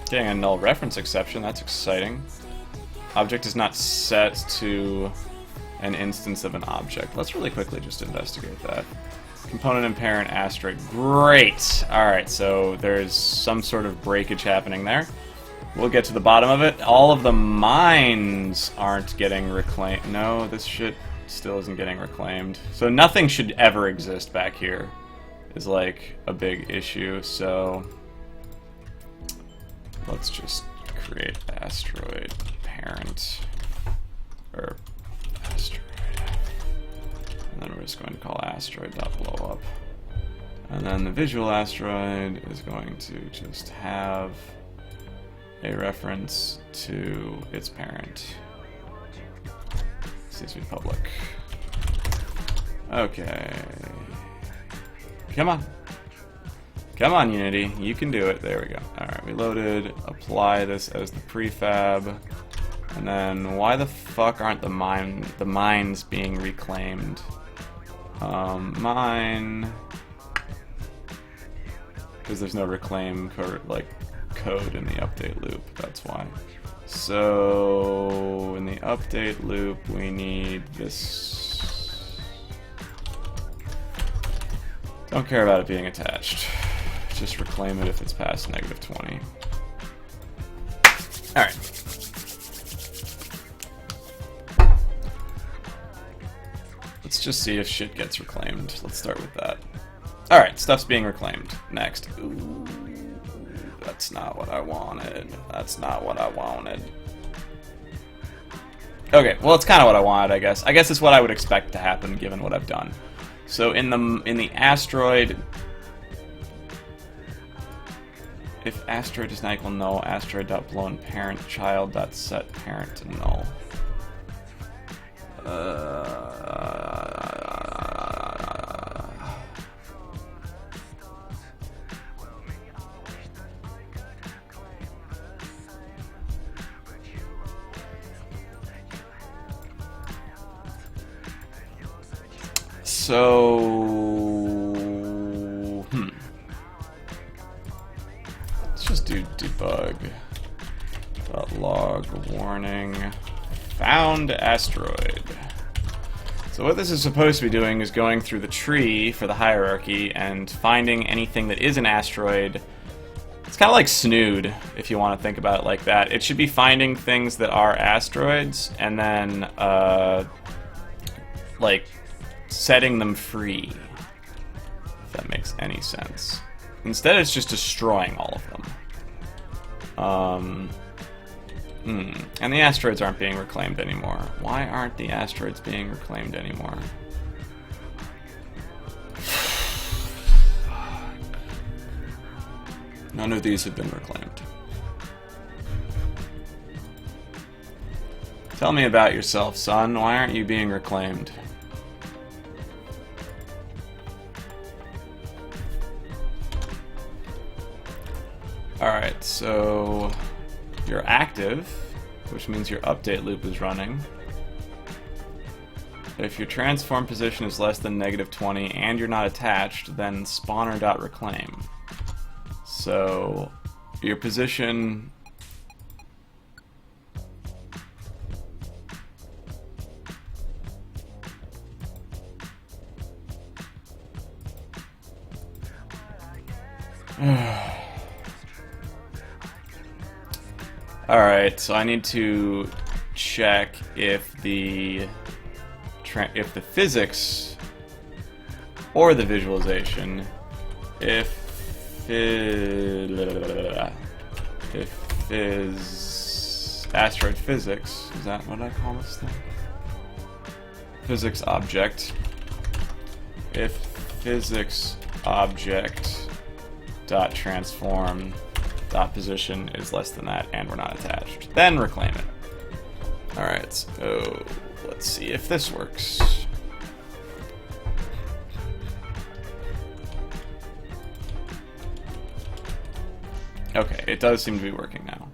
Getting a null reference exception, that's exciting. Object is not set to an instance of an object. Let's really quickly just investigate that. Component and parent asteroid. Great! Alright, so there's some sort of breakage happening there. We'll get to the bottom of it. All of the mines aren't getting reclaimed. No, this shit still isn't getting reclaimed. So nothing should ever exist back here is like a big issue, so let's just create asteroid parent, or asteroid, and then we're just going to call asteroid.blowup, and then the visual asteroid is going to just have a reference to its parent. This needs to be public. Okay. Come on. Come on, Unity. You can do it. There we go. Alright, we loaded. Apply this as the prefab. And then, why the fuck aren't the mines being reclaimed? Mine... Because there's no reclaim code in the update loop. That's why. So, in the update loop, we need this... Don't care about it being attached. Just reclaim it if it's past -20. Alright. Let's just see if shit gets reclaimed. Let's start with that. Alright, stuff's being reclaimed. Next. Ooh, that's not what I wanted. That's not what I wanted. Okay, well, it's kind of what I wanted, I guess. I guess it's what I would expect to happen given what I've done. So in the asteroid, if asteroid is not equal null, asteroid.blown parent child.set parent to null. So... Let's just do debug. .log warning. Found asteroid. So what this is supposed to be doing is going through the tree for the hierarchy and finding anything that is an asteroid. It's kind of like Snood, if you want to think about it like that. It should be finding things that are asteroids and then, like, setting them free. If that makes any sense. Instead, it's just destroying all of them. And the asteroids aren't being reclaimed anymore. Why aren't the asteroids being reclaimed anymore? None of these have been reclaimed. Tell me about yourself, son. Why aren't you being reclaimed? Alright, so you're active, which means your update loop is running. If your transform position is less than -20 and you're not attached, then spawner.reclaim. So your position Alright, so I need to check if the physics or the visualization, if is asteroid physics, is that what I call this thing? Physics object. If physics object dot transform dot position is less than that and we're not attached, then reclaim it. Alright, so let's see if this works. Okay, it does seem to be working now.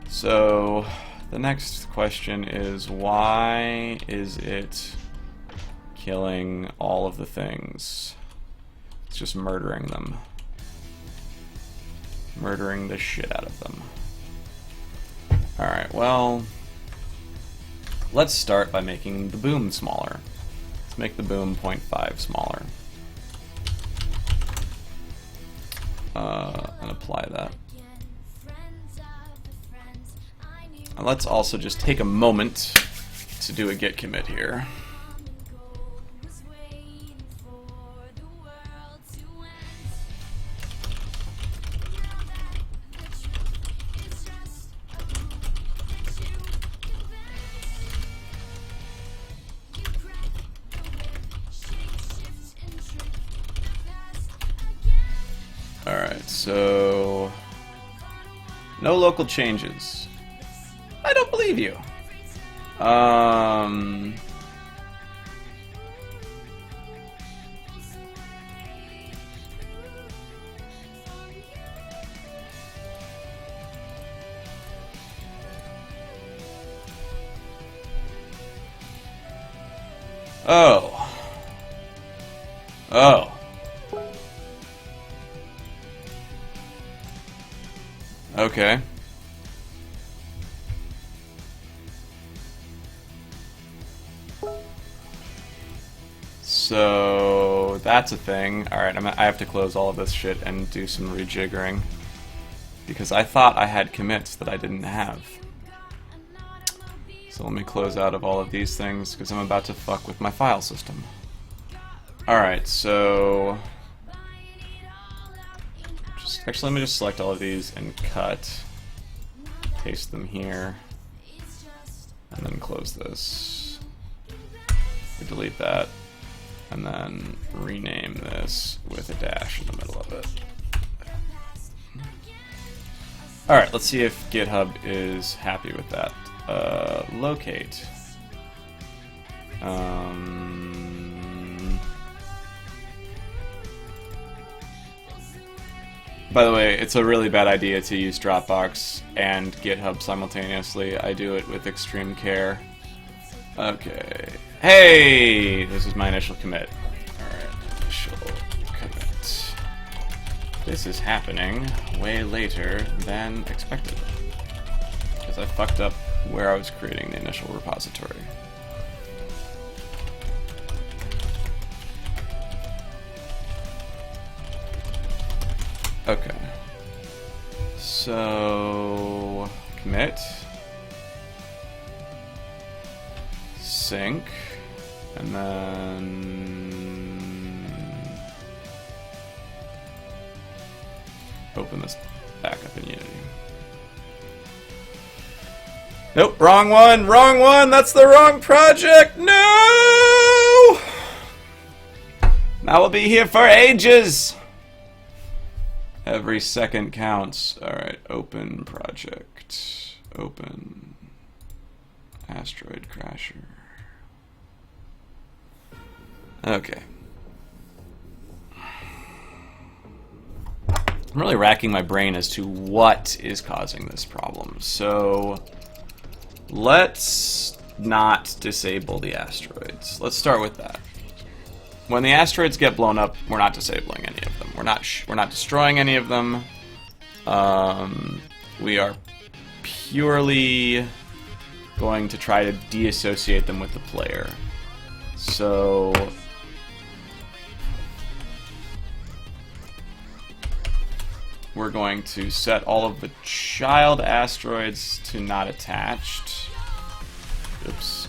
So the next question is, why is it killing all of the things? It's just murdering them. Murdering the shit out of them. Alright, well, let's start by making the boom smaller. Let's make the boom 0.5 smaller. And apply that. And let's also just take a moment to do a git commit here. Alright, so no local changes. I don't believe you. Oh. Oh. Okay. So that's a thing. Alright, I have to close all of this shit and do some rejiggering. Because I thought I had commits that I didn't have. So let me close out of all of these things, because I'm about to fuck with my file system. Alright, so... Actually, let me just select all of these and cut. Paste them here. And then close this. We delete that. And then rename this with a dash in the middle of it. Alright, let's see if GitHub is happy with that. Locate. By the way, it's a really bad idea to use Dropbox and GitHub simultaneously. I do it with extreme care. Okay. Hey! This is my initial commit. This is happening way later than expected. Because I fucked up where I was creating the initial repository. Okay. So, commit, sync, and then open this back up in Unity. Nope, wrong one, wrong one, that's the wrong project, no! I will be here for ages! Every second counts. Alright, open project. Open Asteroid Crasher. Okay. I'm really racking my brain as to what is causing this problem. So, let's not disable the asteroids. Let's start with that. When the asteroids get blown up, we're not disabling any of them. We're not destroying any of them. We are purely going to try to deassociate them with the player. So we're going to set all of the child asteroids to not attached. Oops.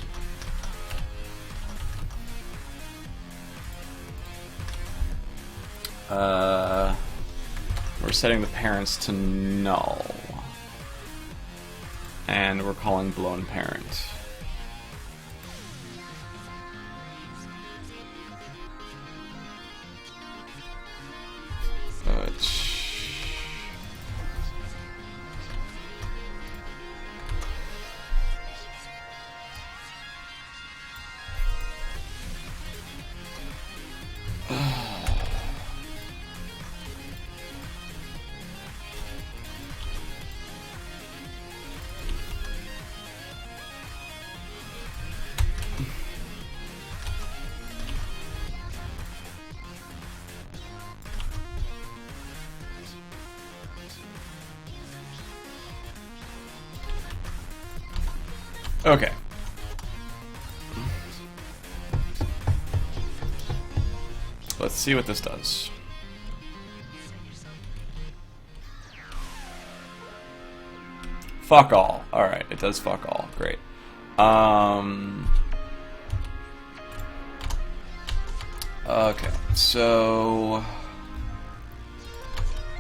We're setting the parents to null. And we're calling blown parent. Okay. Let's see what this does. Fuck all. Alright, it does fuck all. Great. Okay, so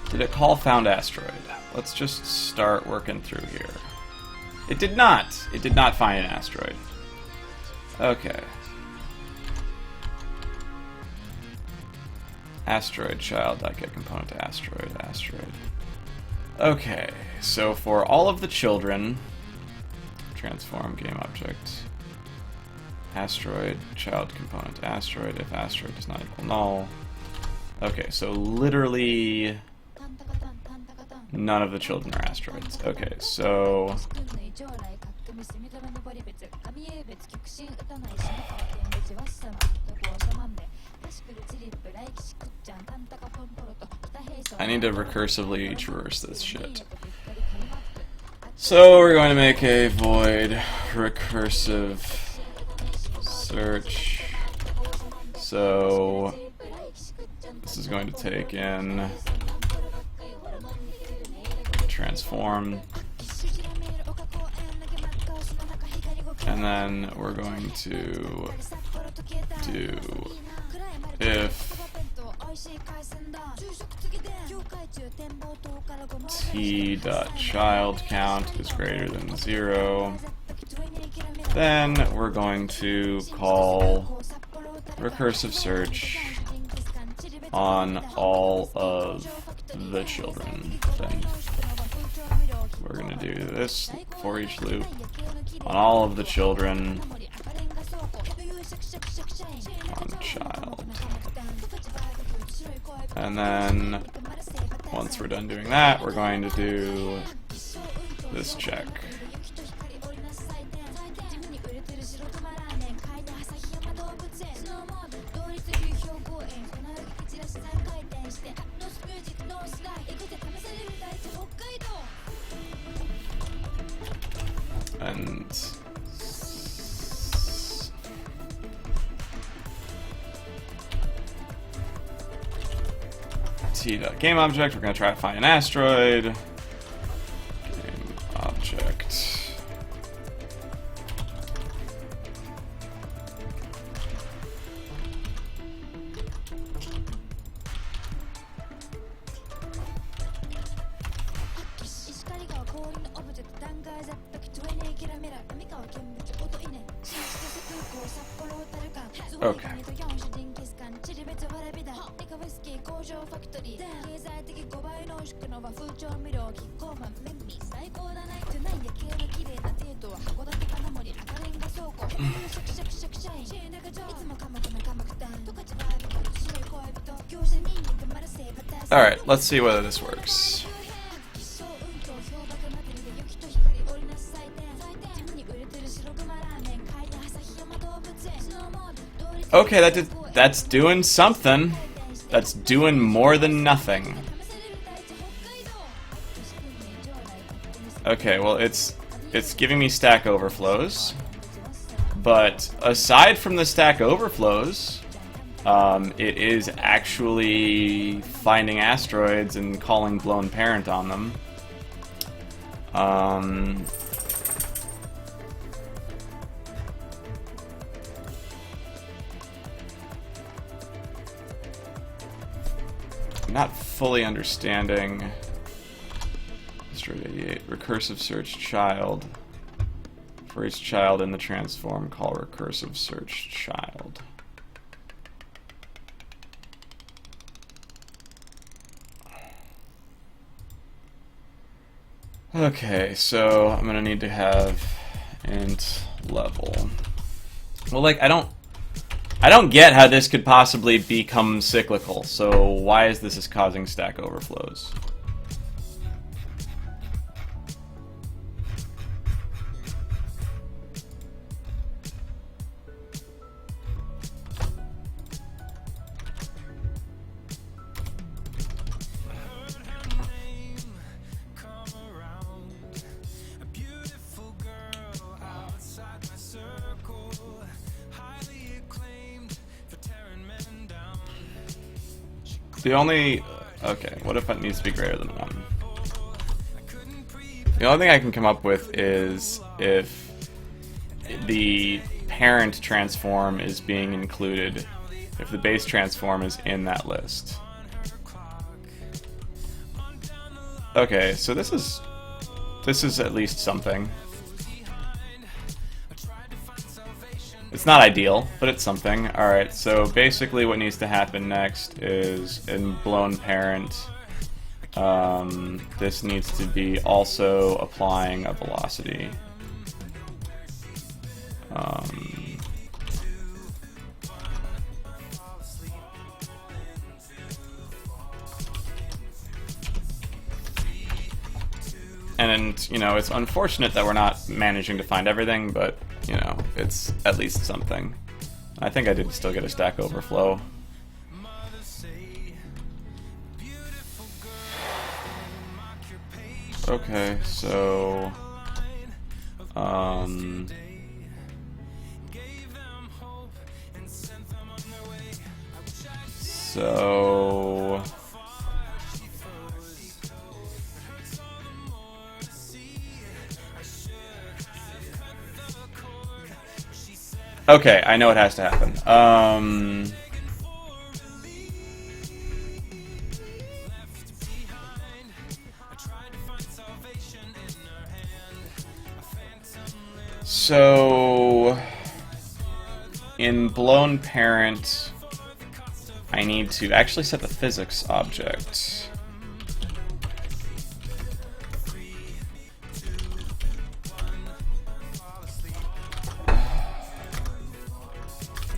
did it call found asteroid? Let's just start working through here. It did not. It did not find an asteroid. Okay. Asteroid child, get component to asteroid, asteroid. Okay, so for all of the children, transform game object, asteroid, child component to asteroid, if asteroid does not equal null. Okay, so literally none of the children are asteroids. Okay, so I need to recursively traverse this shit. So we're going to make a void recursive search. So this is going to take in transform, and then we're going to do if t.child count is greater than 0, then we're going to call recursive search on all of the children. Then we're going to do this for each loop on all of the children on child. And then once we're done doing that, we're going to do this check. And t.game object, we're going to try to find an asteroid. Game object. Okay. Alright, let's see whether this works. Okay, that's doing something. That's doing more than nothing. Okay, well it's giving me stack overflows. But aside from the stack overflows, it is actually finding asteroids and calling blown parent on them. I'm not fully understanding. Asteroid 88, recursive search child. For each child in the transform, call recursive search child. Okay, so I'm gonna need to have int level. Well, like I don't get how this could possibly become cyclical. So why is this causing stack overflows? The only... Okay, what if it needs to be greater than 1? The only thing I can come up with is if the parent transform is being included, if the base transform is in that list. Okay, so this is at least something. It's not ideal, but it's something. Alright, so basically what needs to happen next is in blown parent, this needs to be also applying a velocity. And, you know, it's unfortunate that we're not managing to find everything, but, you know, it's at least something. I think I did still get a stack overflow. Okay, so... So... Okay, I know what has to happen. So, in blown parent, I need to actually set the physics object.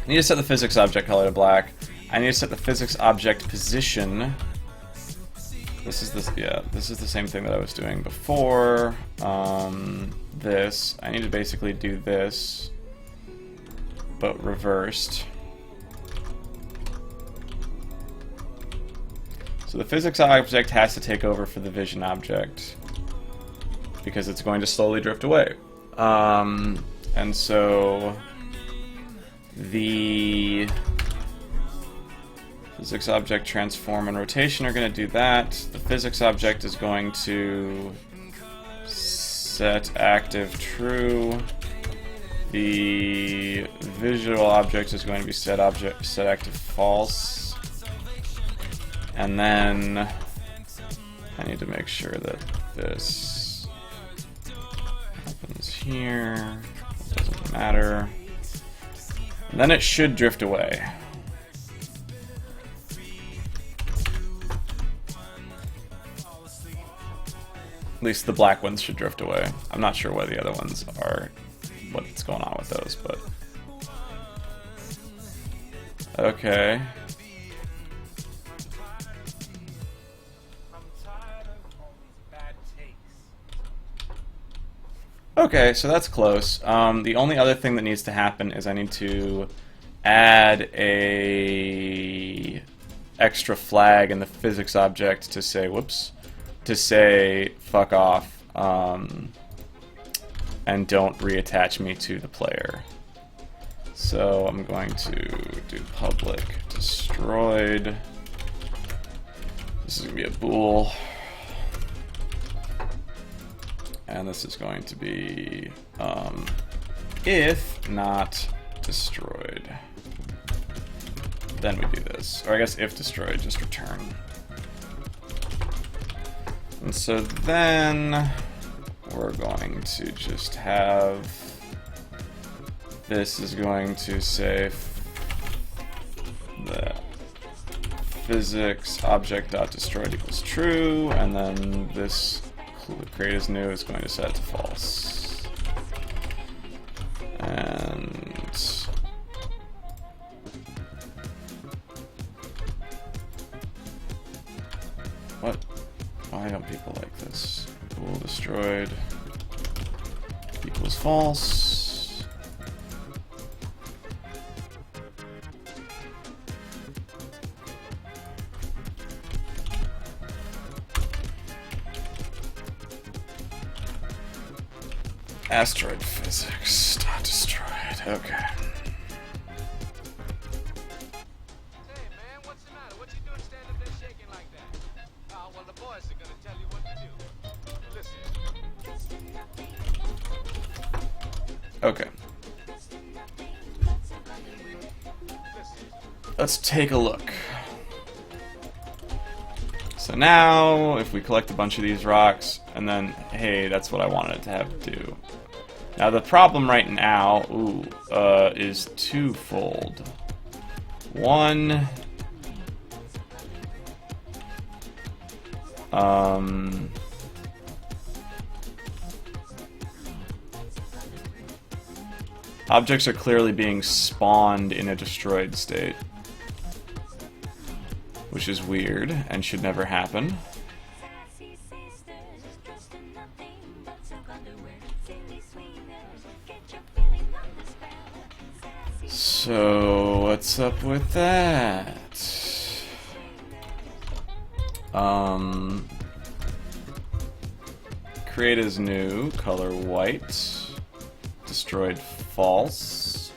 I need to set the physics object color to black. I need to set the physics object position. This is the same thing that I was doing before. This. I need to basically do this, but reversed. So the physics object has to take over for the vision object, because it's going to slowly drift away. And so the physics object transform and rotation are going to do that. The physics object is going to set active true. The visual object is going to be set active false. And then I need to make sure that this happens here. It doesn't matter. And then it should drift away. At least the black ones should drift away. I'm not sure what the other ones are, what's going on with those, but... Okay. Okay, so that's close. The only other thing that needs to happen is I need to add a extra flag in the physics object to say, whoops, to say fuck off, and don't reattach me to the player. So I'm going to do public destroyed. This is going to be a bool. And this is going to be if not destroyed. Then we do this. Or I guess if destroyed, just return. And so then we're going to just have this is going to say that physics object dot destroyed equals true, and then this create as new is going to set it to false. And what? Why don't people like this? Bool destroyed equals false. Asteroid physics not destroyed. Okay. Hey man, what's the matter? What you doing standing there shaking like that? Well, the boys are gonna tell you what to do. Listen. Okay. Let's take a look. So now, if we collect a bunch of these rocks, and then, hey, that's what I wanted it to have do. Now the problem right now, is twofold. One, objects are clearly being spawned in a destroyed state, which is weird and should never happen. So what's up with that? Create as new, color white, destroyed false.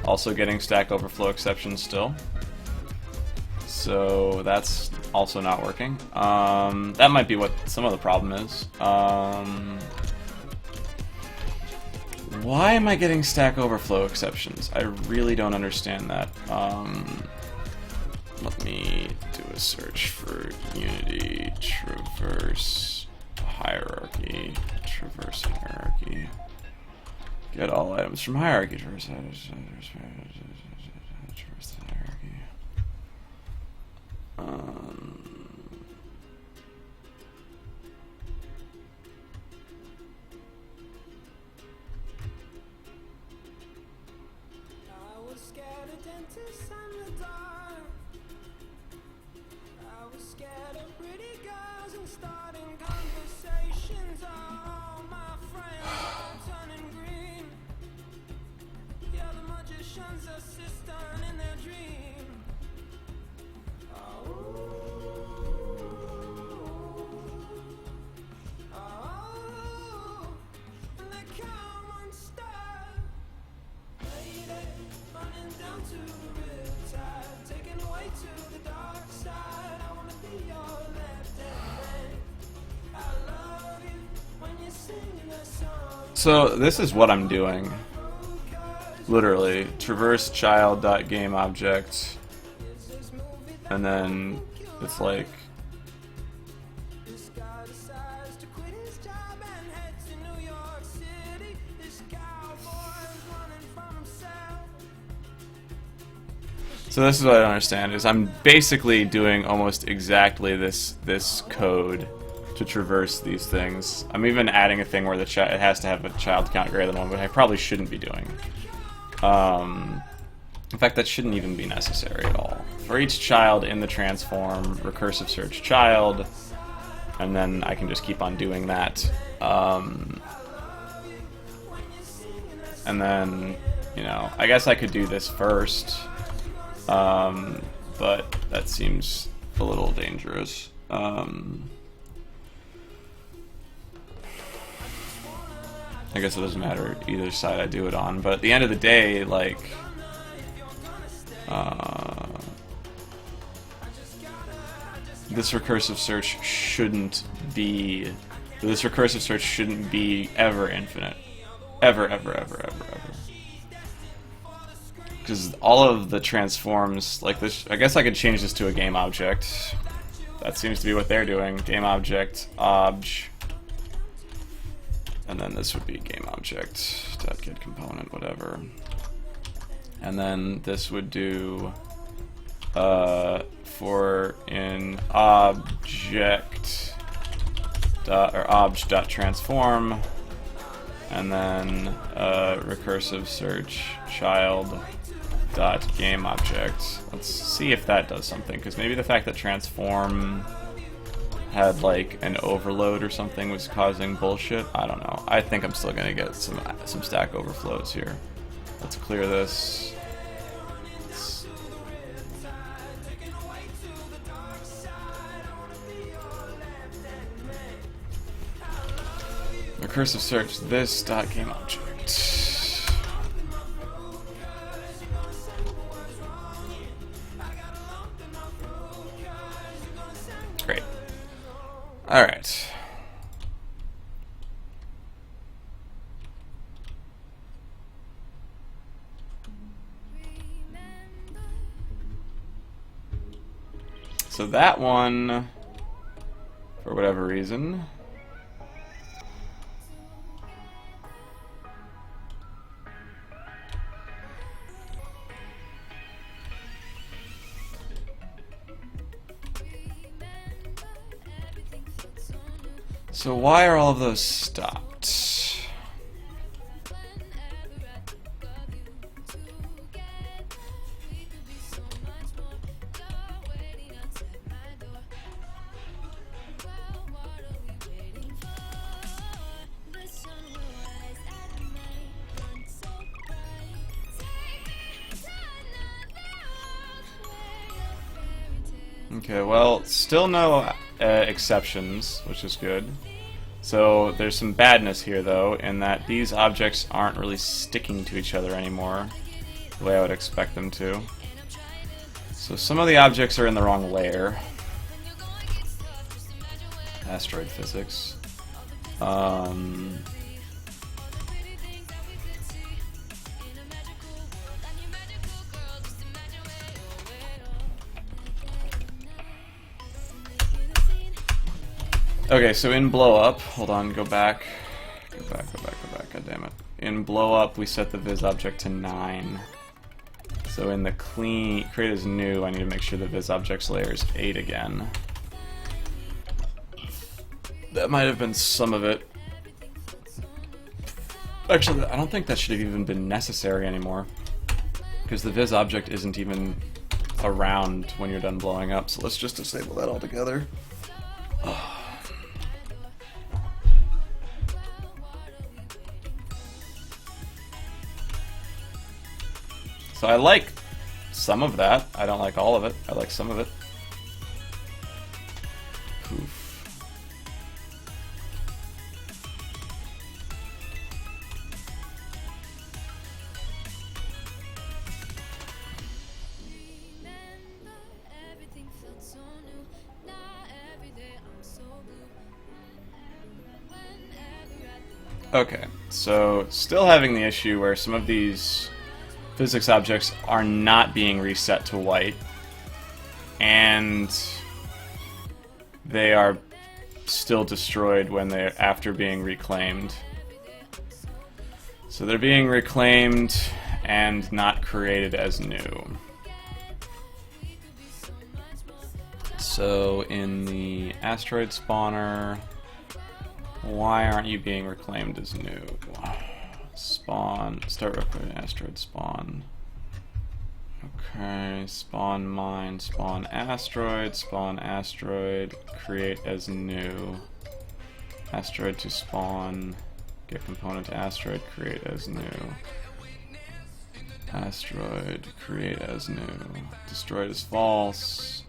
Also getting Stack Overflow exception still. So that's also not working. That might be what some of the problem is. Why am I getting Stack Overflow exceptions? I really don't understand that. Let me do a search for Unity traverse hierarchy. Traverse hierarchy. Get all items from hierarchy. Traverse hierarchy. So this is what I'm doing. Literally, traverse child dot game object, and then it's like so this is what I don't understand is I'm basically doing almost exactly this code to traverse these things. I'm even adding a thing where it has to have a child count greater than 1, but I probably shouldn't be doing. In fact, that shouldn't even be necessary at all. For each child in the transform, recursive search child, and then I can just keep on doing that. And then, you know, I guess I could do this first. But that seems a little dangerous. I guess it doesn't matter either side I do it on, but at the end of the day, like, this recursive search shouldn't be ever infinite. Ever. Because all of the transforms, like this, I guess I could change this to a game object. That seems to be what they're doing. Game object, obj. And then this would be game object, .get component, whatever. And then this would do, for in object, or obj.transform, and then recursive search child dot game object. Let's see if that does something, because maybe the fact that transform had like an overload or something was causing bullshit. I don't know. I think I'm still gonna get some stack overflows here. Let's clear this. Recursive search this dot game object. Great. All right. So that one, for whatever reason, so why are all of those stopped? Okay, well, still no exceptions, which is good. So there's some badness here, though, in that these objects aren't really sticking to each other anymore the way I would expect them to. So some of the objects are in the wrong layer. Asteroid physics. Okay, so in blow up, hold on, go back, god damn it. In blow up, we set the viz object to 9. So in the clean, create as new, I need to make sure the viz object's layer is 8 again. That might have been some of it. Actually, I don't think that should have even been necessary anymore, because the viz object isn't even around when you're done blowing up, so let's just disable that altogether. So I like some of that. I don't like all of it. I like some of it. Poof. Okay. So, still having the issue where some of these physics objects are not being reset to white, and they are still destroyed when they're after being reclaimed. So they're being reclaimed and not created as new. So in the asteroid spawner, why aren't you being reclaimed as new? Spawn, start recording asteroid spawn. Okay, spawn mine, spawn asteroid, create as new. Asteroid to spawn, get component to asteroid, create as new. Asteroid, create as new. Destroyed as false.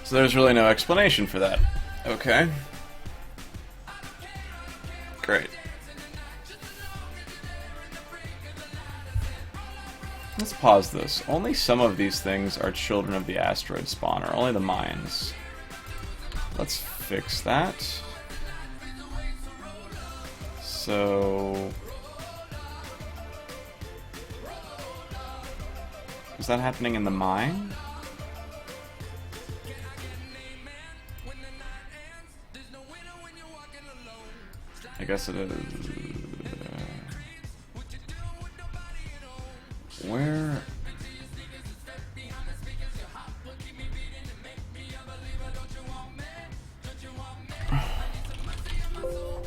So there's really no explanation for that. Okay. Great. Let's pause this. Only some of these things are children of the asteroid spawner, only the mines. Let's fix that. So... is that happening in the mine? I guess it is. Where?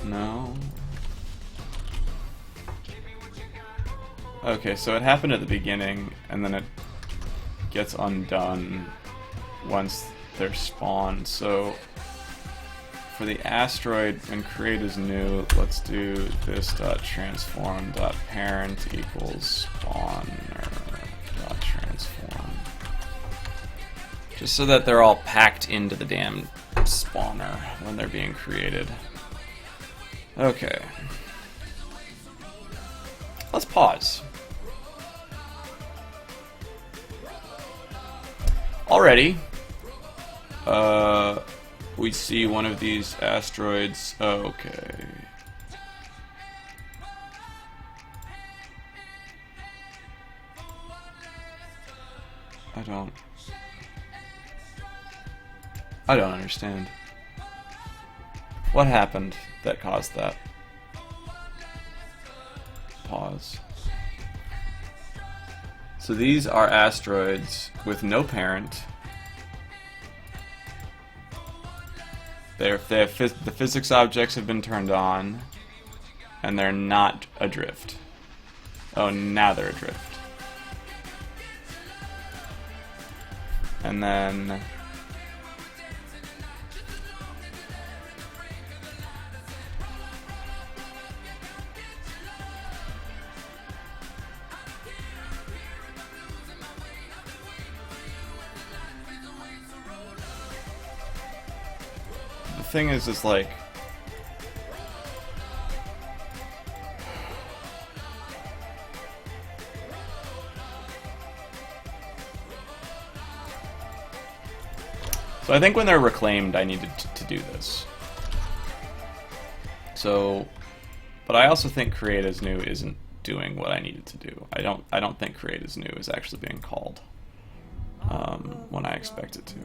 No. Okay, so it happened at the beginning, and then it gets undone once they're spawned. So for the asteroid, when create is new, let's do this dot transform dot parent equals spawner dot transform. Just so that they're all packed into the damn spawner when they're being created. Okay. Let's pause. Already, we see one of these asteroids. Okay. I don't understand. What happened that caused that? Pause. So these are asteroids with no parent. The physics objects have been turned on, and they're not adrift. Oh, now they're adrift. And then... the thing is like... So I think when they're reclaimed, I needed to do this. So, but I also think create as new isn't doing what I needed to do. I don't think create as new is actually being called when I expect it to.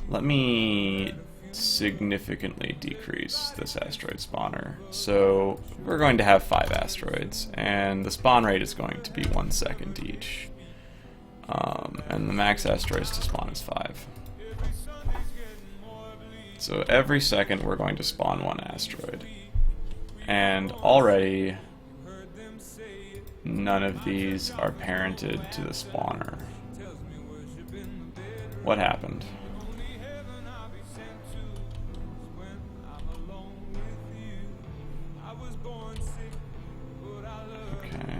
Let me significantly decrease this asteroid spawner. So we're going to have 5 asteroids, and the spawn rate is going to be 1 second each. And the max asteroids to spawn is 5. So every second we're going to spawn 1 asteroid. And already none of these are parented to the spawner. What happened? Okay.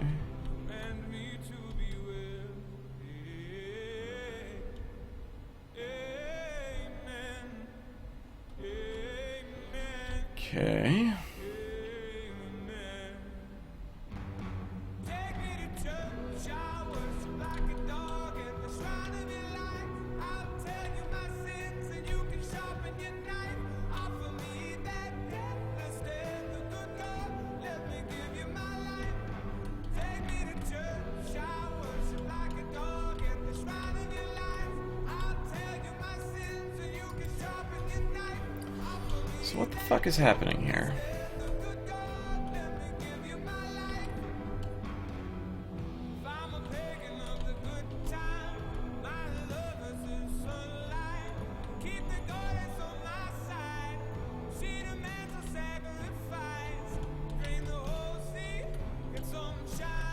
So what the fuck is happening here?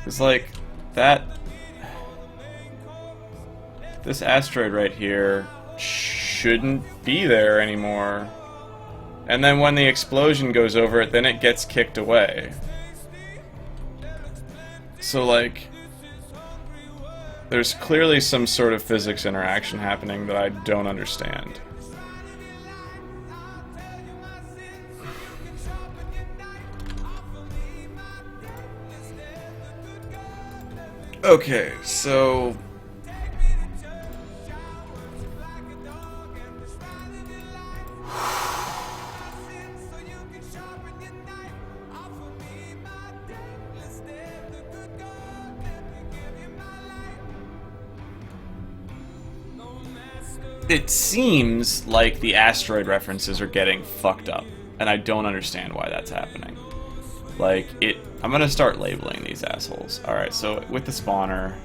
It's like that. This asteroid right here shouldn't be there anymore. And then when the explosion goes over it, then it gets kicked away. So, like, there's clearly some sort of physics interaction happening that I don't understand. Okay, so it seems like the asteroid references are getting fucked up, and I don't understand why that's happening. Like, I'm gonna start labeling these assholes. Alright, so with the spawner,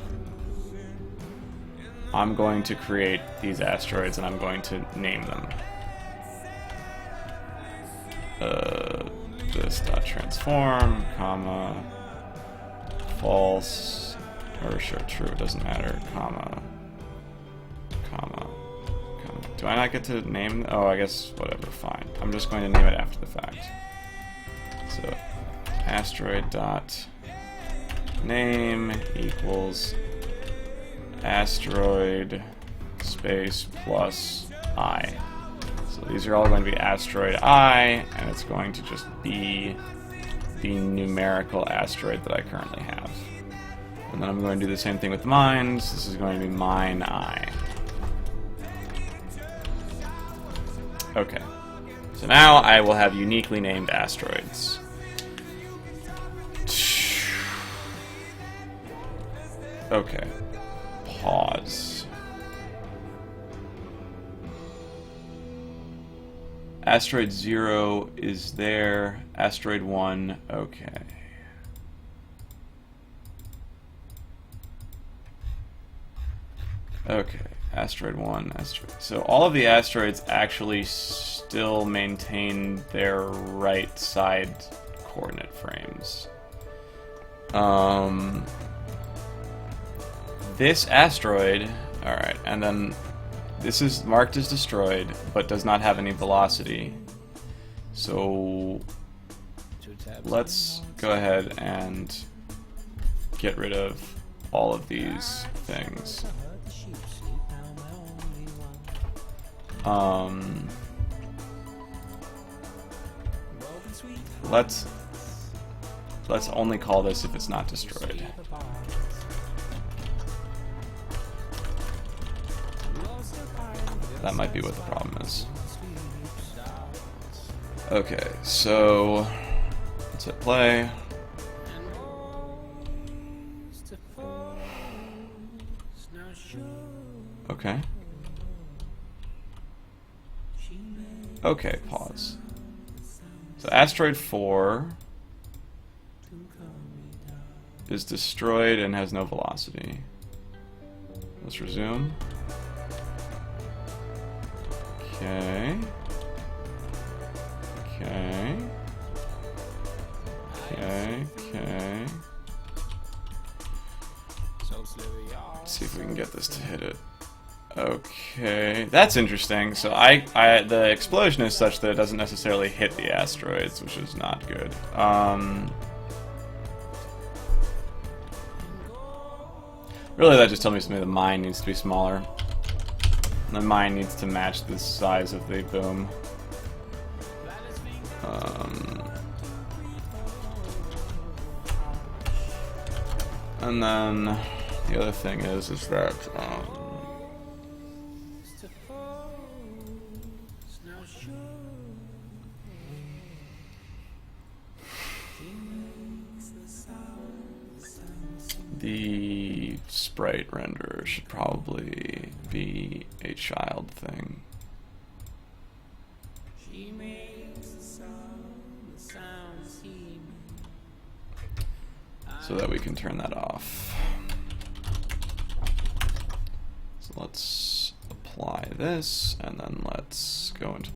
I'm going to create these asteroids and I'm going to name them. This dot transform, comma, false, or sure, true, it doesn't matter, comma. Do I not get to name? Oh, I guess whatever, fine. I'm just going to name it after the fact. So, asteroid dot name equals asteroid space plus I. So these are all going to be asteroid I, and it's going to just be the numerical asteroid that I currently have. And then I'm going to do the same thing with mines. This is going to be mine I. Okay. So now I will have uniquely named asteroids. Okay. Pause. Asteroid 0 is there. Asteroid 1, okay. Okay, asteroid 1, asteroid. So all of the asteroids actually still maintain their right side coordinate frames. This asteroid, alright, and then this is marked as destroyed, but does not have any velocity. So let's go ahead and get rid of all of these things. Let's only call this if it's not destroyed. That might be what the problem is. Okay, so let's hit play. Okay. Okay, pause. So asteroid 4 is destroyed and has no velocity. Let's resume. Okay. Okay. Okay. Okay. Let's see if we can get this to hit it. Okay, that's interesting. So the explosion is such that it doesn't necessarily hit the asteroids, which is not good. Really, that just tells me the mine needs to be smaller. The mine needs to match the size of the boom. And then the other thing is that the sprite renderer should probably be a child thing. so that we can turn that off. So let's apply this, and then let's go into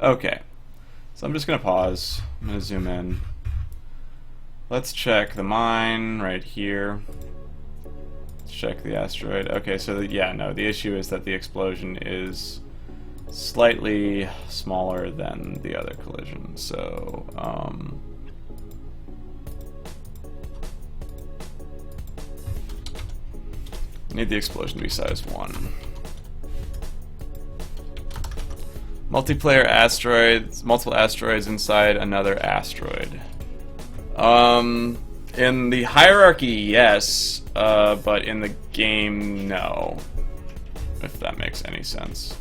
Okay, so I'm just gonna pause. I'm gonna zoom in. Let's check the mine right here. Let's check the asteroid. Okay, so yeah, no, the issue is that the explosion is slightly smaller than the other collision. So, I need the explosion to be size 1. Multiplayer asteroids, multiple asteroids inside another asteroid. In the hierarchy, yes, but in the game, no. If that makes any sense.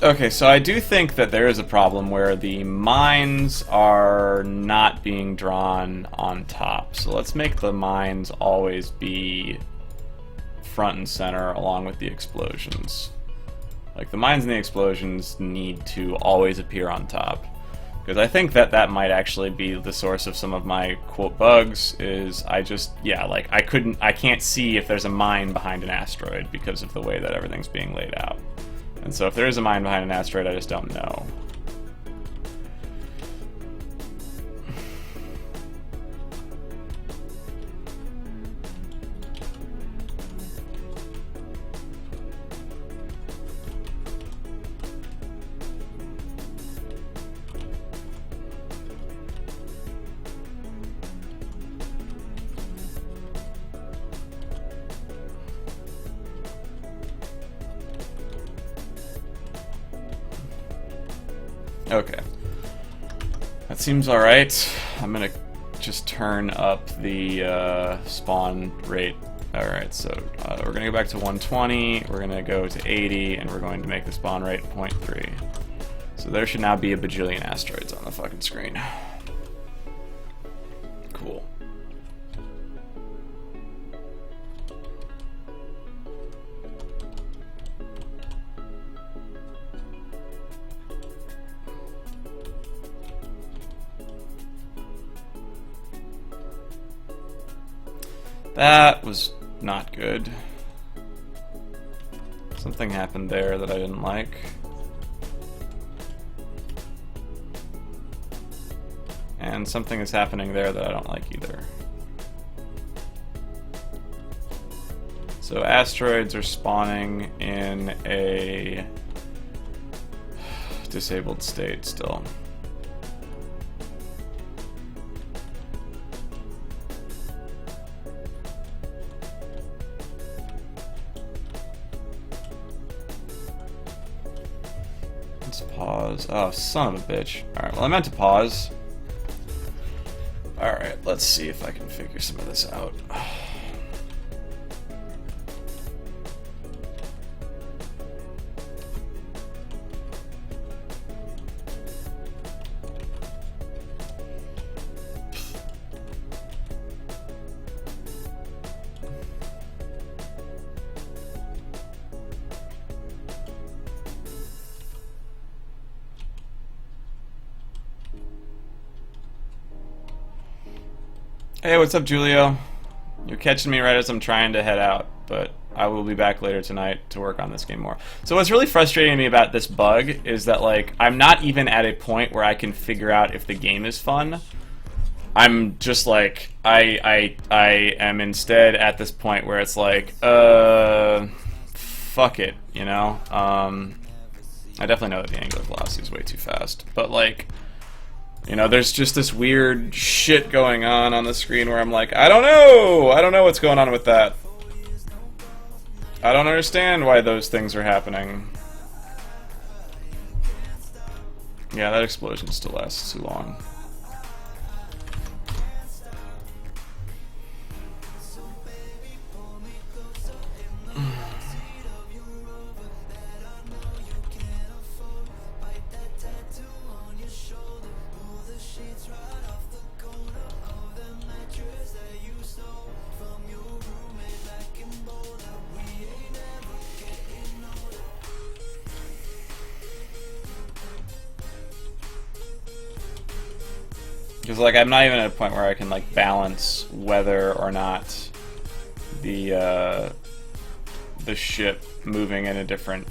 Okay, so I do think that there is a problem where the mines are not being drawn on top. So let's make the mines always be front and center along with the explosions. Like, the mines and the explosions need to always appear on top. Because I think that that might actually be the source of some of my, quote, bugs, is I just, yeah, like, I can't see if there's a mine behind an asteroid because of the way that everything's being laid out. And so if there is a mine behind an asteroid, I just don't know. Okay. That seems alright. I'm gonna just turn up the spawn rate. Alright, so we're gonna go back to 120, we're gonna go to 80, and we're going to make the spawn rate 0.3. So there should now be a bajillion asteroids on the fucking screen. Cool. That was not good. Something happened there that I didn't like. And something is happening there that I don't like either. So asteroids are spawning in a disabled state still. Let's pause. Oh, son of a bitch. Alright, well, I meant to pause. Alright, let's see if I can figure some of this out. Hey, what's up, Julio? You're catching me right as I'm trying to head out, but I will be back later tonight to work on this game more. So what's really frustrating me about this bug is that, like, I'm not even at a point where I can figure out if the game is fun. I'm just like, I am instead at this point where it's like, fuck it, you know? I definitely know that the angular velocity is way too fast, but, like, you know, there's just this weird shit going on the screen where I'm like, I don't know what's going on with that. I don't understand why those things are happening. Yeah, that explosion still lasts too long. Because, like, I'm not even at a point where I can, like, balance whether or not the ship moving in a different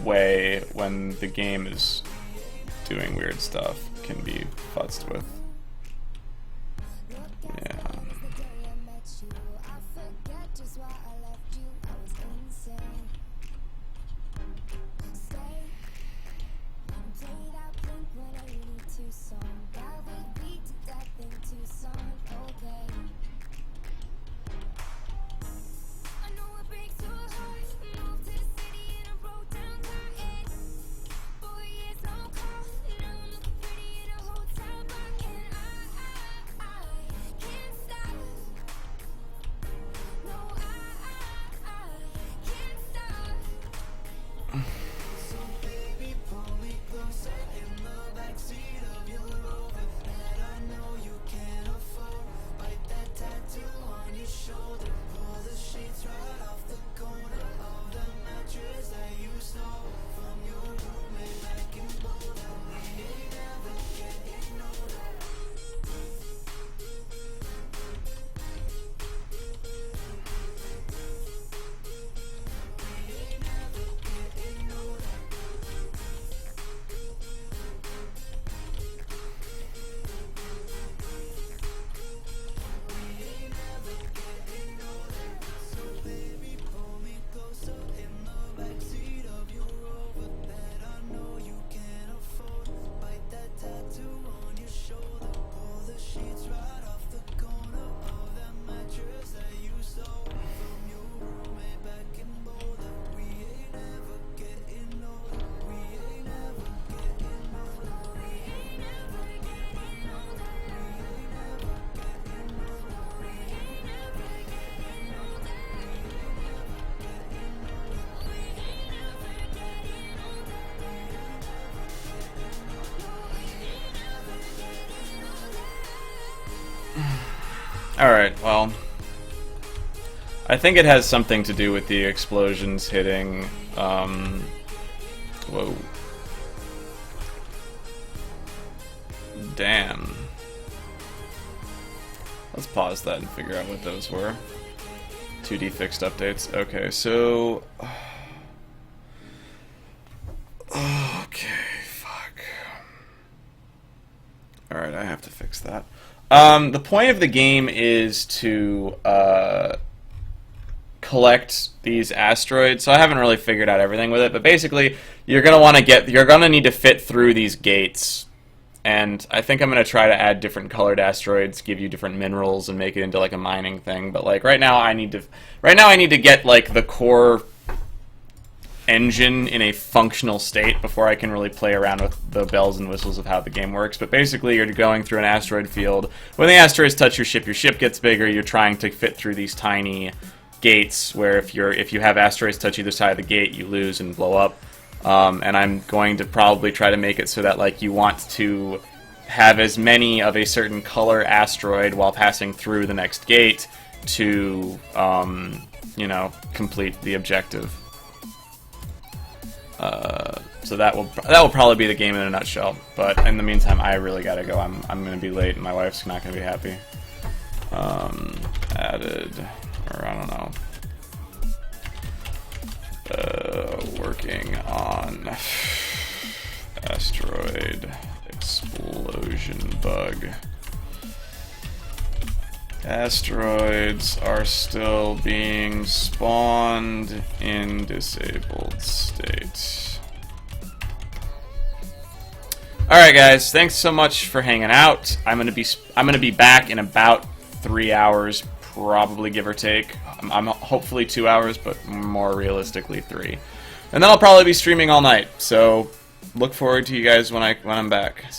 way when the game is doing weird stuff can be futzed with. Yeah. Alright, well, I think it has something to do with the explosions hitting, whoa. Damn. Let's pause that and figure out what those were. 2D fixed updates. Okay, so... Okay, fuck. Alright, I have to fix that. The point of the game is to collect these asteroids. So I haven't really figured out everything with it, but basically you're gonna need to fit through these gates. And I think I'm gonna try to add different colored asteroids, give you different minerals, and make it into like a mining thing. But like right now I need to get like the core engine in a functional state before I can really play around with the bells and whistles of how the game works. But basically you're going through an asteroid field. When the asteroids touch your ship gets bigger. You're trying to fit through these tiny gates where if you have asteroids touch either side of the gate, you lose and blow up. And I'm going to probably try to make it so that like you want to have as many of a certain color asteroid while passing through the next gate to you know, complete the objective. So that will probably be the game in a nutshell. But in the meantime, I really gotta go. I'm gonna be late, and my wife's not gonna be happy. Added, or I don't know. Working on asteroid explosion bug. Asteroids are still being spawned in disabled state. Alright guys, thanks so much for hanging out. I'm gonna be back in about 3 hours, probably give or take. I'm hopefully 2 hours, but more realistically 3. And then I'll probably be streaming all night, so look forward to you guys when I'm back.